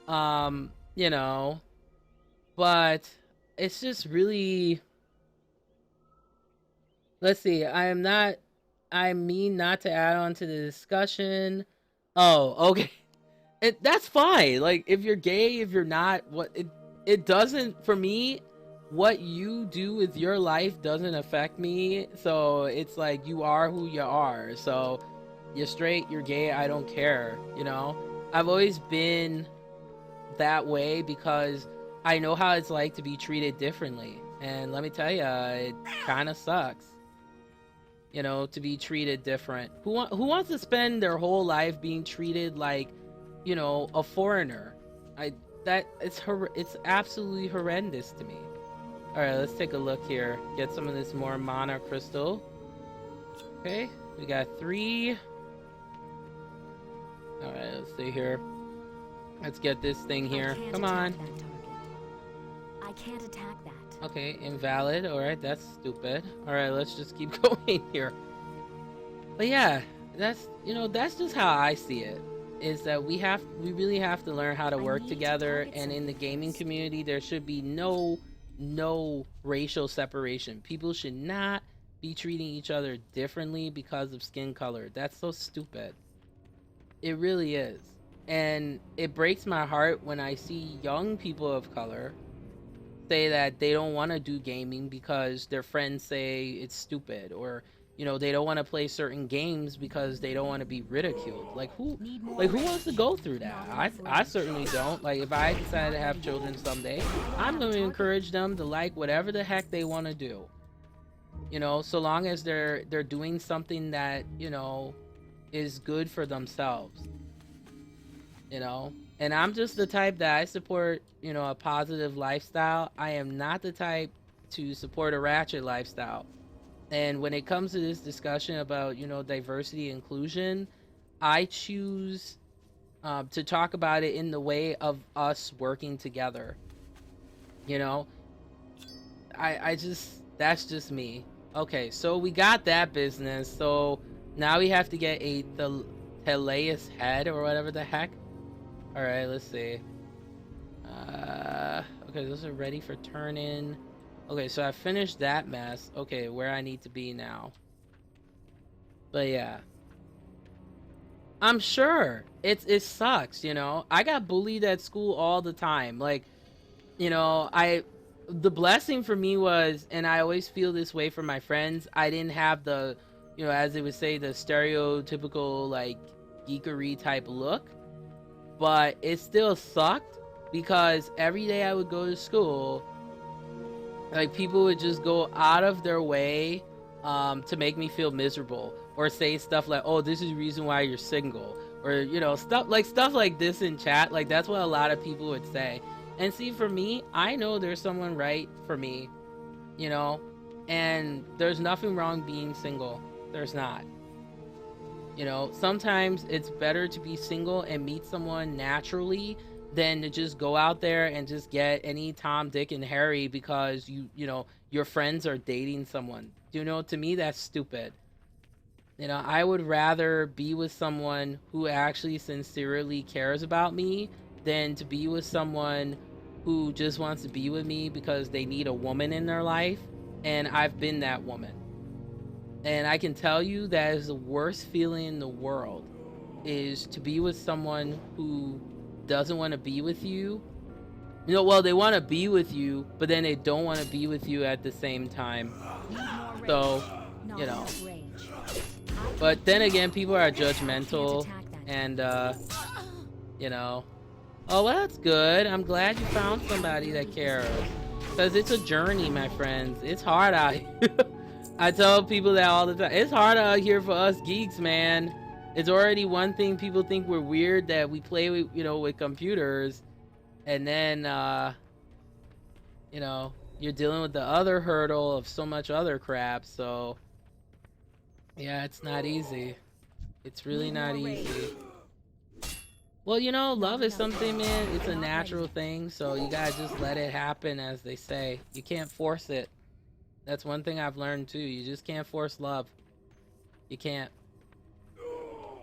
you know, but it's just really, let's see, I am not I mean not to add on to the discussion. Oh, okay. That's fine. Like if you're gay, if you're not, it doesn't for me. What you do with your life doesn't affect me. So it's like you are who you are. So you're straight, you're gay, I don't care. You know, I've always been that way because I know how it's like to be treated differently. And let me tell you, it kind of sucks, you know, to be treated different. Who wants to spend their whole life being treated like, you know, a foreigner? I that it's absolutely horrendous to me. All right, let's take a look here. Get some of this more mana crystal. Okay, we got 3. All right, let's see here. Let's get this thing here. Come on. I can't attack that. Okay, invalid. All right, that's stupid. All right, let's just keep going here. But yeah, that's, you know, that's just how I see it. Is that we really have to learn how to work together, and in the gaming community there should be no racial separation. People should not be treating each other differently because of skin color. That's so stupid. It really is. And it breaks my heart when I see young people of color say that they don't want to do gaming because their friends say it's stupid, or you know, they don't want to play certain games because they don't want to be ridiculed. Like who wants to go through that? I certainly don't. Like if I decide to have children someday, I'm going to encourage them to like whatever the heck they want to do. You know, so long as they're doing something that, you know, is good for themselves. You know, and I'm just the type that I support, you know, a positive lifestyle. I am not the type to support a ratchet lifestyle. And when it comes to this discussion about, you know, diversity inclusion, I choose to talk about it in the way of us working together. You know, I just, that's just me. Okay, so we got that business. So now we have to get the Teleus head or whatever the heck. All right, let's see. Okay, those are ready for turn in. Okay, so I finished that mess. Okay, where I need to be now. But yeah, I'm sure it sucks, you know. I got bullied at school all the time. Like, you know, the blessing for me was, and I always feel this way for my friends, I didn't have the, you know, as they would say, the stereotypical like geekery type look. But it still sucked because every day I would go to school, like people would just go out of their way to make me feel miserable, or say stuff like, oh, this is the reason why you're single, or you know, stuff like this in chat. Like that's what a lot of people would say. And see, for me, I know there's someone right for me, you know, and there's nothing wrong being single. There's not. You know, sometimes it's better to be single and meet someone naturally than to just go out there and just get any Tom, Dick, and Harry because you know, your friends are dating someone. You know, to me, that's stupid. You know, I would rather be with someone who actually sincerely cares about me than to be with someone who just wants to be with me because they need a woman in their life. And I've been that woman. And I can tell you that is the worst feeling in the world, is to be with someone who doesn't want to be with you. You know, well, they want to be with you, but then they don't want to be with you at the same time. So, you know. But then again, people are judgmental, and, you know. Oh, well, that's good. I'm glad you found somebody that cares. Because it's a journey, my friends. It's hard out here. I tell people that all the time. It's hard out here for us geeks, man. It's already one thing people think we're weird that we play with, you know, with computers, and then you know, you're dealing with the other hurdle of so much other crap. So yeah, it's not easy. It's really not easy. Well, you know, love is something, man. It's a natural thing, so you gotta just let it happen, as they say. You can't force it. That's one thing I've learned too. You just can't force love. You can't.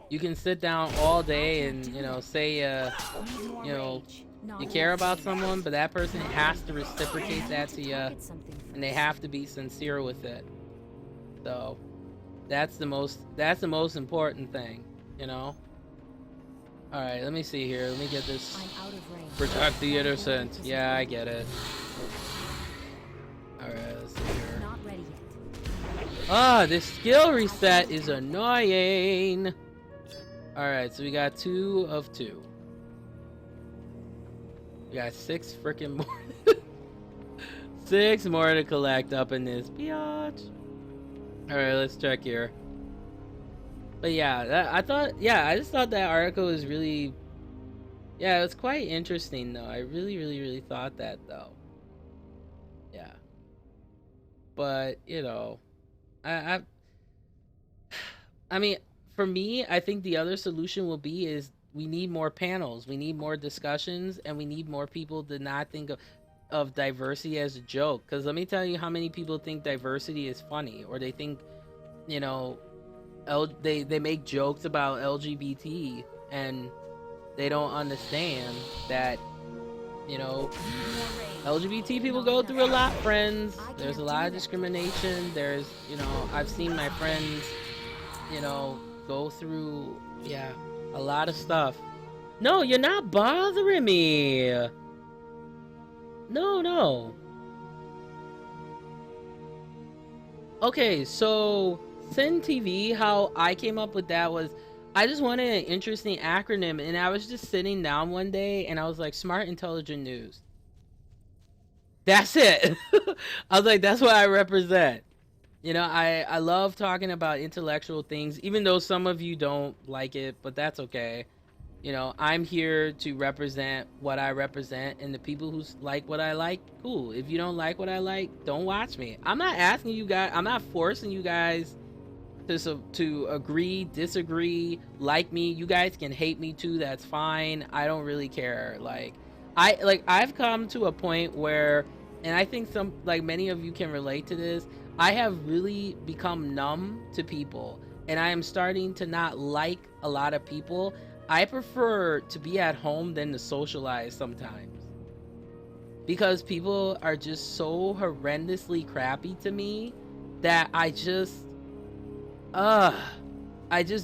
You can sit down all day and, you know, say, you know, you care about someone, but that person has to reciprocate that to you, and they have to be sincere with it. So, That's the most important thing, you know? Alright, let me see here. Let me get this. I'm out of range. Protect the innocent. Yeah, I get it. Alright, let's see here. Not ready yet. Ah, this skill reset is annoying. Alright, so we got 2 of 2. We got 6 freaking more. 6 more to collect up in this biatch. Alright, let's check here. But yeah, I just thought that article was really, yeah, it was quite interesting though. I really thought that though. Yeah. But, you know, I mean, for me, I think the other solution will be is we need more panels, we need more discussions, and we need more people to not think of diversity as a joke. Because let me tell you how many people think diversity is funny, or they think, you know, they make jokes about LGBT, and they don't understand that, you know, LGBT people go through a lot, friends. There's a lot of discrimination. There's, you know, I've seen my friends, you know, go through, yeah, a lot of stuff. No, you're not bothering me. No. Okay, so Sin TV, how I came up with that was I just wanted an interesting acronym, and I was just sitting down one day and I was like, Smart Intelligent News. That's it. I was like, that's what I represent. You know, I love talking about intellectual things, even though some of you don't like it, but that's okay. You know, I'm here to represent what I represent, and the people who like what I like, cool. If you don't like what I like, don't watch me. I'm not asking you guys, I'm not forcing you guys to agree, disagree, like me. You guys can hate me too, that's fine. I don't really care. I've come to a point where, and I think many of you can relate to this, I have really become numb to people, and I am starting to not like a lot of people. I prefer to be at home than to socialize sometimes, because people are just so horrendously crappy to me that I just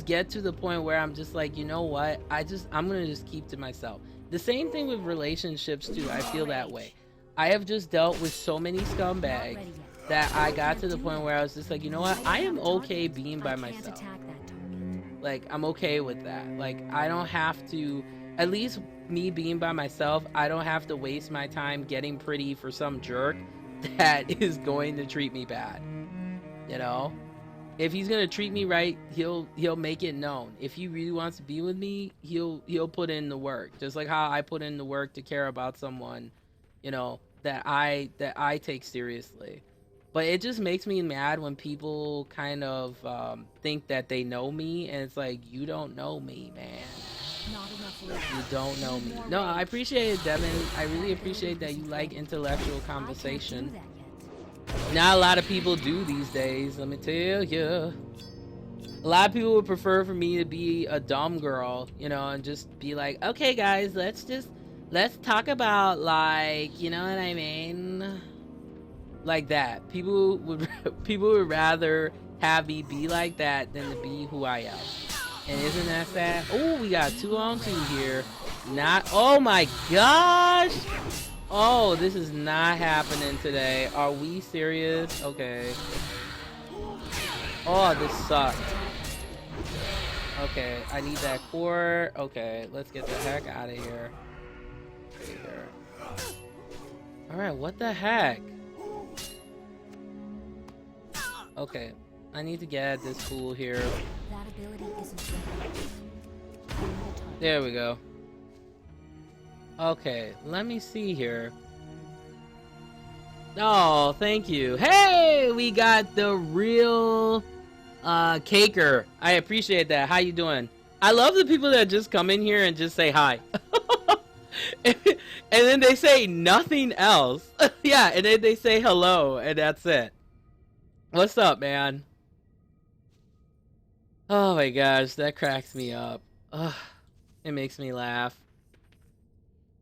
get to the point where I'm just like, you know what, I'm gonna just keep to myself. The same thing with relationships too. I feel that way. I have just dealt with so many scumbags that I got to the point where I was just like, you know what, I am okay being by myself. Like, I'm okay with that. Like, I don't have to, at least me being by myself, I don't have to waste my time getting pretty for some jerk that is going to treat me bad. You know? If he's gonna treat me right, he'll make it known. If he really wants to be with me, he'll put in the work. Just like how I put in the work to care about someone, you know, that I take seriously. But it just makes me mad when people kind of think that they know me, and it's like, you don't know me, man. You don't know me. No, I appreciate it, Devin. I really appreciate that you like intellectual conversation. Not a lot of people do these days, let me tell you. A lot of people would prefer for me to be a dumb girl, you know, and just be like, okay guys, let's talk about, like, you know what I mean? Like that. People would rather have me be like that than to be who I am. And isn't that sad? Oh, we got 2 on 2 here. Oh my gosh! Oh, this is not happening today. Are we serious? Okay. Oh, this sucks. Okay, I need that core. Okay, let's get the heck out of here. Alright, what the heck? Okay, I need to get at this fool here. That ability isn't ready. There we go. Okay, let me see here. Oh, thank you. Hey, we got the real caker. I appreciate that. How you doing? I love the people that just come in here and just say hi. And then they say nothing else. Yeah, and then they say hello, and that's it. What's up, man? Oh my gosh, that cracks me up. Ugh, it makes me laugh.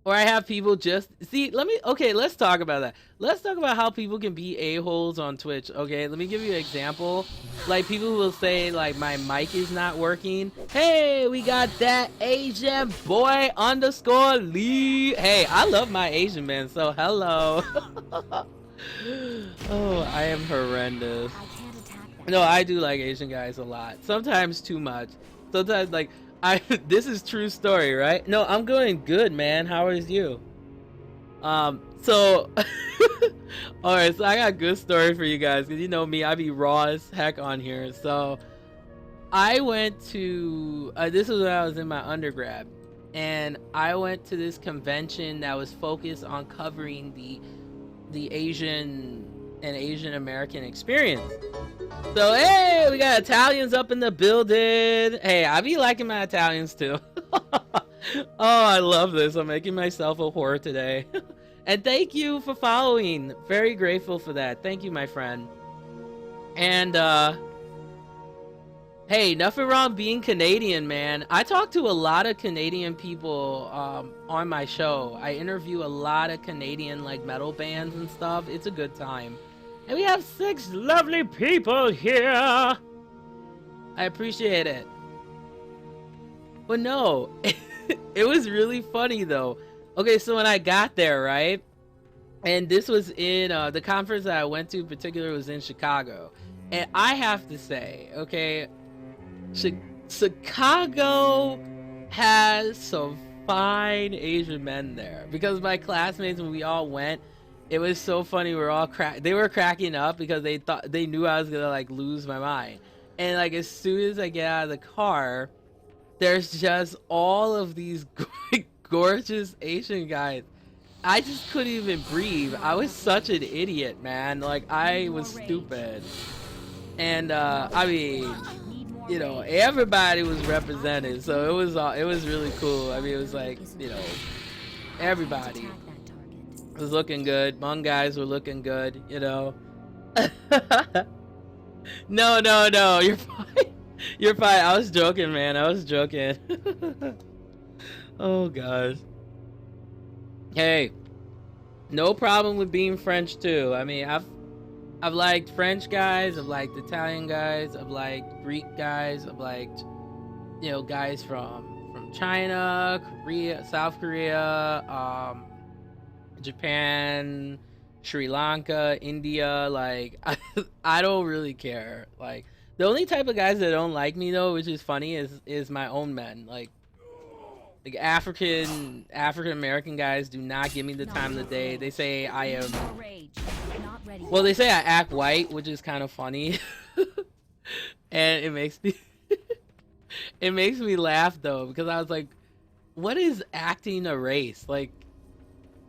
Or I have people just see, okay, let's talk about that. Let's talk about how people can be a-holes on Twitch. Okay, let me give you an example. Like, people will say, like, my mic is not working. Hey, we got that Asian boy underscore Lee. Hey, I love my Asian man, so hello. Oh, I am horrendous. I can't attack that. No, I do like Asian guys a lot. Sometimes too much. Sometimes, like, this is true story, right? No, I'm going good, man. How is you? So all right, so I got a good story for you guys, because you know me, I be raw as heck on here. So I went to this was when I was in my undergrad, and I went to this convention that was focused on covering the Asian and Asian American experience. So hey, we got Italians up in the building. Hey, I be liking my Italians too. Oh, I love this. I'm making myself a whore today. And thank you for following. Very grateful for that. Thank you, my friend. And hey, nothing wrong being Canadian, man. I talk to a lot of Canadian people on my show. I interview a lot of Canadian like metal bands and stuff. It's a good time. And we have 6 lovely people here. I appreciate it. But no, it was really funny though. Okay, so when I got there, right? And this was in the conference that I went to in particular was in Chicago. And I have to say, okay, Chicago has some fine Asian men there. Because my classmates, when we all went, it was so funny. We were all they were cracking up because they knew I was gonna like lose my mind. And like as soon as I get out of the car, there's just all of these gorgeous Asian guys. I just couldn't even breathe. I was such an idiot, man. Like I was stupid. And I mean, you know, everybody was represented, so it was really cool. I mean, it was like, you know, everybody was looking good. Hmong guys were looking good, you know. No, you're fine. You're fine. I was joking, man. I was joking. Oh god. Hey, no problem with being French too. I mean, I've liked French guys, I've liked Italian guys, I've liked Greek guys, I've liked, you know, guys from China, Korea, South Korea, Japan, Sri Lanka, India. Like I don't really care. Like the only type of guys that don't like me though, which is funny, is my own men. Like African American guys do not give me the time of the day. They say I am, well, they say I act white, which is kind of funny. And it makes me it makes me laugh though, because I was like, what is acting a race? Like,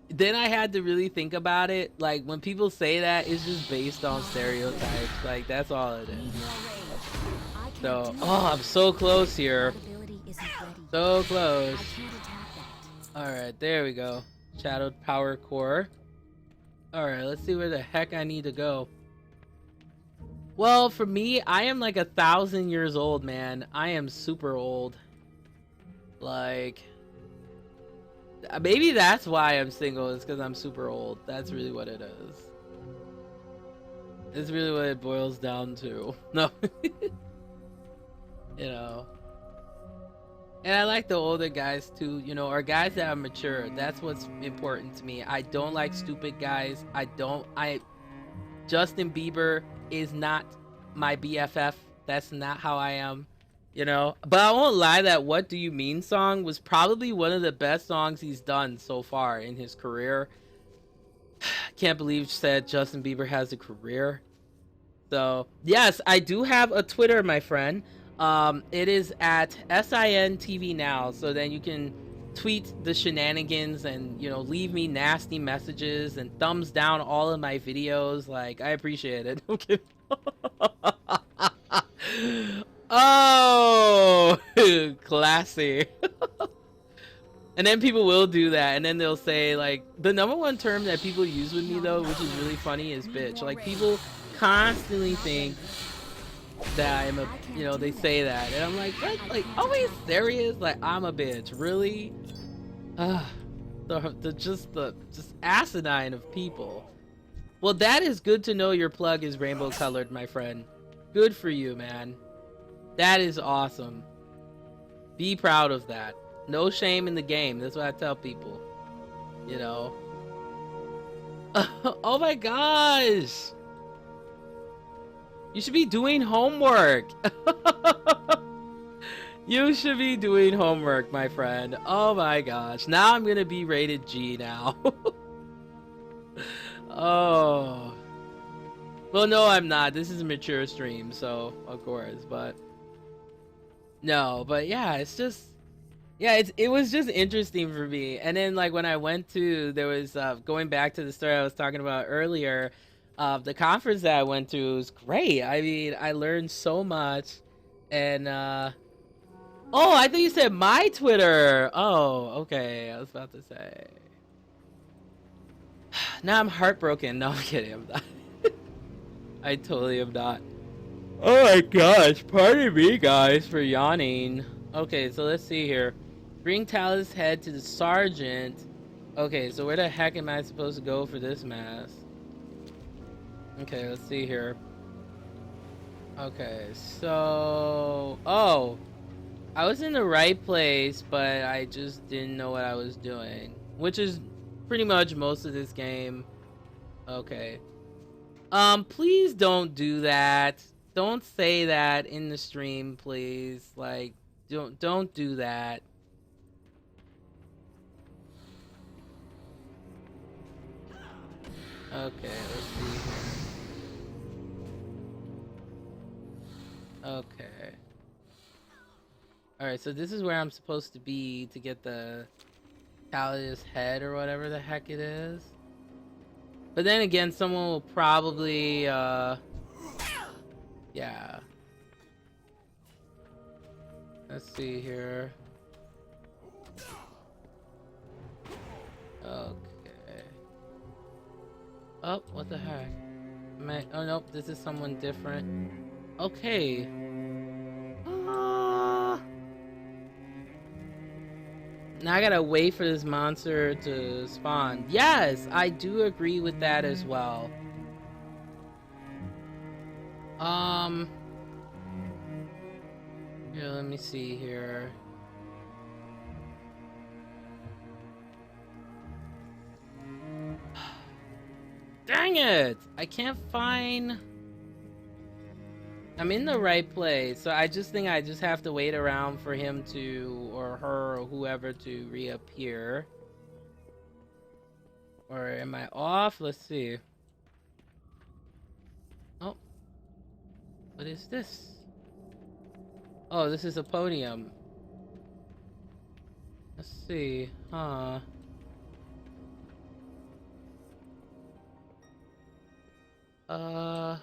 then I had to really think about it. Like when people say that, it's just based on stereotypes. Like that's all it is. So, oh, I'm so close here. So close. Alright, there we go. Shadowed Power Core. Alright, let's see where the heck I need to go. Well, for me, I am like 1,000 years old, man. I am super old. Like, maybe that's why I'm single, is because I'm super old. That's really what it is. It's really what it boils down to. No. You know. And I like the older guys too, you know, or guys that are mature. That's what's important to me. I don't like stupid guys. Justin Bieber is not my BFF. That's not how I am, you know. But I won't lie, that What Do You Mean song was probably one of the best songs he's done so far in his career. Can't believe you said Justin Bieber has a career. So, yes, I do have a Twitter, my friend. It is at SINTV now, so then you can tweet the shenanigans and, you know, leave me nasty messages and thumbs down all of my videos. Like, I appreciate it. Okay. Oh, classy. And then people will do that, and then they'll say, like, the #1 term that people use with me though, which is really funny, is bitch. Like, people constantly think that I'm a, you know, they say that, and I'm like, what? Like, always serious? Like, I'm a bitch, really? just asinine of people. Well, that is good to know your plug is rainbow colored, my friend. Good for you, man. That is awesome. Be proud of that. No shame in the game. That's what I tell people. You know. Oh my gosh. You should be doing homework. You should be doing homework, my friend. Oh my gosh. Now I'm gonna be rated G now. Oh. Well, no, I'm not. This is a mature stream, so of course, but no, but yeah, it's just, yeah, it was just interesting for me. And then like when I went to, there was going back to the story I was talking about earlier, the conference that I went to was great. I mean, I learned so much. And oh, I think you said my Twitter. Oh, okay. I was about to say. Now I'm heartbroken. No, I'm kidding. I'm not. I totally am not. Oh my gosh. Pardon me, guys, for yawning. Okay, so let's see here. Bring Tal's head to the sergeant. Okay, so where the heck am I supposed to go for this mask? Okay, let's see here. Okay, so... Oh! I was in the right place, but I just didn't know what I was doing. Which is pretty much most of this game. Okay. Please don't do that. Don't say that in the stream, please. Like, don't do that. Okay, let's see here. Okay. Alright, so this is where I'm supposed to be to get the Talia's head or whatever the heck it is. But then again, someone will probably, yeah. Let's see here. Okay. Oh, what the heck? Oh, nope, this is someone different. Okay. Now I gotta wait for this monster to spawn. Yes, I do agree with that as well. Here, let me see here. Dang it! I can't find... I'm in the right place, so I just think I just have to wait around for him to, or her, or whoever to reappear. Or am I off? Let's see. Oh. What is this? Oh, this is a podium. Let's see. Huh. Huh.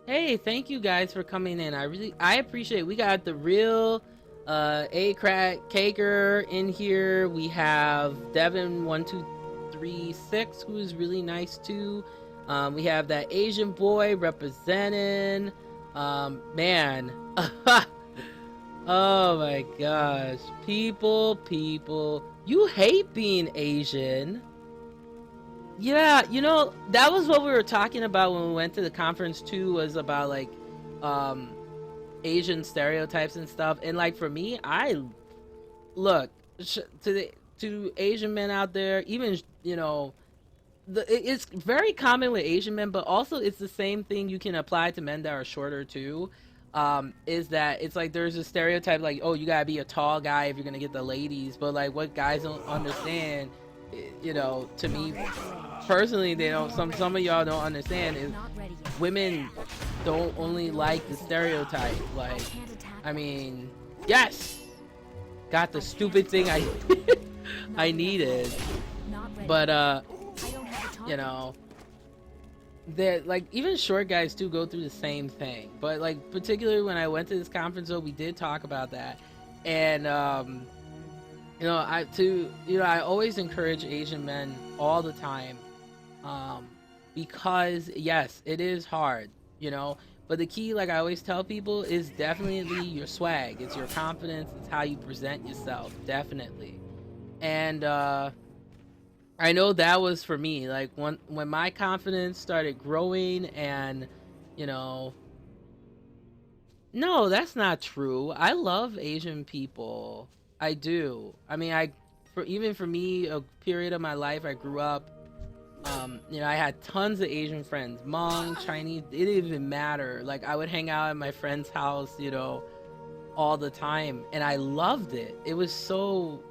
Hey, thank you guys for coming in. I appreciate it. We got the real A-Crack Caker in here. We have Devin1236, who is really nice too. We have that Asian boy representing. Man. Oh my gosh. People. You hate being Asian. Yeah, you know, that was what we were talking about when we went to the conference too, was about like Asian stereotypes and stuff. And like for me, I look to Asian men out there, even, you know, it's very common with Asian men, but also it's the same thing you can apply to men that are shorter too. Is that it's like there's a stereotype like, oh, you gotta be a tall guy if you're gonna get the ladies, but like what guys don't understand, you know, to me personally, they don't, some of y'all don't understand is women don't only like the stereotype. Like, I mean, yes, got the stupid thing I needed, but you know, that like even short guys too go through the same thing. But like particularly when I went to this conference, though, we did talk about that. And you know, I always encourage Asian men all the time, because yes, it is hard, you know, but the key, like I always tell people, is definitely your swag. It's your confidence. It's how you present yourself. Definitely. And I know that was for me. Like when my confidence started growing, and you know, no, that's not true. I love Asian people. I do. I mean, even for me, a period of my life, I grew up. You know, I had tons of Asian friends, Hmong, Chinese. It didn't even matter. Like I would hang out at my friend's house, you know, all the time, and I loved it. It was so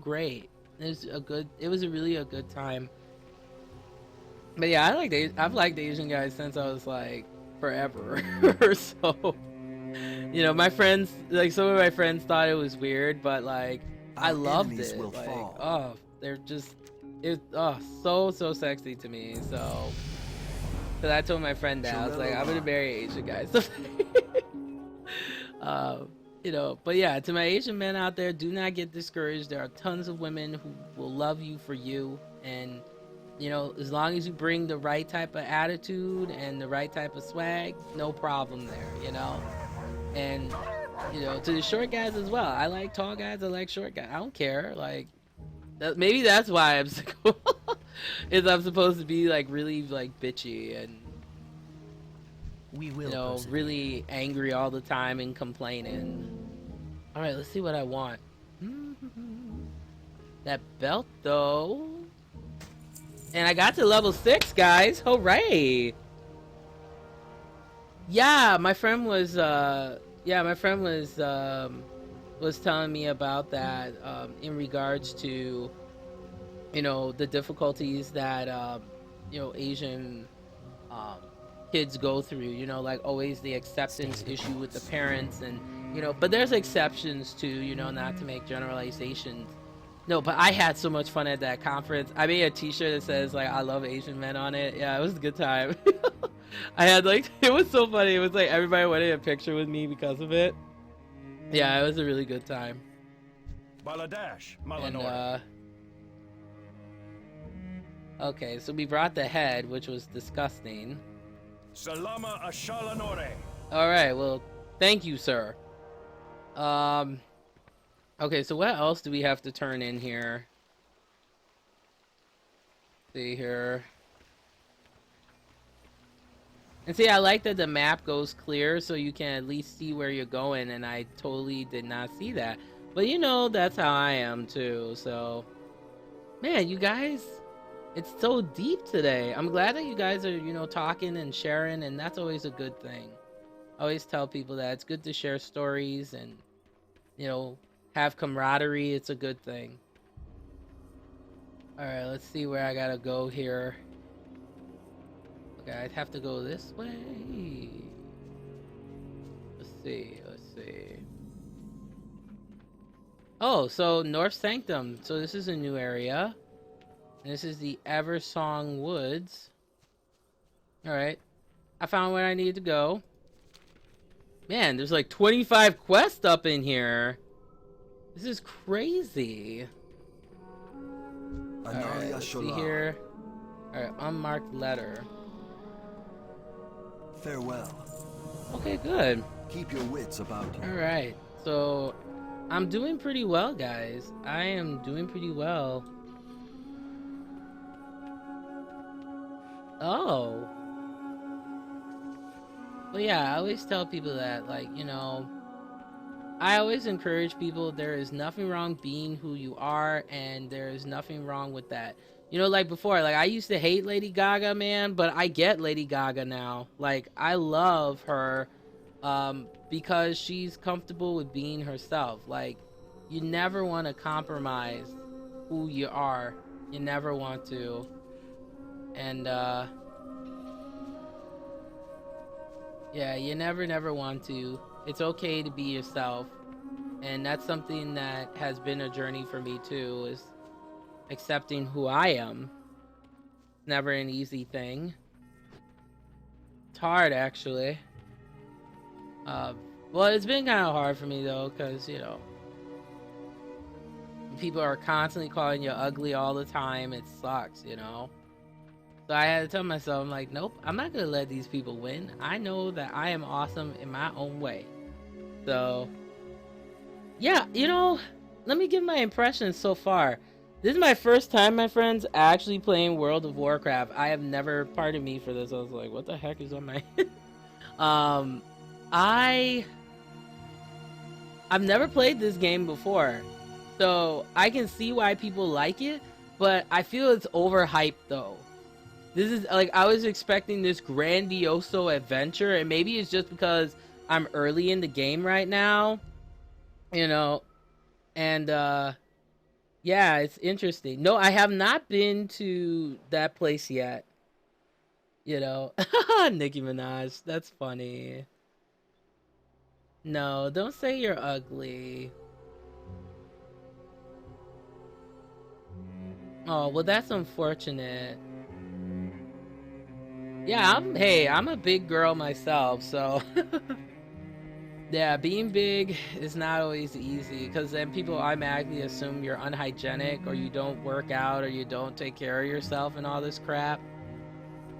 great. It was really a good time. But yeah, I've liked Asian guys since I was like forever. So, you know, my friends, like some of my friends thought it was weird, but like I loved it. Like, oh, they're just so sexy to me. So, cause I told my friend that I was like, I'm gonna marry Asian guys. You know, but yeah, to my Asian men out there, do not get discouraged. There are tons of women who will love you for you, and you know, as long as you bring the right type of attitude and the right type of swag, no problem there, you know. And you know, to the short guys as well. I like tall guys, I like short guys. I don't care. Like maybe that's why I'm single. Is I'm supposed to be like really like bitchy and We will, you know, persevere. really angry all the time and complaining. All right, let's see what I want. That belt though, and I got to level 6, guys. Hooray! Yeah, my friend was telling me about that in regards to, you know, the difficulties that you know, Asian kids go through, you know, like always the acceptance issue with the parents, and you know, but there's exceptions too, you know, not to make generalizations. No, but I had so much fun at that conference. I made a t-shirt that says like I love Asian men on it. Yeah, it was a good time. I had like, it was so funny. It was like everybody wanted a picture with me because of it. Yeah, it was a really good time. Baladash, And Malanor. okay, so we brought the head, which was disgusting. Salama Ashalanore. All right, well, thank you, sir. Okay, so what else do we have to turn in here? See here. And see, I like that the map goes clear so you can at least see where you're going, and I totally did not see that. But you know, that's how I am too, so. Man, you guys, it's so deep today. I'm glad that you guys are, you know, talking and sharing, and that's always a good thing. I always tell people that it's good to share stories and, you know, have camaraderie. It's a good thing. All right, let's see where I gotta go here. Okay, I'd have to go this way. Let's see. Oh, so North Sanctum. So this is a new area. And this is the Eversong Woods. All right, I found where I need to go. Man, there's like 25 quests up in here. This is crazy. Alright, let's see here. Alright, unmarked letter. Farewell. Okay, good. Keep your wits about you. Alright, so I'm doing pretty well, guys. I am doing pretty well. Oh. Well, yeah, I always tell people that, like, you know, I always encourage people, there is nothing wrong being who you are, and there is nothing wrong with that. You know, like before, like I used to hate Lady Gaga, man, but I get Lady Gaga now. Like, I love her because she's comfortable with being herself. Like, you never want to compromise who you are. You never want to. And, yeah, you never want to. It's okay to be yourself, and that's something that has been a journey for me too, is accepting who I am. It's never an easy thing. It's hard, actually. Well, it's been kind of hard for me though, because, you know, people are constantly calling you ugly all the time. It sucks, you know. So I had to tell myself, I'm like, nope, I'm not gonna let these people win. I know that I am awesome in my own way. So, yeah, you know, let me give my impressions so far. This is my first time, my friends, actually playing World of Warcraft. I have never, pardon me for this, I was like, what the heck is on my I've never played this game before, so I can see why people like it, but I feel it's overhyped though. This is like, I was expecting this grandioso adventure, and maybe it's just because I'm early in the game right now, you know, and yeah, it's interesting. No, I have not been to that place yet, you know. Nicki Minaj, that's funny. No, don't say you're ugly. Oh, well, that's unfortunate. Yeah, I'm a big girl myself, so yeah, being big is not always easy, because then people automatically assume you're unhygienic, or you don't work out, or you don't take care of yourself and all this crap.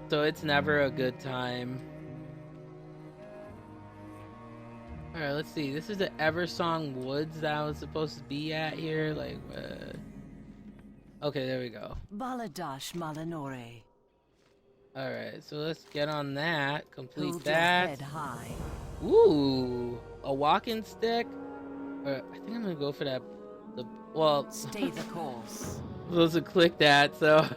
So it's never a good time. Alright, let's see. This is the Eversong Woods that I was supposed to be at here. Like, okay, there we go. Baladash Malanore. Alright, so let's get on that. Complete Hold your that. head high. Ooh, a walking stick. I think I'm gonna go for that. Well, Stay the course. supposed to click that. So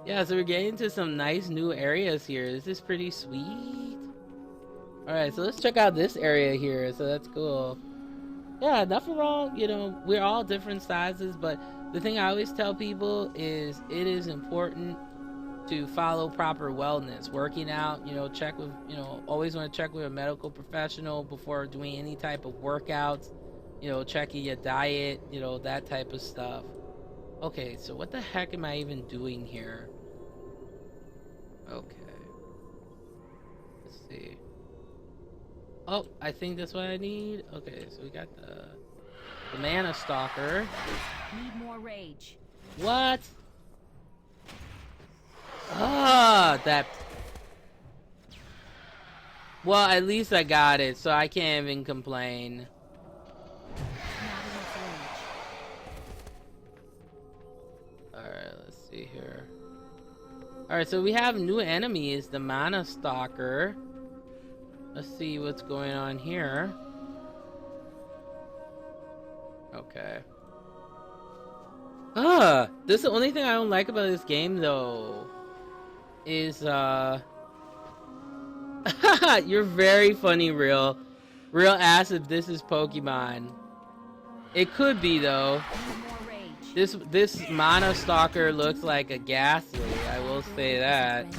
yeah, so we're getting to some nice new areas here. This is pretty sweet. All right, so let's check out this area here. So that's cool. Yeah, nothing wrong. You know, we're all different sizes, but the thing I always tell people is it is important to follow proper wellness, working out, you know, check with, you know, always want to check with a medical professional before doing any type of workouts, you know, checking your diet, you know, that type of stuff. Okay, so what the heck am I even doing here? Okay. Let's see. Oh, I think that's what I need. Okay, so we got the Mana Stalker. Need more rage. What? Ah, that. Well, at least I got it, so I can't even complain. Not enough rage. Alright, let's see here. Alright, so we have new enemies, the Mana Stalker. Let's see what's going on here. Okay. This is the only thing I don't like about this game, though. Is, you're very funny, Real ass if this is Pokemon. It could be, though. Need more rage. This Mana Stalker looks like a Ghastly, I will say that.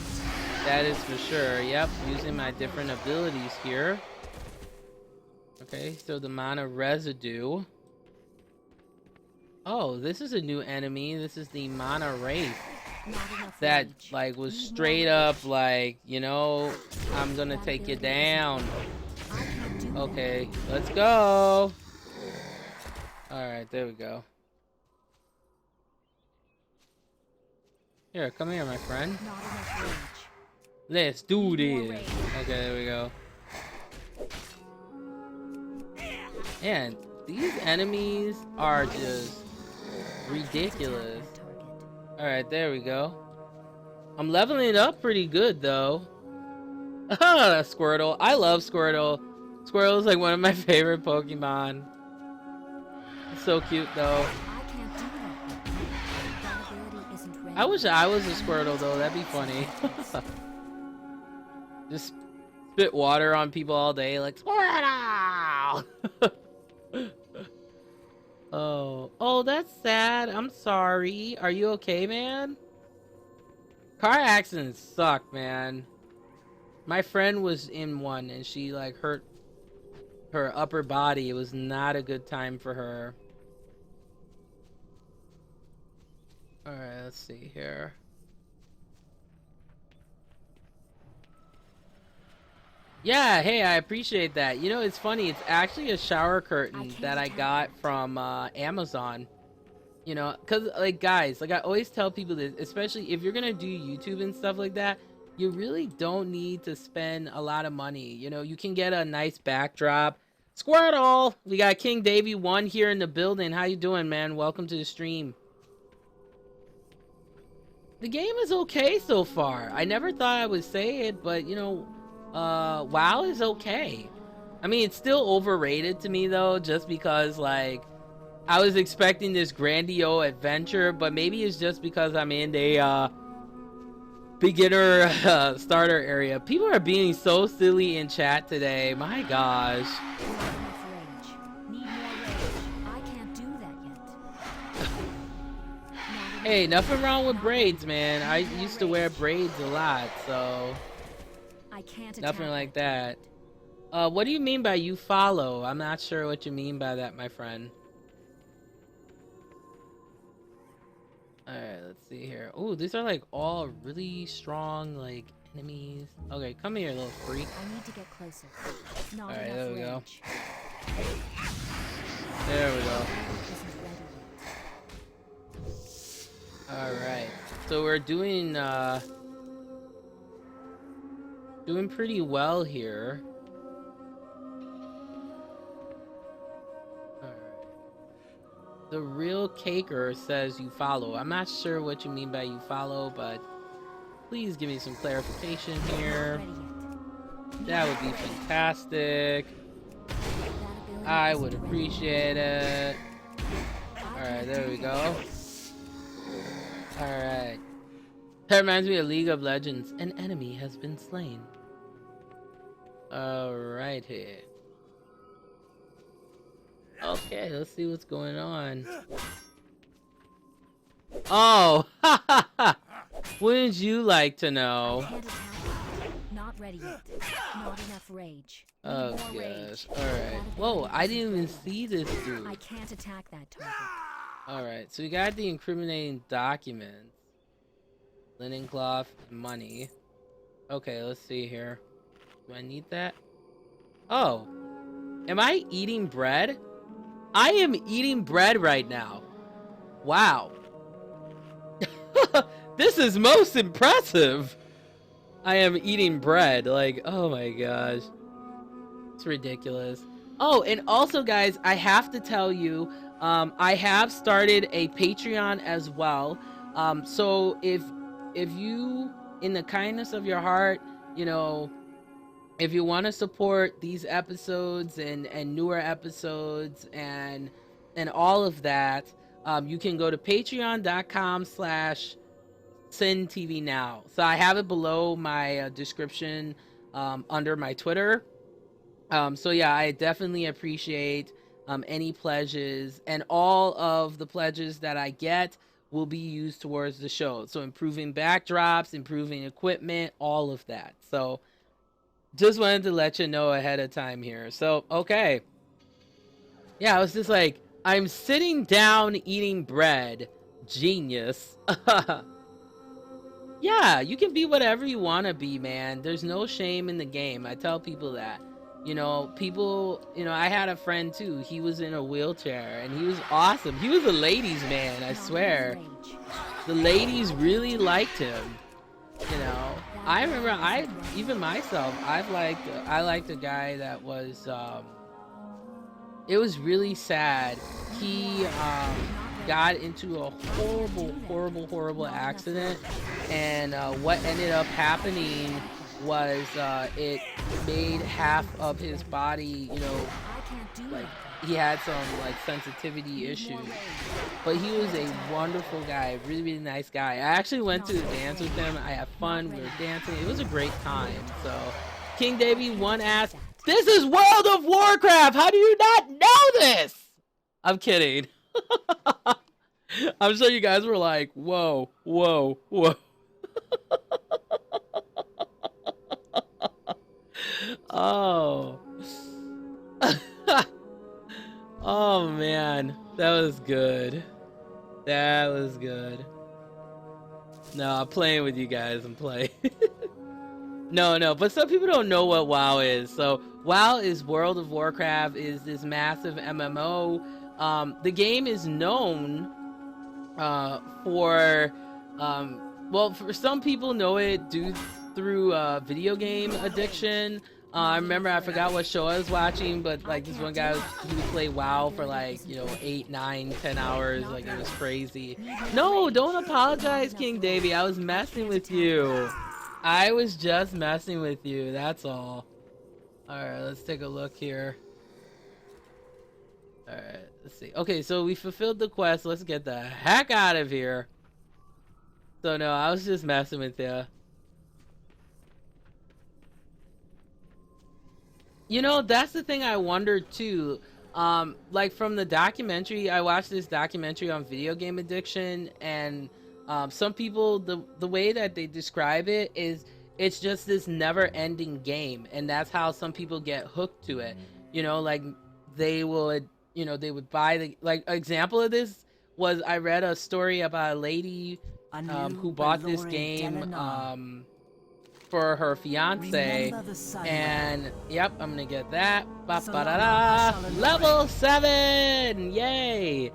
That is for sure. Yep, using my different abilities here. Okay, so the Mana Residue. Oh, this is a new enemy. This is the Mana Wraith. Not enough That, rage. like, was Need more straight rage. up like, you know, I'm gonna take you down. I can't do that. Okay, let's go. Alright, there we go. Here, come here, my friend. Not enough rage. Let's do Need more this. rage. Okay, there we go. And these enemies are just ridiculous. Target. Alright, there we go. I'm leveling it up pretty good, though. Ah, Squirtle. I love Squirtle. Squirtle is like one of my favorite Pokemon. It's so cute, though. I can't do that. That ability isn't ready. I wish I was a Squirtle, though. That'd be funny. Just spit water on people all day, like Squirtle! Oh, that's sad. I'm sorry. Are you okay, man? Car accidents suck, man. My friend was in one and she like hurt her upper body. It was not a good time for her. Alright, let's see here. Yeah, hey, I appreciate that. You know, it's funny. It's actually a shower curtain that I got from Amazon. You know, because, like, guys, like, I always tell people this, especially if you're going to do YouTube and stuff like that, you really don't need to spend a lot of money. You know, you can get a nice backdrop, Squirtle! We got King Davey 1 here in the building. How you doing, man? Welcome to the stream. The game is okay so far. I never thought I would say it, but you know, WoW is okay. I mean, it's still overrated to me though, just because like I was expecting this grandiose adventure, but maybe it's just because I'm in a beginner starter area. People are being so silly in chat today. My gosh. Hey, nothing wrong with braids, man. I used to wear braids a lot, so nothing like that. What do you mean by you follow? I'm not sure what you mean by that, my friend. Alright, let's see here. Oh, these are like all really strong like enemies. Okay, come here, little freak. I need to get closer. Alright, there we go. There we go. Alright. So we're doing pretty well here. The real caker says you follow. I'm not sure what you mean by you follow, but please give me some clarification here. That would be fantastic. I would appreciate it. Alright, there we go. Alright. That reminds me of League of Legends. An enemy has been slain. Alright here. Okay, let's see what's going on. Oh, wouldn't you like to know? Not ready yet. Not enough rage. Oh gosh. Alright. Whoa, I didn't even see this dude. I can't attack that target. Alright, so we got the incriminating documents. Linen cloth, money. Okay, let's see here. Do I need that? Oh. Am I eating bread? I am eating bread right now. Wow. This is most impressive. I am eating bread. Like, oh my gosh. It's ridiculous. Oh, and also, guys, I have to tell you, I have started a Patreon as well. So if you, in the kindness of your heart, you know, if you want to support these episodes and newer episodes and all of that, you can go to patreon.com/SinTVNow. So I have it below my description under my Twitter. So yeah, I definitely appreciate any pledges, and all of the pledges that I get will be used towards the show. So improving backdrops, improving equipment, all of that. So just wanted to let you know ahead of time here. So, okay. Yeah, I was just like, I'm sitting down eating bread. Genius. Yeah, you can be whatever you want to be, man. There's no shame in the game. I tell people that. You know, people, you know, I had a friend too. He was in a wheelchair and he was awesome. He was a ladies' man, I swear. The ladies really liked him. You know, I remember even myself, I liked a guy that was, it was really sad. He, got into a horrible accident, and what ended up happening was it made half of his body, you know, like he had some like sensitivity issues, but he was a wonderful guy, really nice guy. I actually went to the dance with him. I had fun. We were dancing. It was a great time. So King Davey 1 asked, "This is World of Warcraft. How do you not know this?" I'm kidding. I'm sure you guys were like, whoa. Oh. Oh man, that was good. That was good. No, I'm playing with you guys. I'm playing. No, but some people don't know what WoW is. So WoW is World of Warcraft, is this massive MMO. The game is known for well, for some people know it through video game addiction. I remember, I forgot what show I was watching, but like this one guy, he would play WoW for like, you know, 8, 9, 10 hours. Like, it was crazy. No, don't apologize, King Davy. I was messing with you. I was just messing with you. That's all. Alright, let's take a look here. Alright, let's see. Okay, so we fulfilled the quest. Let's get the heck out of here. So no, I was just messing with you. You know, that's the thing I wondered too. Like from the documentary, I watched this documentary on video game addiction, and some people, the way that they describe it is it's just this never-ending game, and that's how some people get hooked to it. You know, like they would, you know, they would buy the, like, example of this was I read a story about a lady who bought this game for her fiance, and yep, I'm gonna get that. Ba-ba-da-da. Level 7, yay.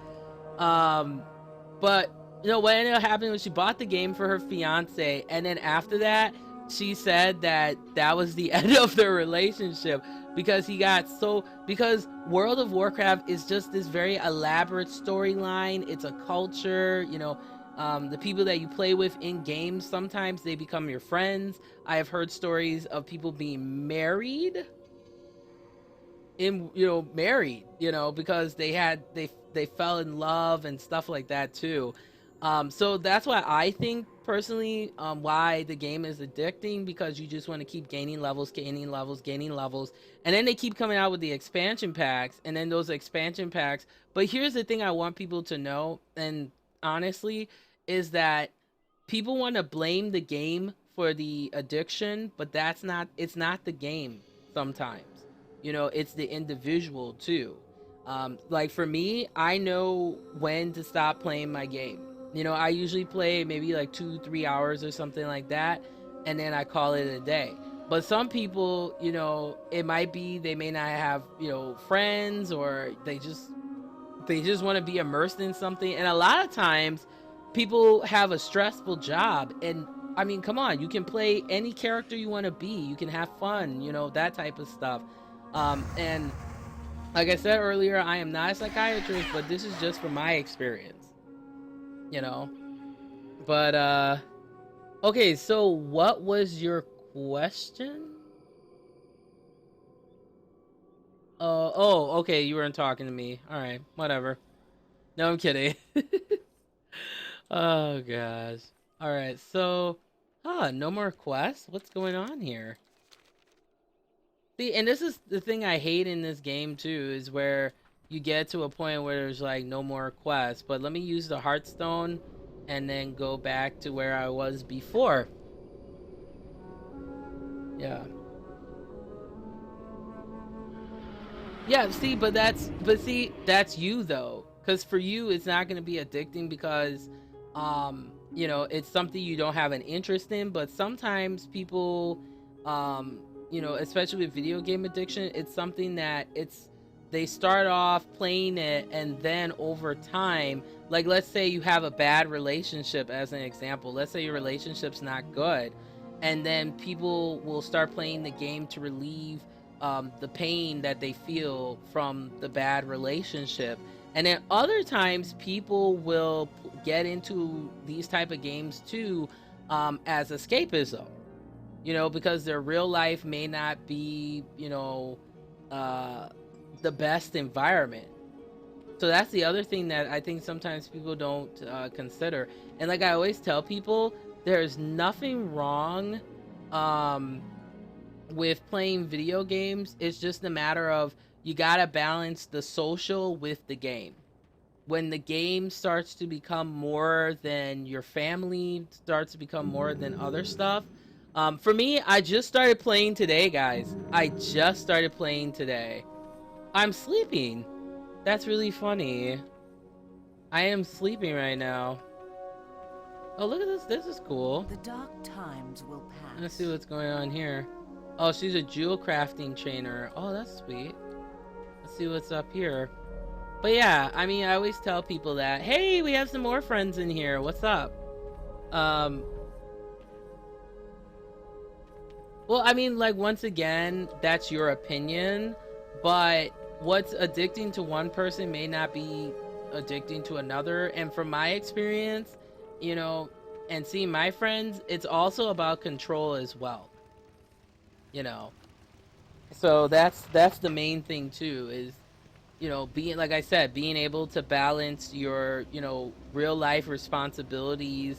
But you know what ended up happening was she bought the game for her fiance, and then after that she said that that was the end of their relationship, because he got so, because World of Warcraft is just this very elaborate storyline. It's a culture, you know. The people that you play with in games, sometimes they become your friends. I have heard stories of people being married married, you know, because they fell in love and stuff like that too. So that's why I think personally, why the game is addicting, because you just want to keep gaining levels, and then they keep coming out with the expansion packs, and then those expansion packs. But here's the thing I want people to know, and honestly, is that people want to blame the game for the addiction, but it's not the game sometimes. You know, it's the individual too. Like for me, I know when to stop playing my game. You know, I usually play maybe like 2-3 hours or something like that, and then I call it a day. But some people, you know, it might be they may not have, you know, friends, or they just want to be immersed in something. And a lot of times people have a stressful job, and I mean, come on, you can play any character you want to be, you can have fun, you know, that type of stuff. And like I said earlier, I am not a psychiatrist, but this is just from my experience, you know. But okay, so what was your question? Oh, okay, you weren't talking to me. All right, whatever. No, I'm kidding. Oh gosh. All right, so no more quests. What's going on here? See, and this is the thing I hate in this game too, is where you get to a point where there's like no more quests. But let me use the Hearthstone and then go back to where I was before. Yeah. Yeah, see, but that's you though. Because for you, it's not going to be addicting because, you know, it's something you don't have an interest in. But sometimes people, you know, especially with video game addiction, it's something that they start off playing it, and then over time, like let's say you have a bad relationship as an example. Let's say your relationship's not good, and then people will start playing the game to relieve the pain that they feel from the bad relationship. And then other times people will get into these type of games too, as escapism, you know, because their real life may not be, you know, the best environment. So that's the other thing that I think sometimes people don't consider. And like I always tell people, there's nothing wrong with playing video games. It's just a matter of you gotta balance the social with the game. When the game starts to become more than your family, starts to become more than other stuff. For me, I just started playing today, guys. I just started playing today. I'm sleeping. That's really funny. I am sleeping right now. Oh, look at this. This is cool. The dark times will pass. Let's see what's going on here. Oh, she's a jewel crafting trainer. Oh, that's sweet. Let's see what's up here. But yeah, I mean, I always tell people that, hey, we have some more friends in here. What's up? Well, Well, I mean, like, once again, that's your opinion, but what's addicting to one person may not be addicting to another. And from my experience, you know, and seeing my friends, it's also about control as well, you know. So that's the main thing too, is, you know, being, like I said, being able to balance your, you know, real life responsibilities,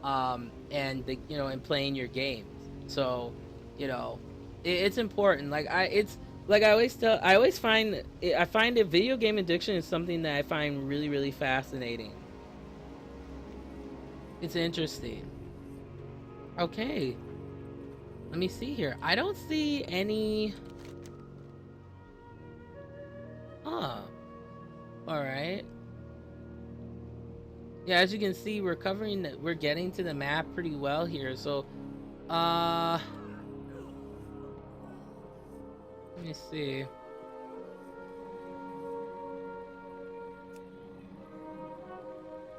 and the, you know, and playing your games. So, you know, it's important. Like it's like I always tell, I find that video game addiction is something that I find really, really fascinating. It's interesting. Okay, let me see here. I don't see any. Huh. All right. Yeah, as you can see, we're getting to the map pretty well here. So, let me see.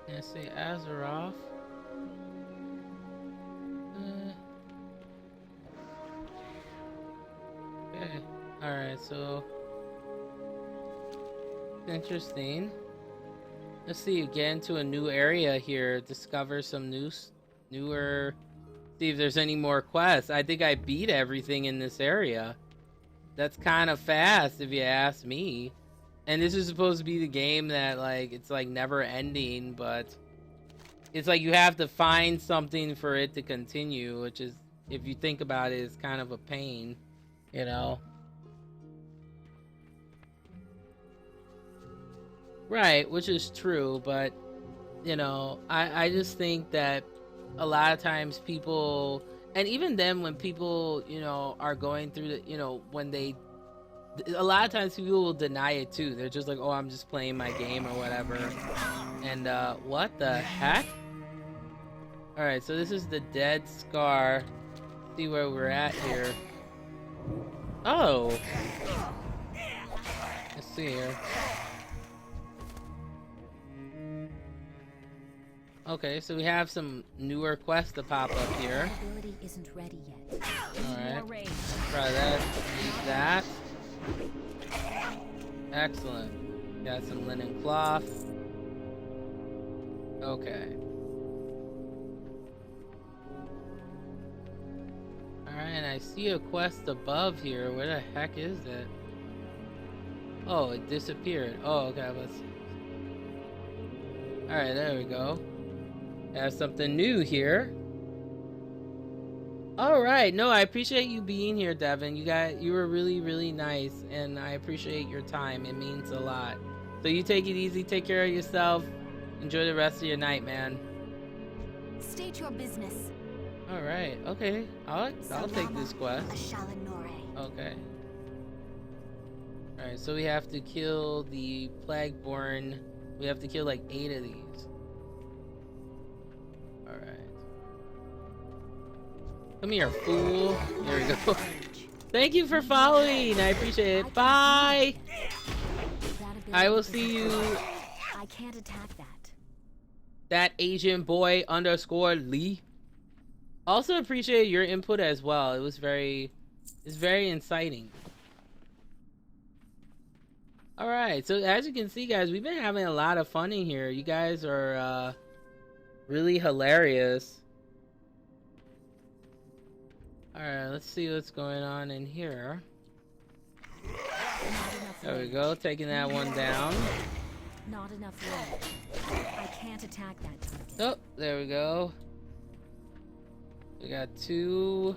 Let's see, Azeroth. Okay. All right. So, interesting. Let's see, get into a new area here, discover some newer, see if there's any more quests. I think I beat everything in this area. That's kind of fast if you ask me. And this is supposed to be the game that, like, it's like never ending, but it's like you have to find something for it to continue, which is, if you think about it, is kind of a pain, you know? Right, which is true, but, you know, I just think that a lot of times people, and even then when people, you know, are going through the, you know, when they, a lot of times people will deny it too. They're just like, oh, I'm just playing my game or whatever. And what the heck? Alright, so this is the Dead Scar. See where we're at here. Oh! Let's see here. Okay, so we have some newer quests to pop up here. Ability isn't ready yet. Alright, try that. Use that. Excellent. Got some linen cloth. Okay. Alright, and I see a quest above here. Where the heck is it? Oh, it disappeared. Oh, okay, let's... Alright, there we go. Have something new here. All right, no, I appreciate you being here, Devin. You were really, really nice, and I appreciate your time. It means a lot. So you take it easy, take care of yourself, enjoy the rest of your night, man. State your business. All right, okay, I'll take this quest. Okay. All right, so we have to kill the Plagueborn. We have to kill like 8 of these. Come here, fool. There we go. Thank you for following. I appreciate it. Bye. I will see you. I can't attack that. That Asian boy _ Lee. Also appreciate your input as well. It's very inciting. All right. So as you can see, guys, we've been having a lot of fun in here. You guys are really hilarious. Alright, let's see what's going on in here. There we go, taking that one down. Not enough range. I can't attack that target. Oh, there we go. We got 2.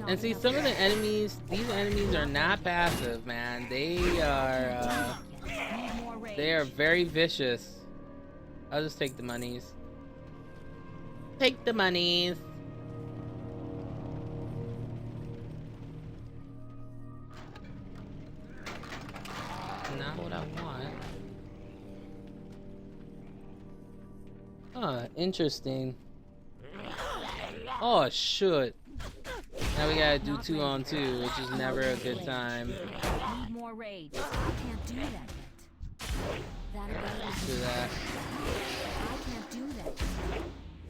And see, some of the enemies, these enemies are not passive, man. They are very vicious. I'll just take the monies. Take the monies. Not what I want. Huh, interesting. Oh, shoot. Now we gotta do 2 on 2, which is never a good time. Need more rage. I can't do that yet. Let's do that. I can't do that.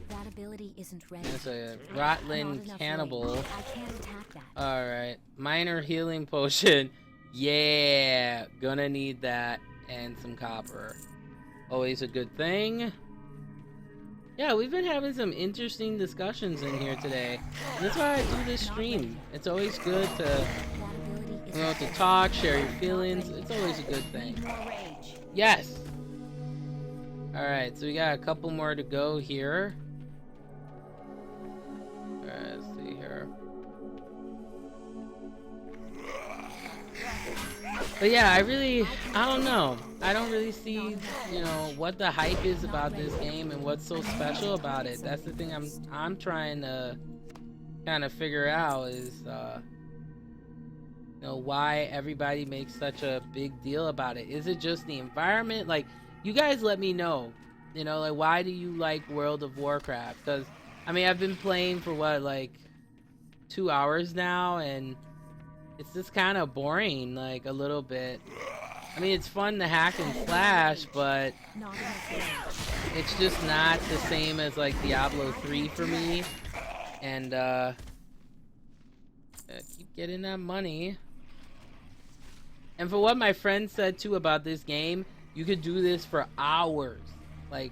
That ability isn't ready? That's a Not Rotland enough cannibal. range. I can't attack that. Alright. Minor healing potion. Yeah. Gonna need that. And some copper. Always a good thing. Yeah, we've been having some interesting discussions in here today. And that's why I do this stream. It's always good to, That ability you isn't know, to ready. talk, share your feelings. It's always a good thing. Need more rage. Yes! Alright, so we got a couple more to go here. Alright, let's see here. But yeah, I don't know. I don't really see, you know, what the hype is about this game and what's so special about it. That's the thing I'm trying to kind of figure out is, you know, why everybody makes such a big deal about it. Is it just the environment? Like, you guys let me know, you know, like, why do you like World of Warcraft? Because, I mean, I've been playing for what, like 2 hours now, and it's just kind of boring, like, a little bit. I mean, it's fun to hack and slash, but Not enough range. it's just not the same as, like, Diablo 3 for me. And, keep getting that money. And for what my friend said, too, about this game, you could do this for hours. Like,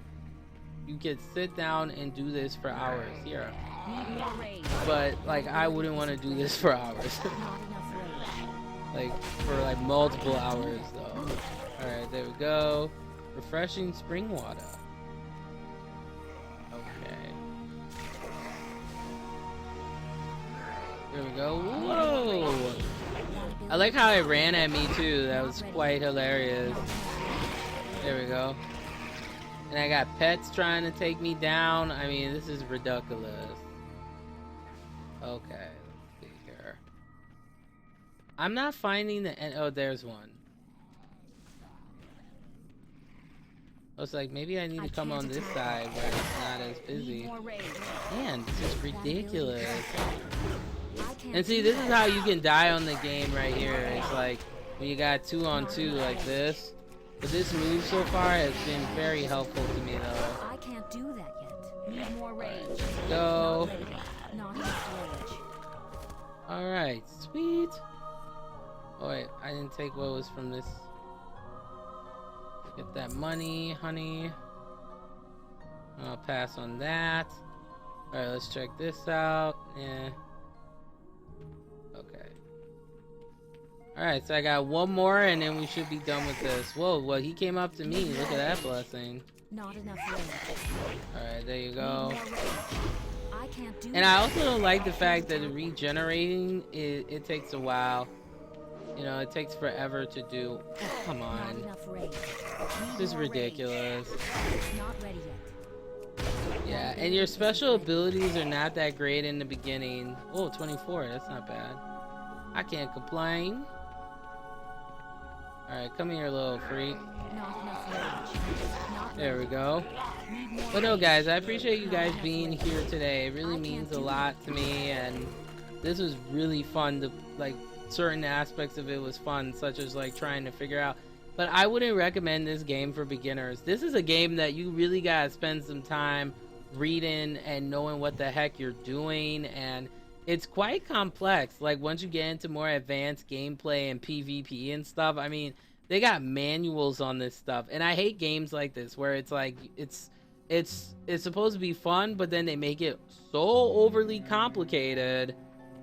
you could sit down and do this for hours. Here. Need more rage. But, like, I wouldn't want to do this for hours. Not enough range. Like, for, like, multiple hours, though. Alright, there we go. Refreshing spring water. Okay. There we go. Whoa! I like how it ran at me, too. That was quite hilarious. There we go. And I got pets trying to take me down. I mean, this is ridiculous. Okay, let's see here. I'm not finding the end. Oh, there's one. I was like, maybe I need to come on this side where it's not as busy. Need more rage. Man, this is ridiculous. I can't And see, do this is that. how you can die on the game right here. It's like when you got 2-on-2 like this. But this move so far has been very helpful to me, though. I can't do that yet. Need more rage. Go. Not enough range. Alright, sweet. Oh, wait, I didn't take what was from this. Get that money, honey. I'll pass on that. Alright, let's check this out. Yeah. Okay. Alright, so I got one more and then we should be done with this. Whoa, well, he came up to me. Look at that blessing. Not enough range. Alright, there you Need go. more range. I can't do And that. I also don't like the fact that regenerating, it takes a while. You know, it takes forever to do. Oh, come Not on. enough range. This is ridiculous. Not ready yet. Yeah, and your special abilities are not that great in the beginning. Oh, 24, that's not bad. I can't complain. Alright, come here, little freak. Not enough range. Not There we ready. go. But no, guys, I appreciate you guys being here today. It really means a lot to me, and this was really fun to, like, certain aspects of it was fun, such as, like, trying to figure out. But I wouldn't recommend this game for beginners. This is a game that you really gotta spend some time reading and knowing what the heck you're doing, and it's quite complex. Like, once you get into more advanced gameplay and PvP and stuff, I mean, they got manuals on this stuff, and I hate games like this where it's like it's supposed to be fun, but then they make it so overly complicated,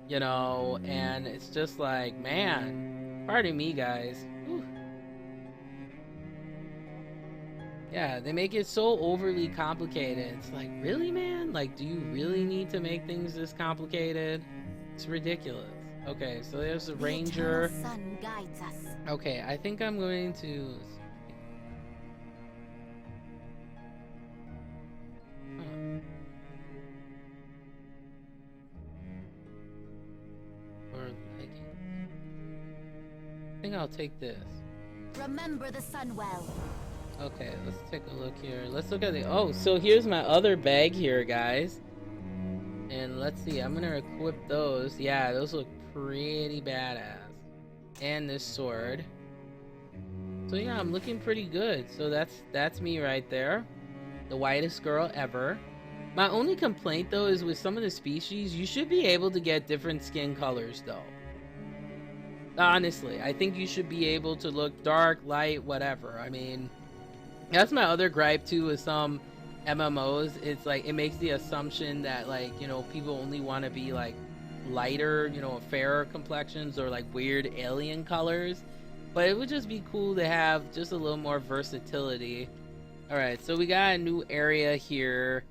you know, and it's just like, man, pardon me, guys. Whew. Yeah, they make it so overly complicated. It's like, really, man? Like, do you really need to make things this complicated? It's ridiculous. Okay, so there's the ranger. Eternal sun guides us. Okay, I think I'm going to... Huh. Or leggings. I think I'll take this. Remember the sun well. Okay, let's take a look here. Let's look at the... Oh, so here's my other bag here, guys. And let's see, I'm gonna equip those. Yeah, those look pretty badass. And this sword. So yeah, I'm looking pretty good. So that's me right there. The whitest girl ever. My only complaint though is with some of the species, you should be able to get different skin colors though. Honestly, I think you should be able to look dark, light, whatever. I mean, that's my other gripe too with some MMOs. It's like it makes the assumption that, like, you know, people only want to be like lighter, you know, fairer complexions or like weird alien colors. But it would just be cool to have just a little more versatility. All right, so we got a new area here.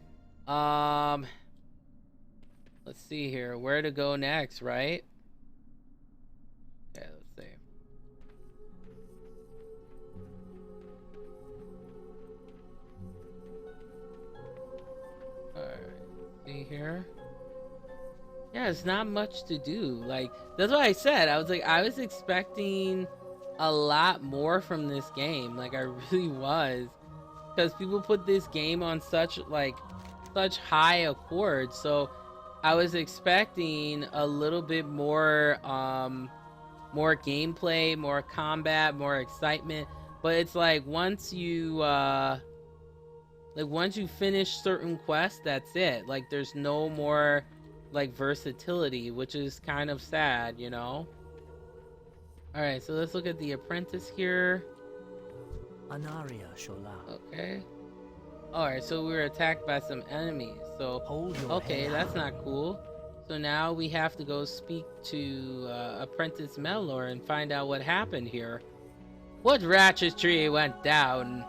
Let's see here, where to go next, right? Okay, let's see. All right, see here. Yeah, it's not much to do. Like, that's what I said. I was expecting a lot more from this game. Like, I really was, because people put this game on such high accord. So I was expecting a little bit more more gameplay, more combat, more excitement. But it's like once you finish certain quests, that's it. Like, there's no more like versatility, which is kind of sad, you know. All right, so let's look at the apprentice here. Anaria Shola. Okay. All right, so we were attacked by some enemies. So Hold your okay, head that's high. not cool. So now we have to go speak to Apprentice Mellor and find out what happened here. What ratchet tree went down?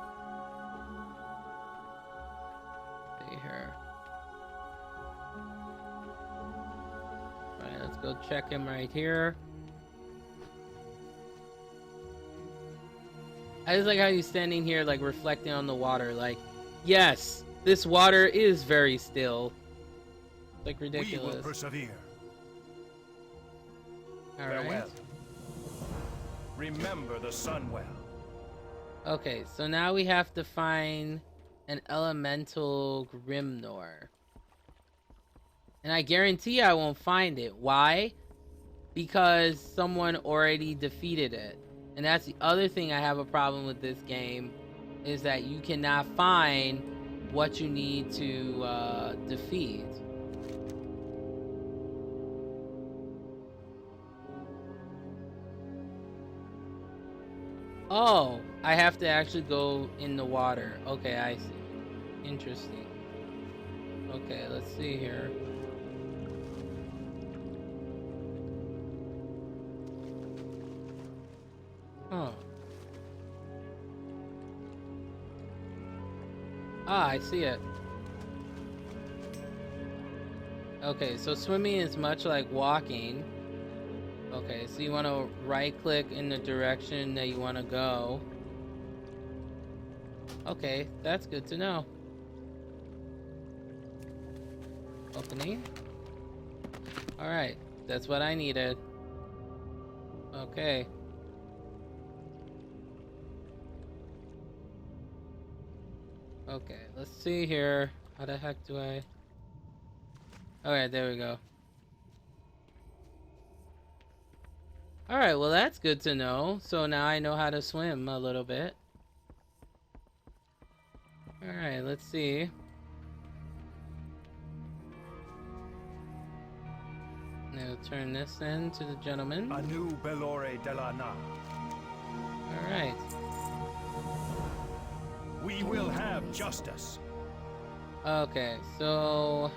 See here. All right, let's go check him right here. I just like how he's standing here, like, reflecting on the water. Like, yes, this water is very still. Like, We will ridiculous. persevere. All right. Farewell. Remember the sun well. Okay, so now we have to find an elemental Grimnor. And I guarantee I won't find it. Why? Because someone already defeated it. And that's the other thing I have a problem with this game, is that you cannot find what you need to defeat. Oh, I have to actually go in the water. Okay, I see. Interesting. Okay, let's see here. Huh. Ah, I see it. Okay, so swimming is much like walking. Okay, so you want to right click in the direction that you want to go. Okay, that's good to know. Opening. Alright, that's what I needed. Okay. Okay, let's see here. How the heck do I... Alright, there we go. Alright, well that's good to know. So now I know how to swim a little bit. Alright, let's see. Now turn this in to the gentleman. Anu Belore de la Na. Alright. We will have justice. Okay, so...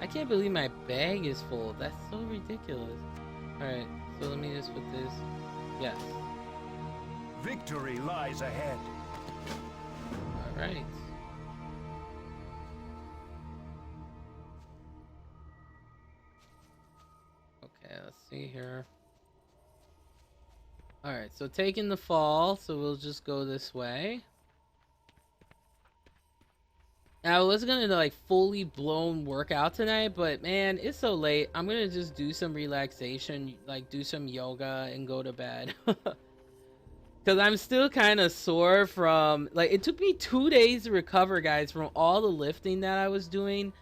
I can't believe my bag is full. That's so ridiculous. Alright, so let me just put this... Yes. Victory lies ahead. Alright. Okay, let's see here. Alright, so taking the fall, so we'll just go this way. Now, I was gonna like fully blown workout tonight, but man, it's so late. I'm gonna just do some relaxation, like do some yoga and go to bed. Because I'm still kind of sore from, like, it took me 2 days to recover, guys, from all the lifting that I was doing.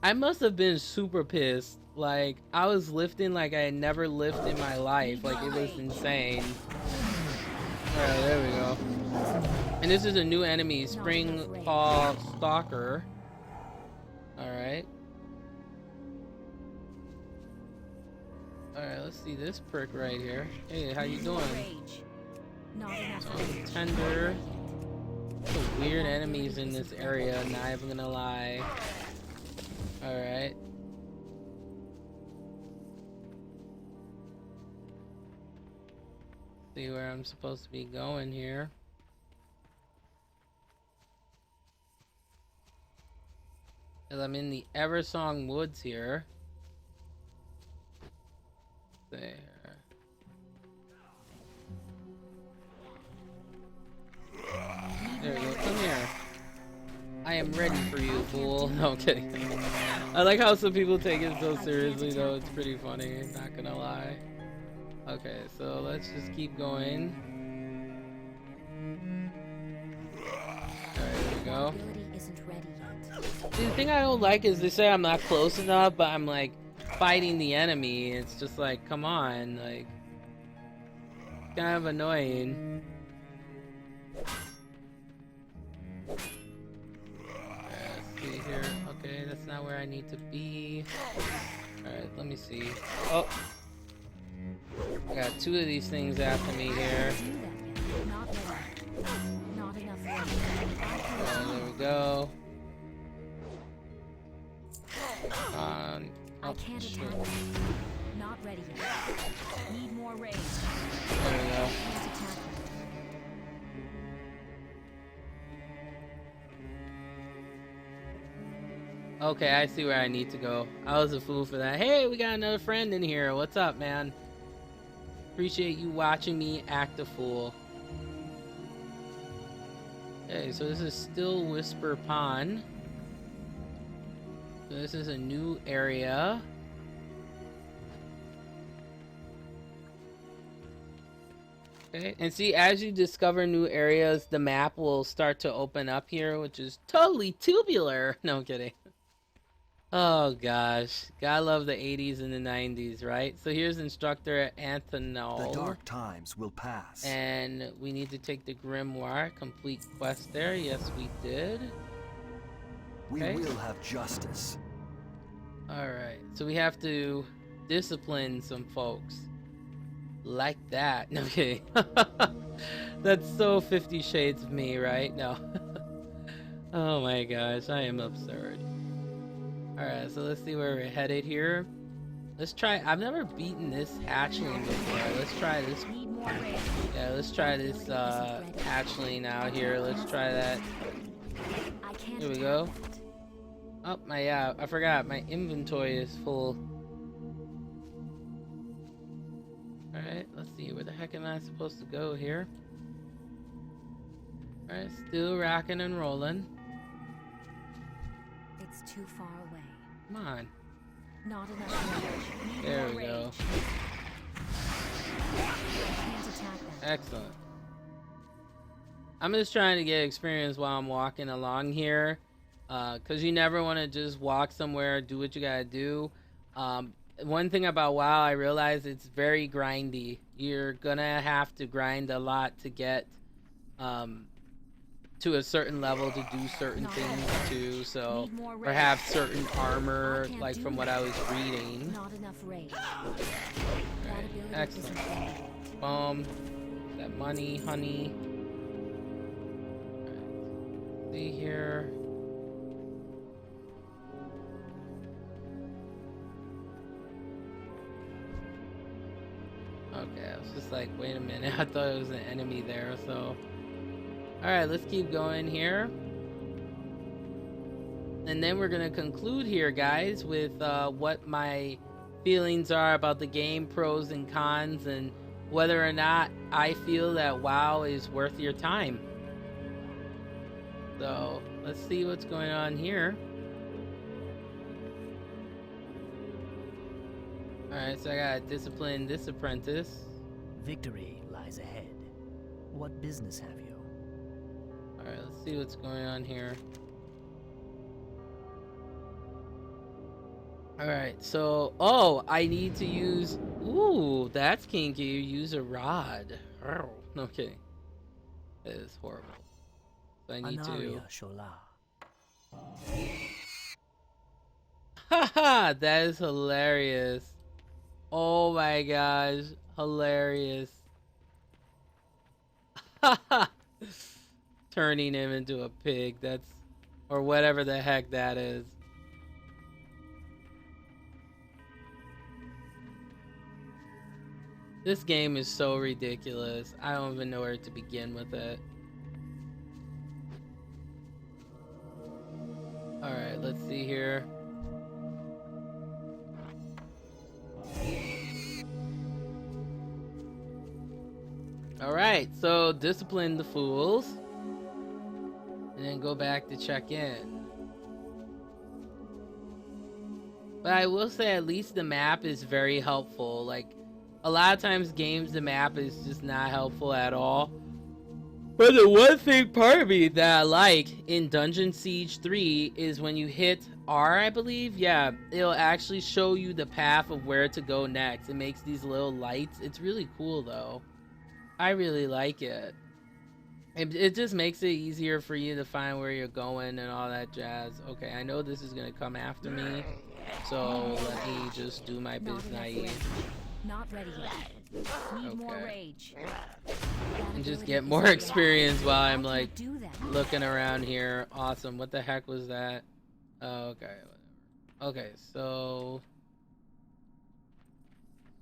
I must have been super pissed. Like, I was lifting like I had never lifted in my life. Like, it was insane. Alright, there we go. And this is a new enemy, Spring Fall Stalker. Alright. Alright, let's see this prick right here. Hey, how you doing? Rage. Not enough rage. Tender. Some weird enemies in this area, not even gonna lie. Alright. See where I'm supposed to be going here. Cause I'm in the Eversong Woods here. There. There you go. Come here. I am ready for you, fool. No, I'm kidding. I like how some people take it so seriously, though. It's pretty funny. Not gonna lie. Okay, so let's just keep going. Alright, there we go. Ability isn't ready yet. See, the thing I don't like is they say I'm not close enough, but I'm like fighting the enemy. It's just like, come on, like, kind of annoying. Let's see here. Okay, that's not where I need to be. Alright, let me see. Oh, I got two of these things after me here. Do that. Not ready. Not enough rage. There we go. I Oh, can't shit. attack them. Not ready yet. Need more rage. There we go. Can't attack them. Okay, I see where I need to go. I was a fool for that. Hey, we got another friend in here. What's up, man? Appreciate you watching me act a fool. Okay, so this is Still Whisper Pond. So this is a new area. Okay, and see, as you discover new areas, the map will start to open up here, which is totally tubular. No, I'm kidding. Oh gosh, gotta love the 80s and the 90s, right? So here's Instructor The Anthonol. dark times will pass. And we need to take the Grimoire, complete quest there. Yes, we did. We okay. will have justice. Alright, so we have to discipline some folks. Like that. No, I'm kidding. That's so 50 Shades of me, right? No. Oh my gosh, I am absurd. Alright, so let's see where we're headed here. Let's try, I've never beaten this hatchling before. Let's try this. Need more rage. Yeah, let's try this hatchling out here. Let's try that. I can't Here we attack go. that. Oh, my, I forgot, my inventory is full. Alright, let's see, where the heck am I supposed to go here? Alright, still rocking and rolling. It's too far away. Come on. Not enough rage. Need There more we go. rage. I can't attack them. Excellent. I'm just trying to get experience while I'm walking along here. Because you never want to just walk somewhere, do what you gotta do. One thing about WoW, I realize it's very grindy. You're gonna have to grind a lot to get to a certain level to do certain things too. So, Need more or rage. have certain armor, I can't like do from what that. I was reading. Not enough rage. That Alright, ability excellent. isn't ready yet. Boom. That money, honey. Alright. See here. Okay, I was just like, wait a minute. I thought it was an enemy there, so. Alright, let's keep going here. And then we're going to conclude here, guys, with what my feelings are about the game, pros and cons, and whether or not I feel that WoW is worth your time. So, let's see what's going on here. Alright, so I gotta discipline this apprentice. Victory lies ahead. What business have you? Alright, let's see what's going on here. Alright, so, oh, I need to use, ooh, that's kinky, use a rod. Oh, no kidding. It is horrible. So I need to. Anaria Shola. Haha, that is hilarious. Oh my gosh, hilarious. Haha. Turning him into a pig, that's, or whatever the heck that is. This game is so ridiculous. I don't even know where to begin with it. Alright, let's see here. Alright, so discipline the fools. And then go back to check in. But I will say at least the map is very helpful. Like, a lot of times games, the map is just not helpful at all. But the one thing part of me that I like in Dungeon Siege 3 is when you hit R, I believe, yeah, it'll actually show you the path of where to go next. It makes these little lights. It's really cool though. I really like it. It just makes it easier for you to find where you're going and all that jazz. Okay, I know this is gonna come after me, so let me just do my Not biz enough naive. rage. Not ready yet. Need more Okay. rage. And just That get ability more is experience while I I'm can't like do that. looking around here. Awesome. What the heck was that? Oh, okay. Whatever. Okay, so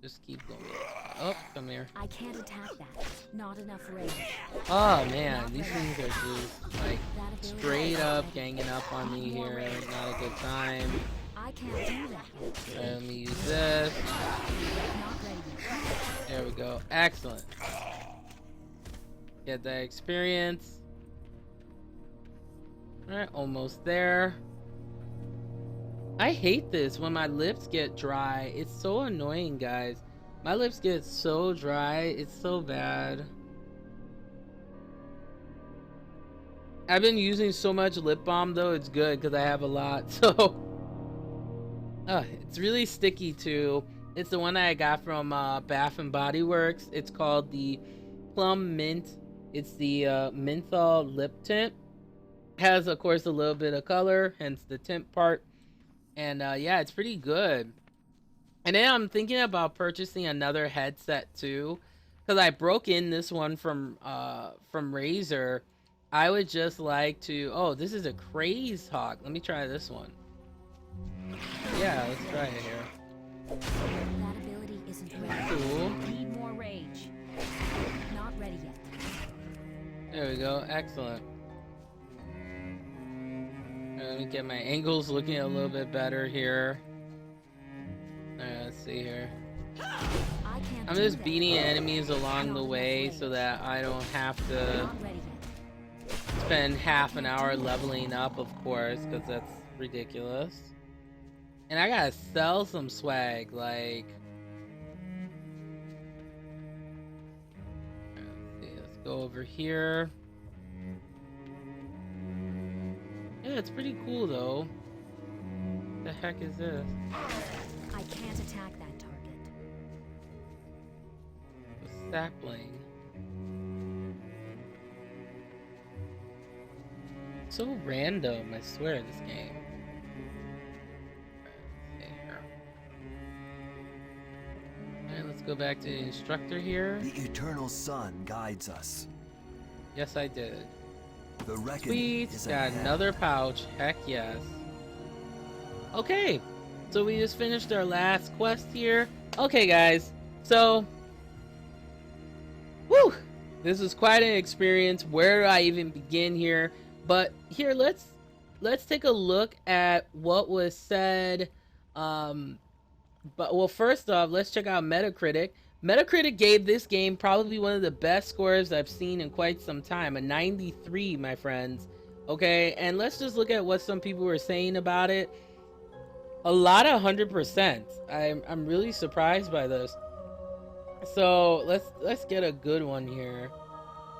just keep going. Oh, come here. I can't attack that. Not enough rage. Oh man, these things are just like That ability straight is up ready. ganging up on me here. Not a good time. I can't do that yet. Let me use this. Not ready yet. There we go. Excellent. Get that experience. Alright, almost there. I hate this when my lips get dry. It's so annoying, guys. My lips get so dry. It's so bad. I've been using so much lip balm though. It's good because I have a lot. So it's really sticky too. It's the one that I got from Bath and Body Works. It's called the Plum Mint. It's the menthol lip tint. Has of course a little bit of color, hence the tint part. And yeah, it's pretty good. And then I'm thinking about purchasing another headset too, because I broke in this one from Razer. I would just like to. Oh, this is a Craze Hawk. Let me try this one. Yeah, let's try it here. That ability isn't ready. Cool. Need more rage. Not ready yet. There we go. Excellent. Let me get my angles looking a little bit better here. Alright, let's see here. I can't I'm do just that. beating enemies along the way so that I don't have to Not ready yet. spend half an hour leveling up, of course, because that's ridiculous. And I gotta sell some swag, like. Let's see, let's go over here. Yeah, it's pretty cool though. What the heck is this? I can't attack that target. A sapling. So random, I swear, this game. Let's see here. Alright, let's go back to the instructor here. The eternal sun guides us. Yes, I did. The reckoning Sweet, is got ahead. another pouch. Heck yes. Okay, so we just finished our last quest here. Okay, guys, so whew, this was quite an experience. Where do I even begin here? But here, let's take a look at what was said. But well, first off, let's check out Metacritic. Metacritic gave this game probably one of the best scores I've seen in quite some time, a 93, my friends. Okay, and let's just look at what some people were saying about it. A lot of 100%. I'm really surprised by this. So let's get a good one here.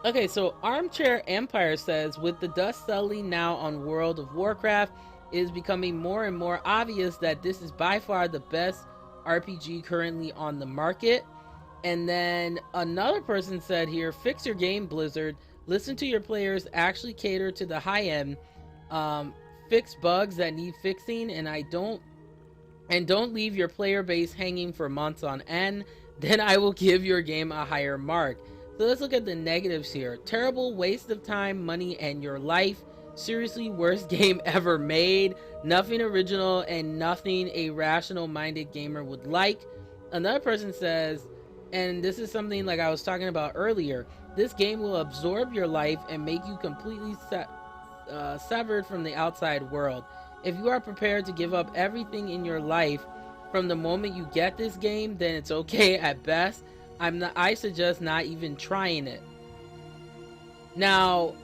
Okay, so Armchair Empire says, with the dust settling now on World of Warcraft, it is becoming more and more obvious that this is by far the best RPG currently on the market. And then another person said here, fix your game, Blizzard. Listen to your players, actually cater to the high end, fix bugs that need fixing, and don't leave your player base hanging for months on end. Then I will give your game a higher mark. So let's look at the negatives here. Terrible waste of time, money, and your life. Seriously, worst game ever made. Nothing original and nothing a rational-minded gamer would like. Another person says, and this is something like I was talking about earlier, this game will absorb your life and make you completely severed from the outside world. If you are prepared to give up everything in your life from the moment you get this game, then it's okay at best. I suggest not even trying it. Now,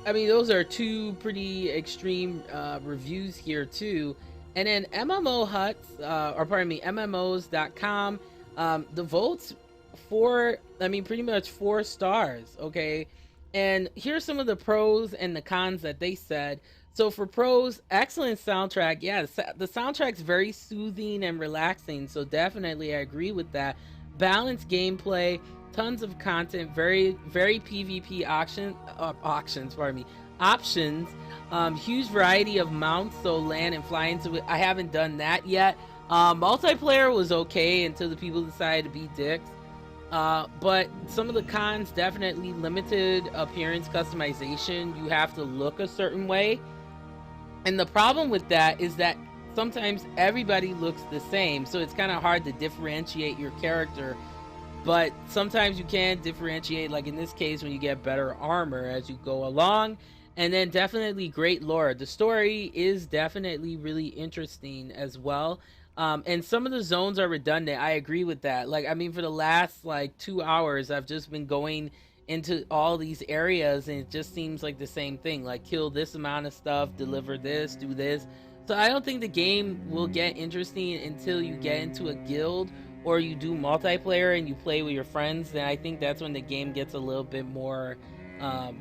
I mean, those are two pretty extreme reviews here too. And then MMO Huts, or pardon me, MMOs.com, the votes for, I mean, pretty much 4 stars, okay? And here's some of the pros and the cons that they said. So for pros, excellent soundtrack. Yeah, the soundtrack's very soothing and relaxing, so definitely I agree with that. Balanced gameplay, tons of content, very PvP options, huge variety of mounts, so land and flying. So I haven't done that yet. Multiplayer was okay until the people decided to be dicks. But some of the cons, definitely limited appearance customization. You have to look a certain way. And the problem with that is that sometimes everybody looks the same, so it's kind of hard to differentiate your character. But sometimes you can differentiate, like in this case, when you get better armor as you go along. And then definitely great lore. The story is definitely really interesting as well. And some of the zones are redundant. I agree with that. Like, I mean, for the last like 2 hours, I've just been going into all these areas, and it just seems like the same thing. Like, kill this amount of stuff, deliver this, do this. So I don't think the game will get interesting until you get into a guild or you do multiplayer and you play with your friends. Then I think that's when the game gets a little bit more I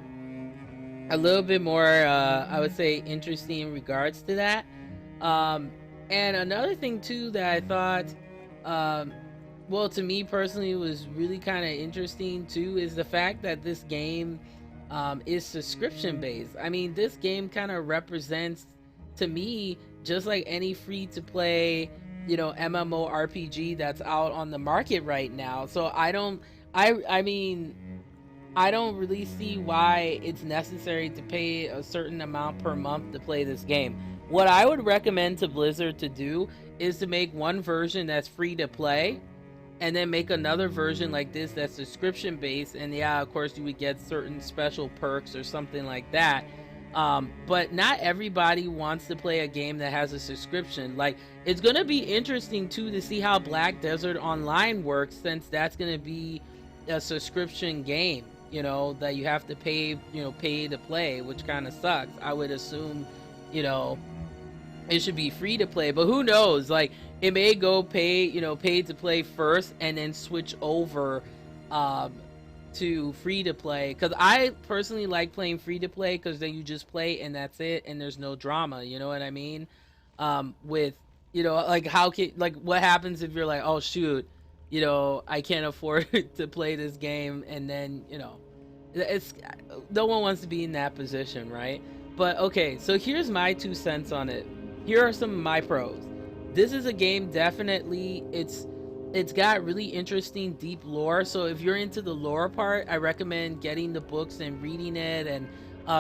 would say interesting in regards to that. And another thing too that I thought well, to me personally was really kind of interesting too is the fact that this game is subscription based. I mean, this game kind of represents, to me, just like any free to play, you know, MMORPG that's out on the market right now. So I don't really see why it's necessary to pay a certain amount per month to play this game. What I would recommend to Blizzard to do is to make one version that's free to play, and then make another version like this that's subscription based. And yeah, of course you would get certain special perks or something like that. But not everybody wants to play a game that has a subscription. Like, it's gonna be interesting too to see how Black Desert Online works, since that's gonna be a subscription game, you know, that you have to pay to play, which kind of sucks. I would assume, you know, it should be free to play, but who knows? Like, it may go paid to play first and then switch over to free to play, because I personally like playing free to play, because then you just play and that's it, and there's no drama, you know what I mean? With, you know, like, what happens if you're like, oh shoot, you know, I can't afford to play this game, and then, you know, it's, no one wants to be in that position, right? But okay, so here's my 2 cents on it. Here are some of my pros. This is a game, definitely, it's got really interesting deep lore. So if you're into the lore part, I recommend getting the books and reading it. And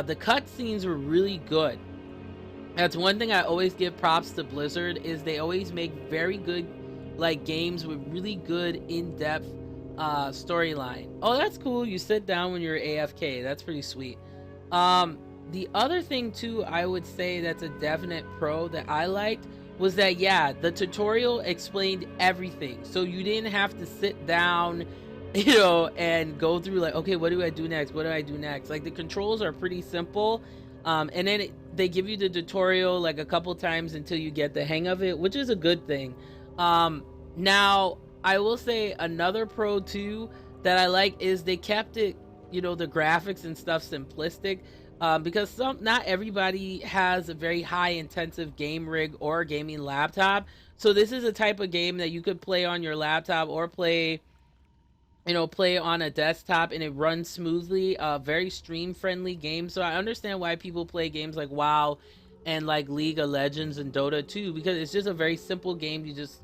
the cutscenes were really good. That's one thing I always give props to Blizzard, is they always make very good, like, games with really good in-depth storyline. Oh, that's cool. You sit down when you're AFK. That's pretty sweet. The other thing too, I would say that's a definite pro that I liked, was that, yeah, the tutorial explained everything. So you didn't have to sit down, you know, and go through like, okay, what do I do next? What do I do next? Like, the controls are pretty simple. And then they give you the tutorial like a couple times until you get the hang of it, which is a good thing. Now, I will say another pro too that I like is they kept it, you know, the graphics and stuff simplistic. Because not everybody has a very high intensive game rig or gaming laptop. So this is a type of game that you could play on your laptop or play play on a desktop and it runs smoothly. Very stream friendly game. So I understand why people play games like WoW and like League of Legends and Dota 2, because it's just a very simple game. You just,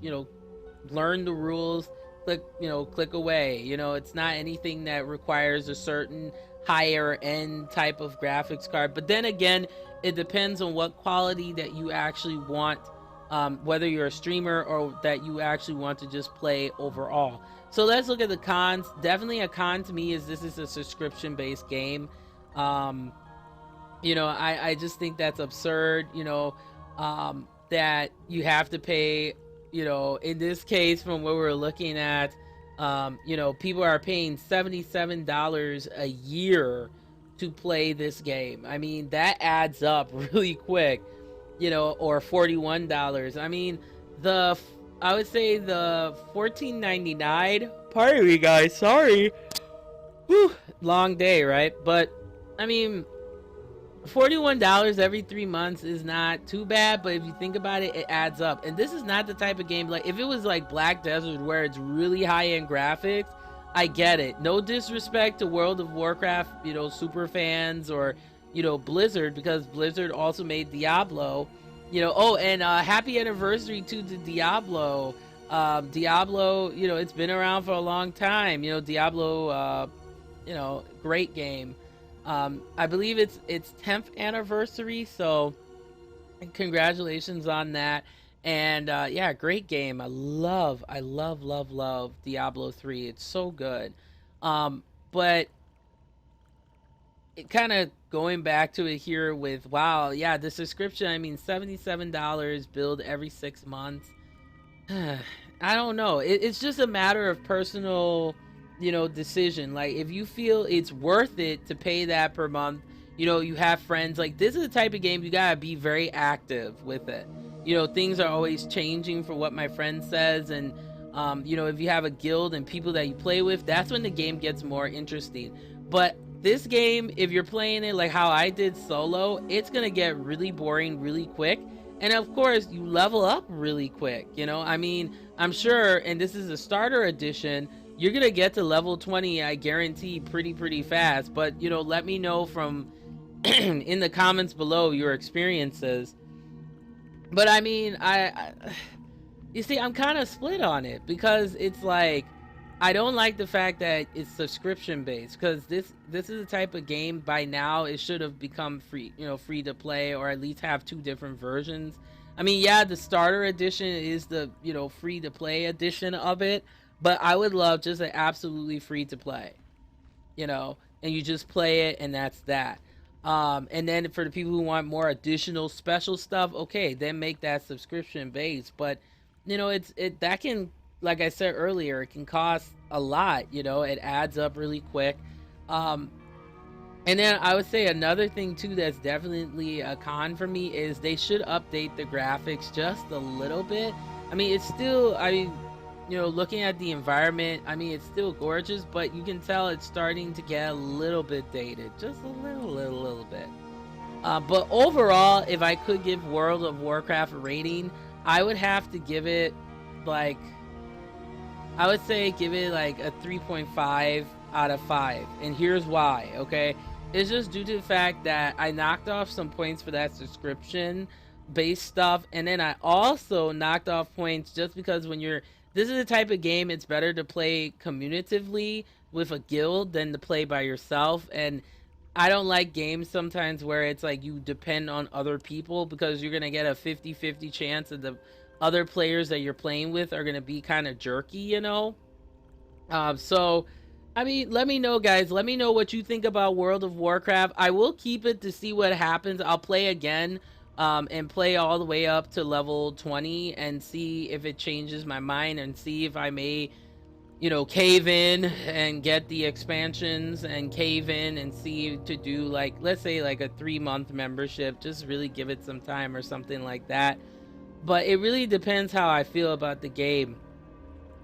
learn the rules, click away. It's not anything that requires a certain higher end type of graphics card. But then again, it depends on what quality that you actually want, whether you're a streamer or that you actually want to just play overall. So let's look at the cons. Definitely a con to me is this is a subscription based game. I just think that's absurd, that you have to pay, in this case, from what we're looking at, people are paying $77 a year to play this game. I mean, that adds up really quick, or $41. I mean, I would say the $14.99, pardon me guys, sorry. Whew, long day, right? But I mean, $41 every 3 months is not too bad, but if you think about it, it adds up. And this is not the type of game, like if it was like Black Desert where it's really high-end graphics, I get it. No disrespect to World of Warcraft, super fans, or Blizzard, because Blizzard also made Diablo. And happy anniversary to the Diablo. Diablo, it's been around for a long time. Diablo, great game. I believe it's 10th anniversary, so congratulations on that. And yeah, great game. I love Diablo 3. It's so good. But it kind of going back to it here with WoW, yeah, the subscription, I mean, $77 billed every 6 months. I don't know. It's just a matter of personal, decision. Like if you feel it's worth it to pay that per month, you have friends, like this is the type of game you gotta be very active with it. Things are always changing for what my friend says, and if you have a guild and people that you play with, that's when the game gets more interesting. But this game, if you're playing it like how I did solo, it's gonna get really boring really quick. And of course, you level up really quick. I mean, I'm sure, and this is a starter edition, you're gonna get to level 20, I guarantee, pretty fast. But let me know from in the comments below your experiences. But I mean, you see, I'm kind of split on it, because it's like I don't like the fact that it's subscription based, because this is the type of game by now it should have become free, free to play, or at least have 2 different versions. I mean, yeah, the starter edition is the, free to play edition of it, but I would love just an absolutely free to play, and you just play it and that's that. And then for the people who want more additional special stuff, okay, then make that subscription based. But that can, like I said earlier, it can cost a lot. It adds up really quick. And then I would say another thing too that's definitely a con for me is they should update the graphics just a little bit. I mean, it's still, looking at the environment, I mean, it's still gorgeous, but you can tell it's starting to get a little bit dated, just a little bit. But overall, if I could give World of Warcraft a rating, I would have to give it like, I would say give it like a 3.5 out of 5. And here's why, okay? It's just due to the fact that I knocked off some points for that subscription based stuff, and then I also knocked off points just because this is the type of game it's better to play communitively with a guild than to play by yourself. And I don't like games sometimes where it's like you depend on other people, because you're gonna get a 50-50 chance that the other players that you're playing with are gonna be kind of jerky, so I mean, let me know, guys. Let me know what you think about World of Warcraft. I will keep it to see what happens. I'll play again, and play all the way up to level 20 and see if it changes my mind, and see if I may, cave in and get the expansions, and cave in and see to do, like, let's say like a 3-month membership. Just really give it some time or something like that. But it really depends how I feel about the game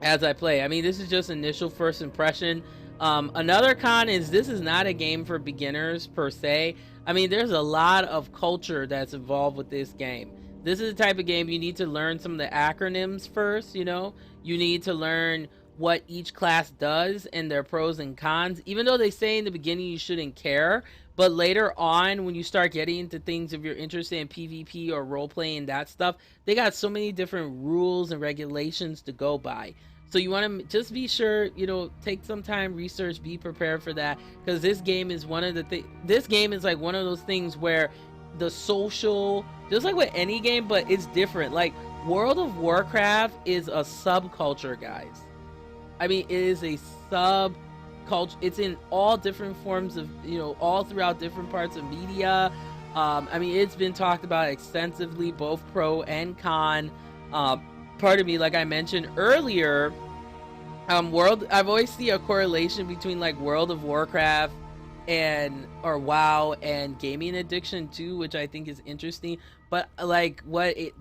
as I play. I mean, this is just initial first impression. Another con is this is not a game for beginners per se. I mean, there's a lot of culture that's involved with this game. This is the type of game you need to learn some of the acronyms first, you need to learn what each class does and their pros and cons, even though they say in the beginning you shouldn't care. But later on, when you start getting into things, if you're interested in PvP or role playing, that stuff, they got so many different rules and regulations to go by. So you want to just be sure, take some time, research, be prepared for that, because this game is one of the this game is like one of those things where the social, just like with any game, but it's different. Like World of Warcraft is a subculture, guys. I mean, it is a subculture. It's in all different forms of, all throughout different parts of media. I mean, it's been talked about extensively, both pro and con. Pardon me, like I mentioned earlier, I've always see a correlation between like World of Warcraft or WoW and gaming addiction too, which I think is interesting. But like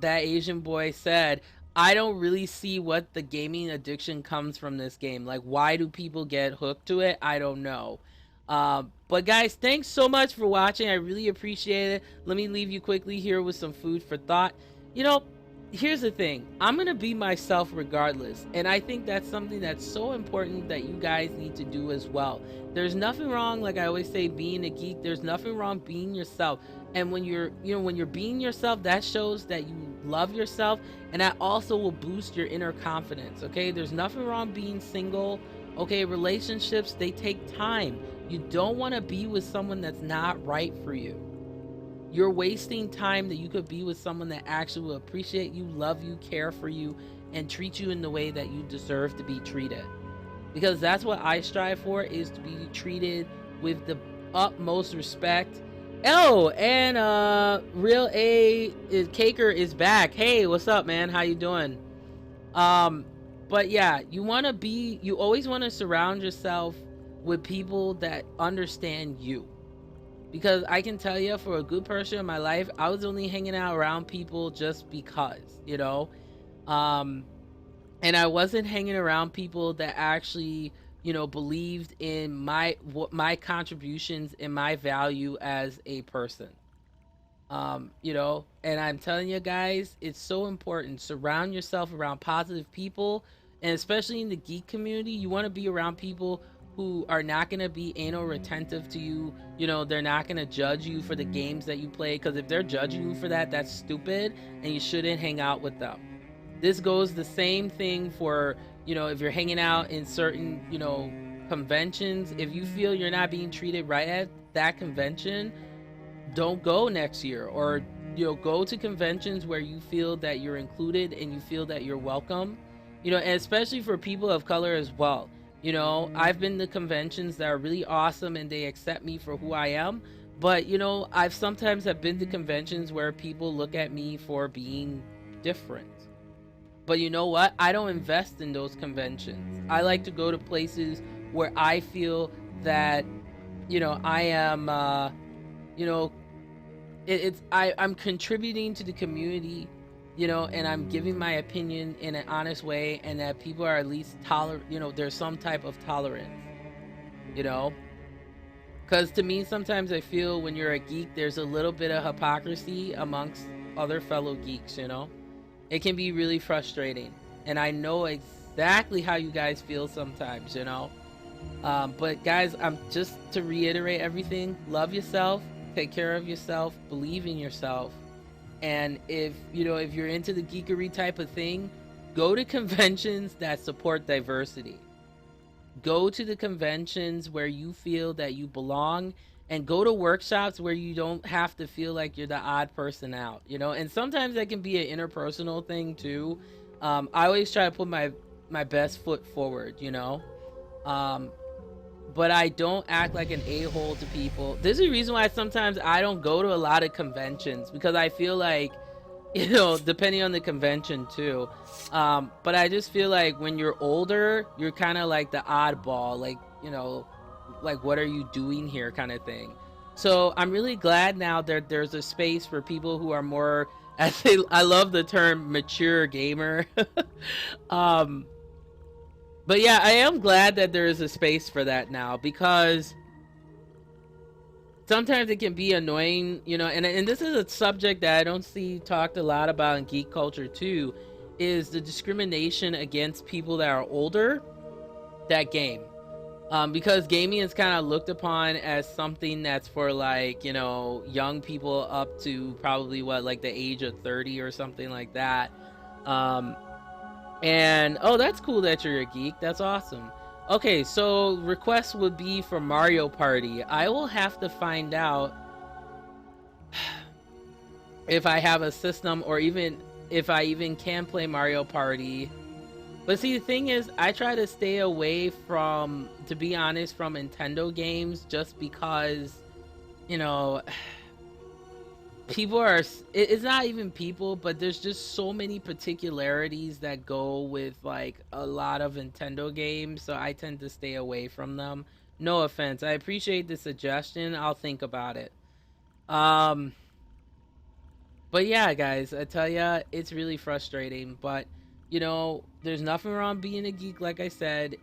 that Asian boy said, I don't really see what the gaming addiction comes from this game. Like, why do people get hooked to it? I don't know. But guys, thanks so much for watching. I really appreciate it. Let me leave you quickly here with some food for thought. Here's the thing. I'm going to be myself regardless. And I think that's something that's so important that you guys need to do as well. There's nothing wrong, like I always say, being a geek. There's nothing wrong being yourself. And when you're being yourself, that shows that you love yourself. And that also will boost your inner confidence, okay? There's nothing wrong being single. Okay, relationships, they take time. You don't want to be with someone that's not right for you. You're wasting time that you could be with someone that actually will appreciate you, love you, care for you, and treat you in the way that you deserve to be treated. Because that's what I strive for, is to be treated with the utmost respect. Oh, and Real Caker is back. Hey, what's up, man? How you doing? But yeah, you always want to surround yourself with people that understand you. Because I can tell you, for a good portion of my life, I was only hanging out around people just because, and I wasn't hanging around people that actually, believed in my contributions and my value as a person. And I'm telling you guys, it's so important. Surround yourself around positive people, and especially in the geek community, you want to be around people who are not going to be anal retentive to you. They're not going to judge you for the games that you play, because if they're judging you for that, that's stupid, and you shouldn't hang out with them. This goes the same thing for, if you're hanging out in certain, conventions. If you feel you're not being treated right at that convention, don't go next year. Or, go to conventions where you feel that you're included and you feel that you're welcome, and especially for people of color as well. I've been to conventions that are really awesome and they accept me for who I am. But, I've sometimes have been to conventions where people look at me for being different. But you know what? I don't invest in those conventions. I like to go to places where I feel that, I am, I'm contributing to the community, and I'm giving my opinion in an honest way, and that people are at least there's some type of tolerance, because to me, sometimes I feel when you're a geek, there's a little bit of hypocrisy amongst other fellow geeks. It can be really frustrating, and I know exactly how you guys feel sometimes, but guys, I'm just to reiterate everything: love yourself, take care of yourself, believe in yourself. And if you're into the geekery type of thing, go to conventions that support diversity. Go to the conventions where you feel that you belong, and go to workshops where you don't have to feel like you're the odd person out, and sometimes that can be an interpersonal thing too. I always try to put my best foot forward, but I don't act like an a-hole to people. There's a reason why sometimes I don't go to a lot of conventions, because I feel like, depending on the convention too. But I just feel like when you're older, you're kind of like the oddball, like, like, what are you doing here kind of thing. So I'm really glad now that there's a space for people who are more, I love the term mature gamer. But yeah, I am glad that there is a space for that now, because sometimes it can be annoying, and this is a subject that I don't see talked a lot about in geek culture too, is the discrimination against people that are older. that game. Because gaming is kind of looked upon as something that's for like, you know, young people up to probably what, like the age of 30 or something like that. Um, and oh, that's cool that you're a geek. That's awesome. Okay, so requests would be for Mario Party. I will have to find out if I have a system or even if I even can play Mario Party. But see, the thing is, I try to stay away from, to be honest, from Nintendo games just because, you know, people are, it's not even people, but there's just so many particularities that go with like a lot of Nintendo games, so I tend to stay away from them. No offense. I appreciate the suggestion. I'll think about it. Um, but yeah, guys, I tell ya, it's really frustrating, but you know, there's nothing wrong being a geek, like I said.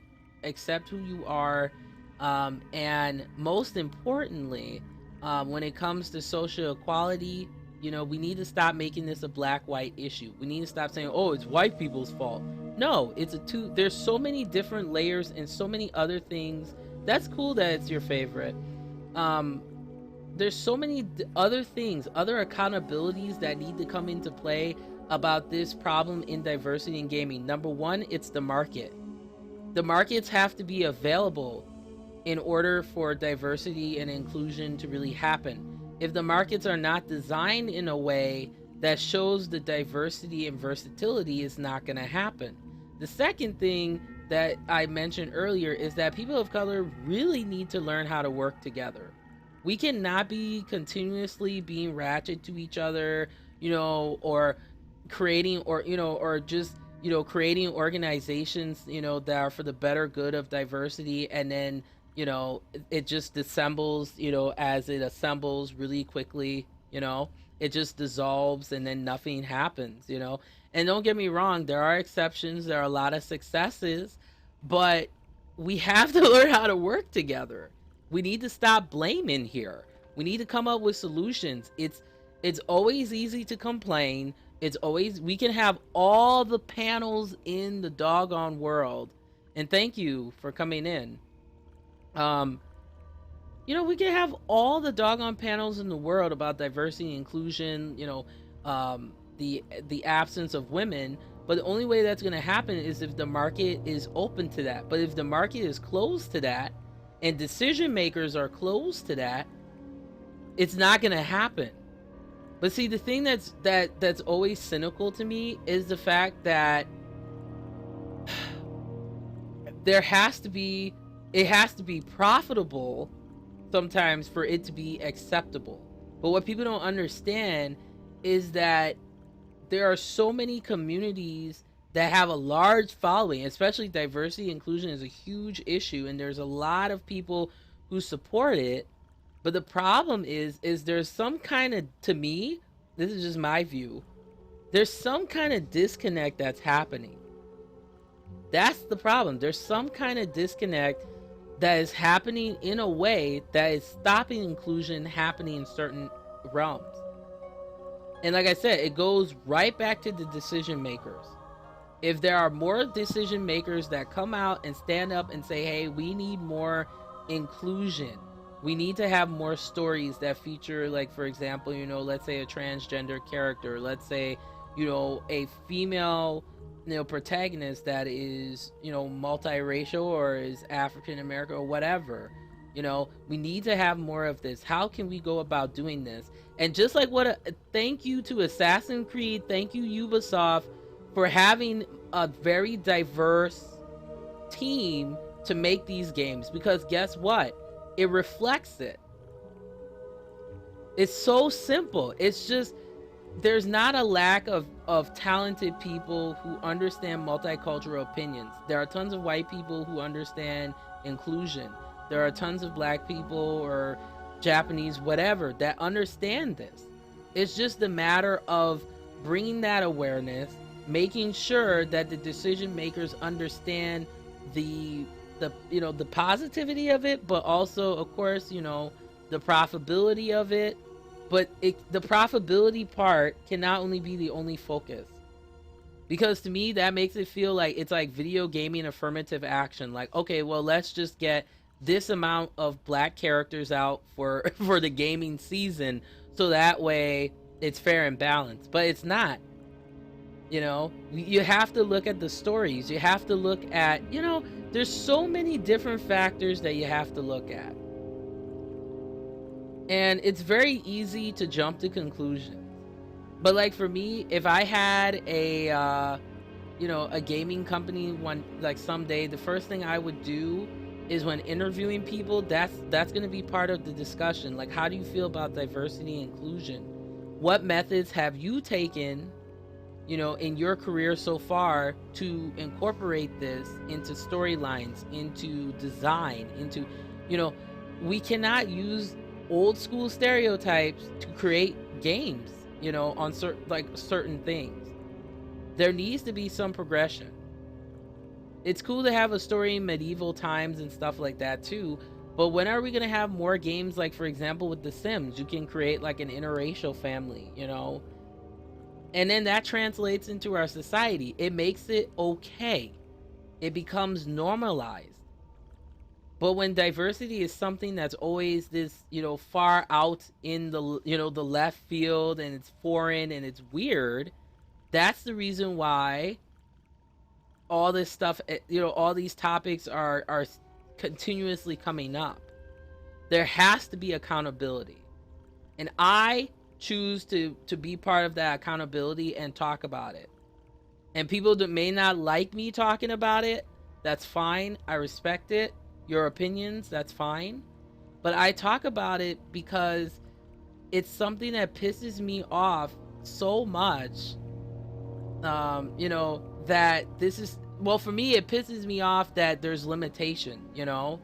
Accept who you are, and most importantly, when it comes to social equality, you know, we need to stop making this a black-white issue. We need to stop saying, oh, it's white people's fault. No, it's there's so many different layers and so many other things. That's cool that it's your favorite. There's so many other things, other accountabilities that need to come into play about this problem in diversity in gaming. Number one, it's the market. The markets have to be available in order for diversity and inclusion to really happen. If the markets are not designed in a way that shows the diversity and versatility, it's not going to happen. The second thing that I mentioned earlier is that people of color really need to learn how to work together. We cannot be continuously being ratchet to each other, you know, or creating, or, you know, or just, you know, creating organizations, you know, that are for the better good of diversity, and then, you know, it just dissembles, you know, as it assembles really quickly, you know, it just dissolves and then nothing happens, you know. And don't get me wrong, there are exceptions, there are a lot of successes, but we have to learn how to work together. We need to stop blaming here. We need to come up with solutions. It's always easy to complain. It's always, we can have all the panels in the doggone world, and thank you for coming in. You know, we can have all the doggone panels in the world about diversity and inclusion, you know, the absence of women, but the only way that's going to happen is if the market is open to that. But if the market is closed to that, and decision makers are closed to that, it's not going to happen. But see, the thing that's always cynical to me is the fact that it has to be profitable sometimes for it to be acceptable. But what people don't understand is that there are so many communities that have a large following, especially diversity inclusion is a huge issue, and there's a lot of people who support it. But the problem is there's some kind of, to me, this is just my view, there's some kind of disconnect that's happening. That's the problem. There's some kind of disconnect that is happening in a way that is stopping inclusion happening in certain realms. And like I said, it goes right back to the decision makers. If there are more decision makers that come out and stand up and say, hey, we need more inclusion, we need to have more stories that feature, like, for example, you know, let's say a transgender character, let's say, you know, a female, you know, protagonist that is, you know, multiracial or is African American or whatever. You know, we need to have more of this. How can we go about doing this? And just like thank you to Assassin's Creed, thank you Ubisoft for having a very diverse team to make these games, because guess what? It reflects it. It's so simple. It's just, there's not a lack of talented people who understand multicultural opinions. There are tons of white people who understand inclusion. There are tons of black people or Japanese, whatever, that understand this. It's just a matter of bringing that awareness, making sure that the decision makers understand the you know, the positivity of it, but also, of course, you know, the profitability of it. But the profitability part can not only be the only focus. Because to me, that makes it feel like it's like video gaming affirmative action. Like, okay, well, let's just get this amount of black characters out for for the gaming season, so that way it's fair and balanced. But it's not. You know, you have to look at the stories. You have to look at, you know, there's so many different factors that you have to look at. And it's very easy to jump to conclusions. But like for me, if I had a you know, a gaming company one like someday, the first thing I would do is when interviewing people, that's going to be part of the discussion. Like, how do you feel about diversity and inclusion? What methods have you taken, you know, in your career so far to incorporate this into storylines, into design, into, you know, we cannot use old school stereotypes to create games, you know, on certain things. There needs to be some progression. It's cool to have a story in medieval times and stuff like that too, but when are we going to have more games like, for example, with The Sims, you can create like an interracial family, you know? And then that translates into our society. It makes it okay. It becomes normalized. But when diversity is something that's always this, you know, far out in the, you know, the left field, and it's foreign and it's weird, that's the reason why all this stuff, you know, all these topics are continuously coming up. There has to be accountability. And I choose to be part of that accountability and talk about it. And people that may not like me talking about it, that's fine. I respect it. Your opinions, that's fine. But I talk about it because it's something that pisses me off so much. You know, that this is, well, for me, it pisses me off that there's limitation, you know?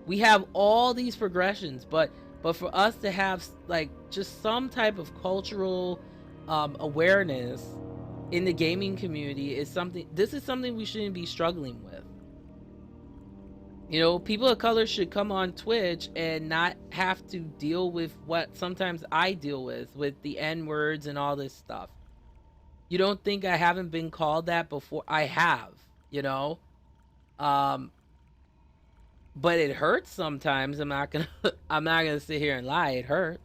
We have all these progressions, but for us to have like just some type of cultural awareness in the gaming community is something, this is something we shouldn't be struggling with. You know, people of color should come on Twitch and not have to deal with what sometimes I deal with the N-words and all this stuff. You don't think I haven't been called that before? I have, you know? But it hurts sometimes. I'm not gonna sit here and lie. It hurts.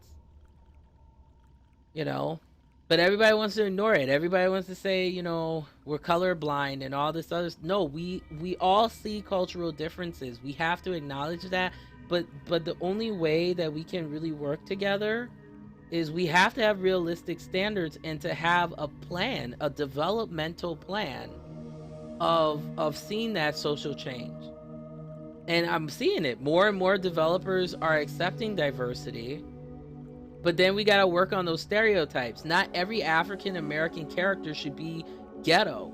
You know? But everybody wants to ignore it. Everybody wants to say, you know, we're colorblind and all this other. No, we all see cultural differences. We have to acknowledge that. But the only way that we can really work together is we have to have realistic standards and to have a plan, a developmental plan of seeing that social change. And I'm seeing it. More and more developers are accepting diversity. But then we got to work on those stereotypes. Not every African American character should be ghetto.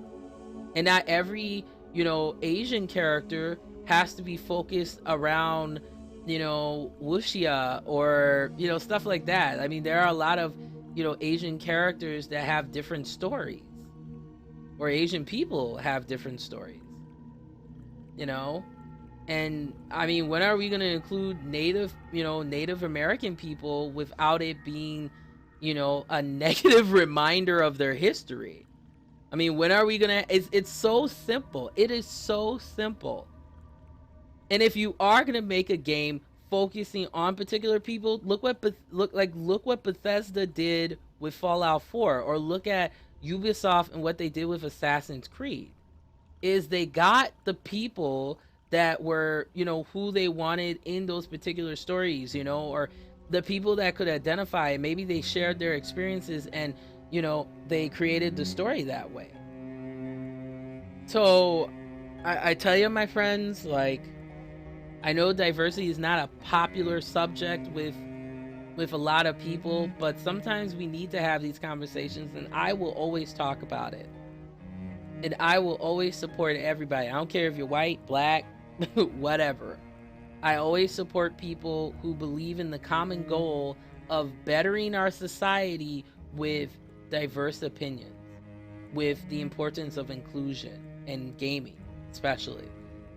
And not every, you know, Asian character has to be focused around, you know, wuxia or, you know, stuff like that. I mean, there are a lot of, you know, Asian characters that have different stories. Or Asian people have different stories. You know? And I mean, when are we going to include Native American people without it being, you know, a negative reminder of their history? I mean, when are we going to, it's so simple. It is so simple. And if you are going to make a game focusing on particular people, look what Bethesda did with Fallout 4, or look at Ubisoft and what they did with Assassin's Creed. Is they got the people that were, you know, who they wanted in those particular stories, you know, or the people that could identify. Maybe they shared their experiences and, you know, they created the story that way. So I tell you, my friends, like, I know diversity is not a popular subject with a lot of people, but sometimes we need to have these conversations, and I will always talk about it. And I will always support everybody. I don't care if you're white, black, whatever. I always support people who believe in the common goal of bettering our society with diverse opinions, with the importance of inclusion and gaming, especially.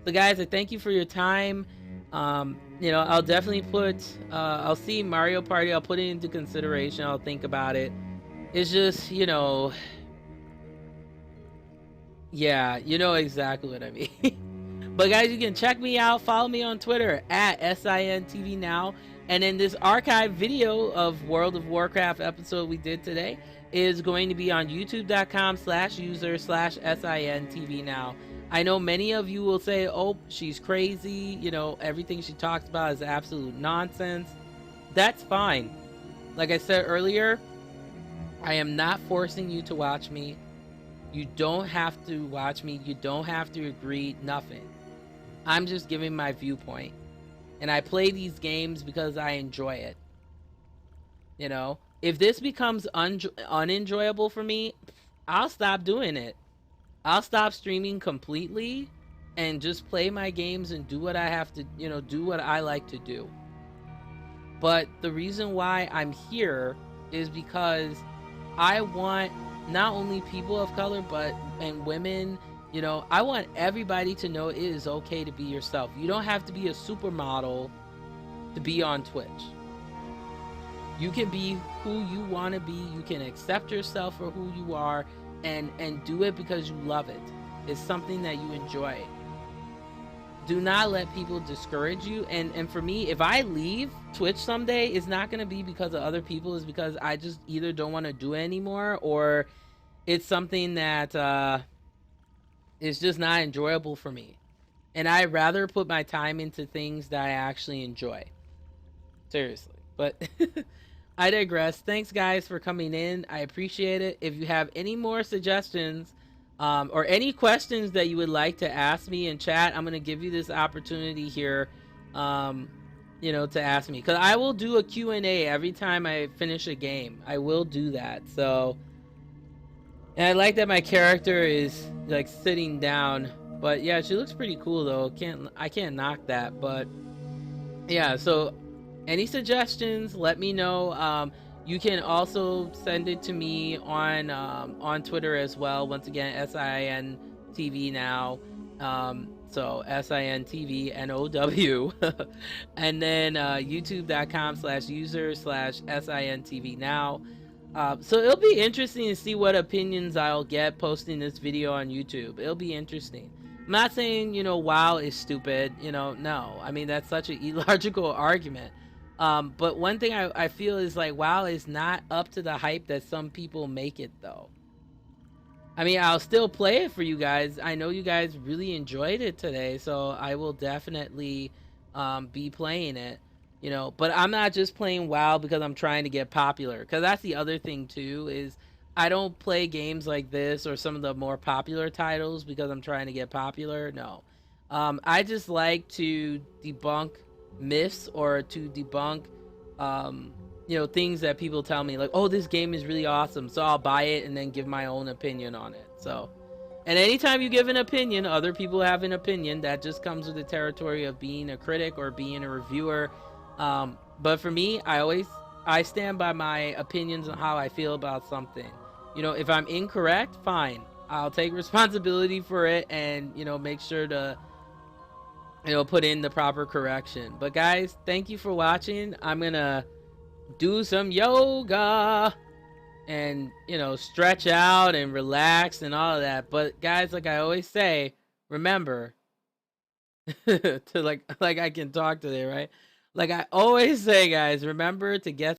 So guys, I thank you for your time. You know, I'll definitely put, I'll see Mario Party. I'll put it into consideration. I'll think about it. It's just, you know, Yeah, you know exactly what I mean. But guys, you can check me out. Follow me on Twitter at SINTV now. And then this archive video of World of Warcraft episode we did today is going to be on youtube.com/user/SINTV now. I know many of you will say, oh, she's crazy. You know, everything she talks about is absolute nonsense. That's fine. Like I said earlier, I am not forcing you to watch me. You don't have to watch me. You don't have to agree. Nothing. I'm just giving my viewpoint. And I play these games because I enjoy it. You know? If this becomes unenjoyable for me, I'll stop doing it. I'll stop streaming completely and just play my games and do what I have to, you know, do what I like to do. But the reason why I'm here is because I want not only people of color, and women, you know, I want everybody to know it is okay to be yourself. You don't have to be a supermodel to be on Twitch. You can be who you want to be. You can accept yourself for who you are and do it because you love it. It's something that you enjoy. Do not let people discourage you. And for me, if I leave Twitch someday, it's not going to be because of other people. It's because I just either don't want to do it anymore, or it's something that is just not enjoyable for me. And I'd rather put my time into things that I actually enjoy. Seriously. But I digress. Thanks, guys, for coming in. I appreciate it. If you have any more suggestions or any questions that you would like to ask me in chat, I'm going to give you this opportunity here, you know, to ask me. Because I will do a Q&A every time I finish a game. I will do that. So, and I like that my character is, like, sitting down. But, yeah, she looks pretty cool, though. I can't knock that. But, yeah, so any suggestions, let me know. You can also send it to me on Twitter as well. Once again, SINTV now. So SINTVNOW. And then youtube.com/user/SINTV now. So it'll be interesting to see what opinions I'll get posting this video on YouTube. It'll be interesting. I'm not saying, you know, WoW is stupid. You know, no. I mean, that's such an illogical argument. But one thing I feel is like WoW is not up to the hype that some people make it, though. I mean, I'll still play it for you guys. I know you guys really enjoyed it today, so I will definitely be playing it. You know, but I'm not just playing WoW because I'm trying to get popular. Because that's the other thing, too, is I don't play games like this or some of the more popular titles because I'm trying to get popular. No. I just like to debunk myths or to debunk, you know, things that people tell me. Like, oh, this game is really awesome, so I'll buy it and then give my own opinion on it. So, and anytime you give an opinion, other people have an opinion. That just comes with the territory of being a critic or being a reviewer. But for me, I stand by my opinions on how I feel about something. You know, if I'm incorrect, fine. I'll take responsibility for it and, you know, make sure to, you know, put in the proper correction. But guys, thank you for watching. I'm gonna do some yoga and, you know, stretch out and relax and all of that. But guys, like I always say, remember to like I can talk today, right? Like I always say, guys, remember to get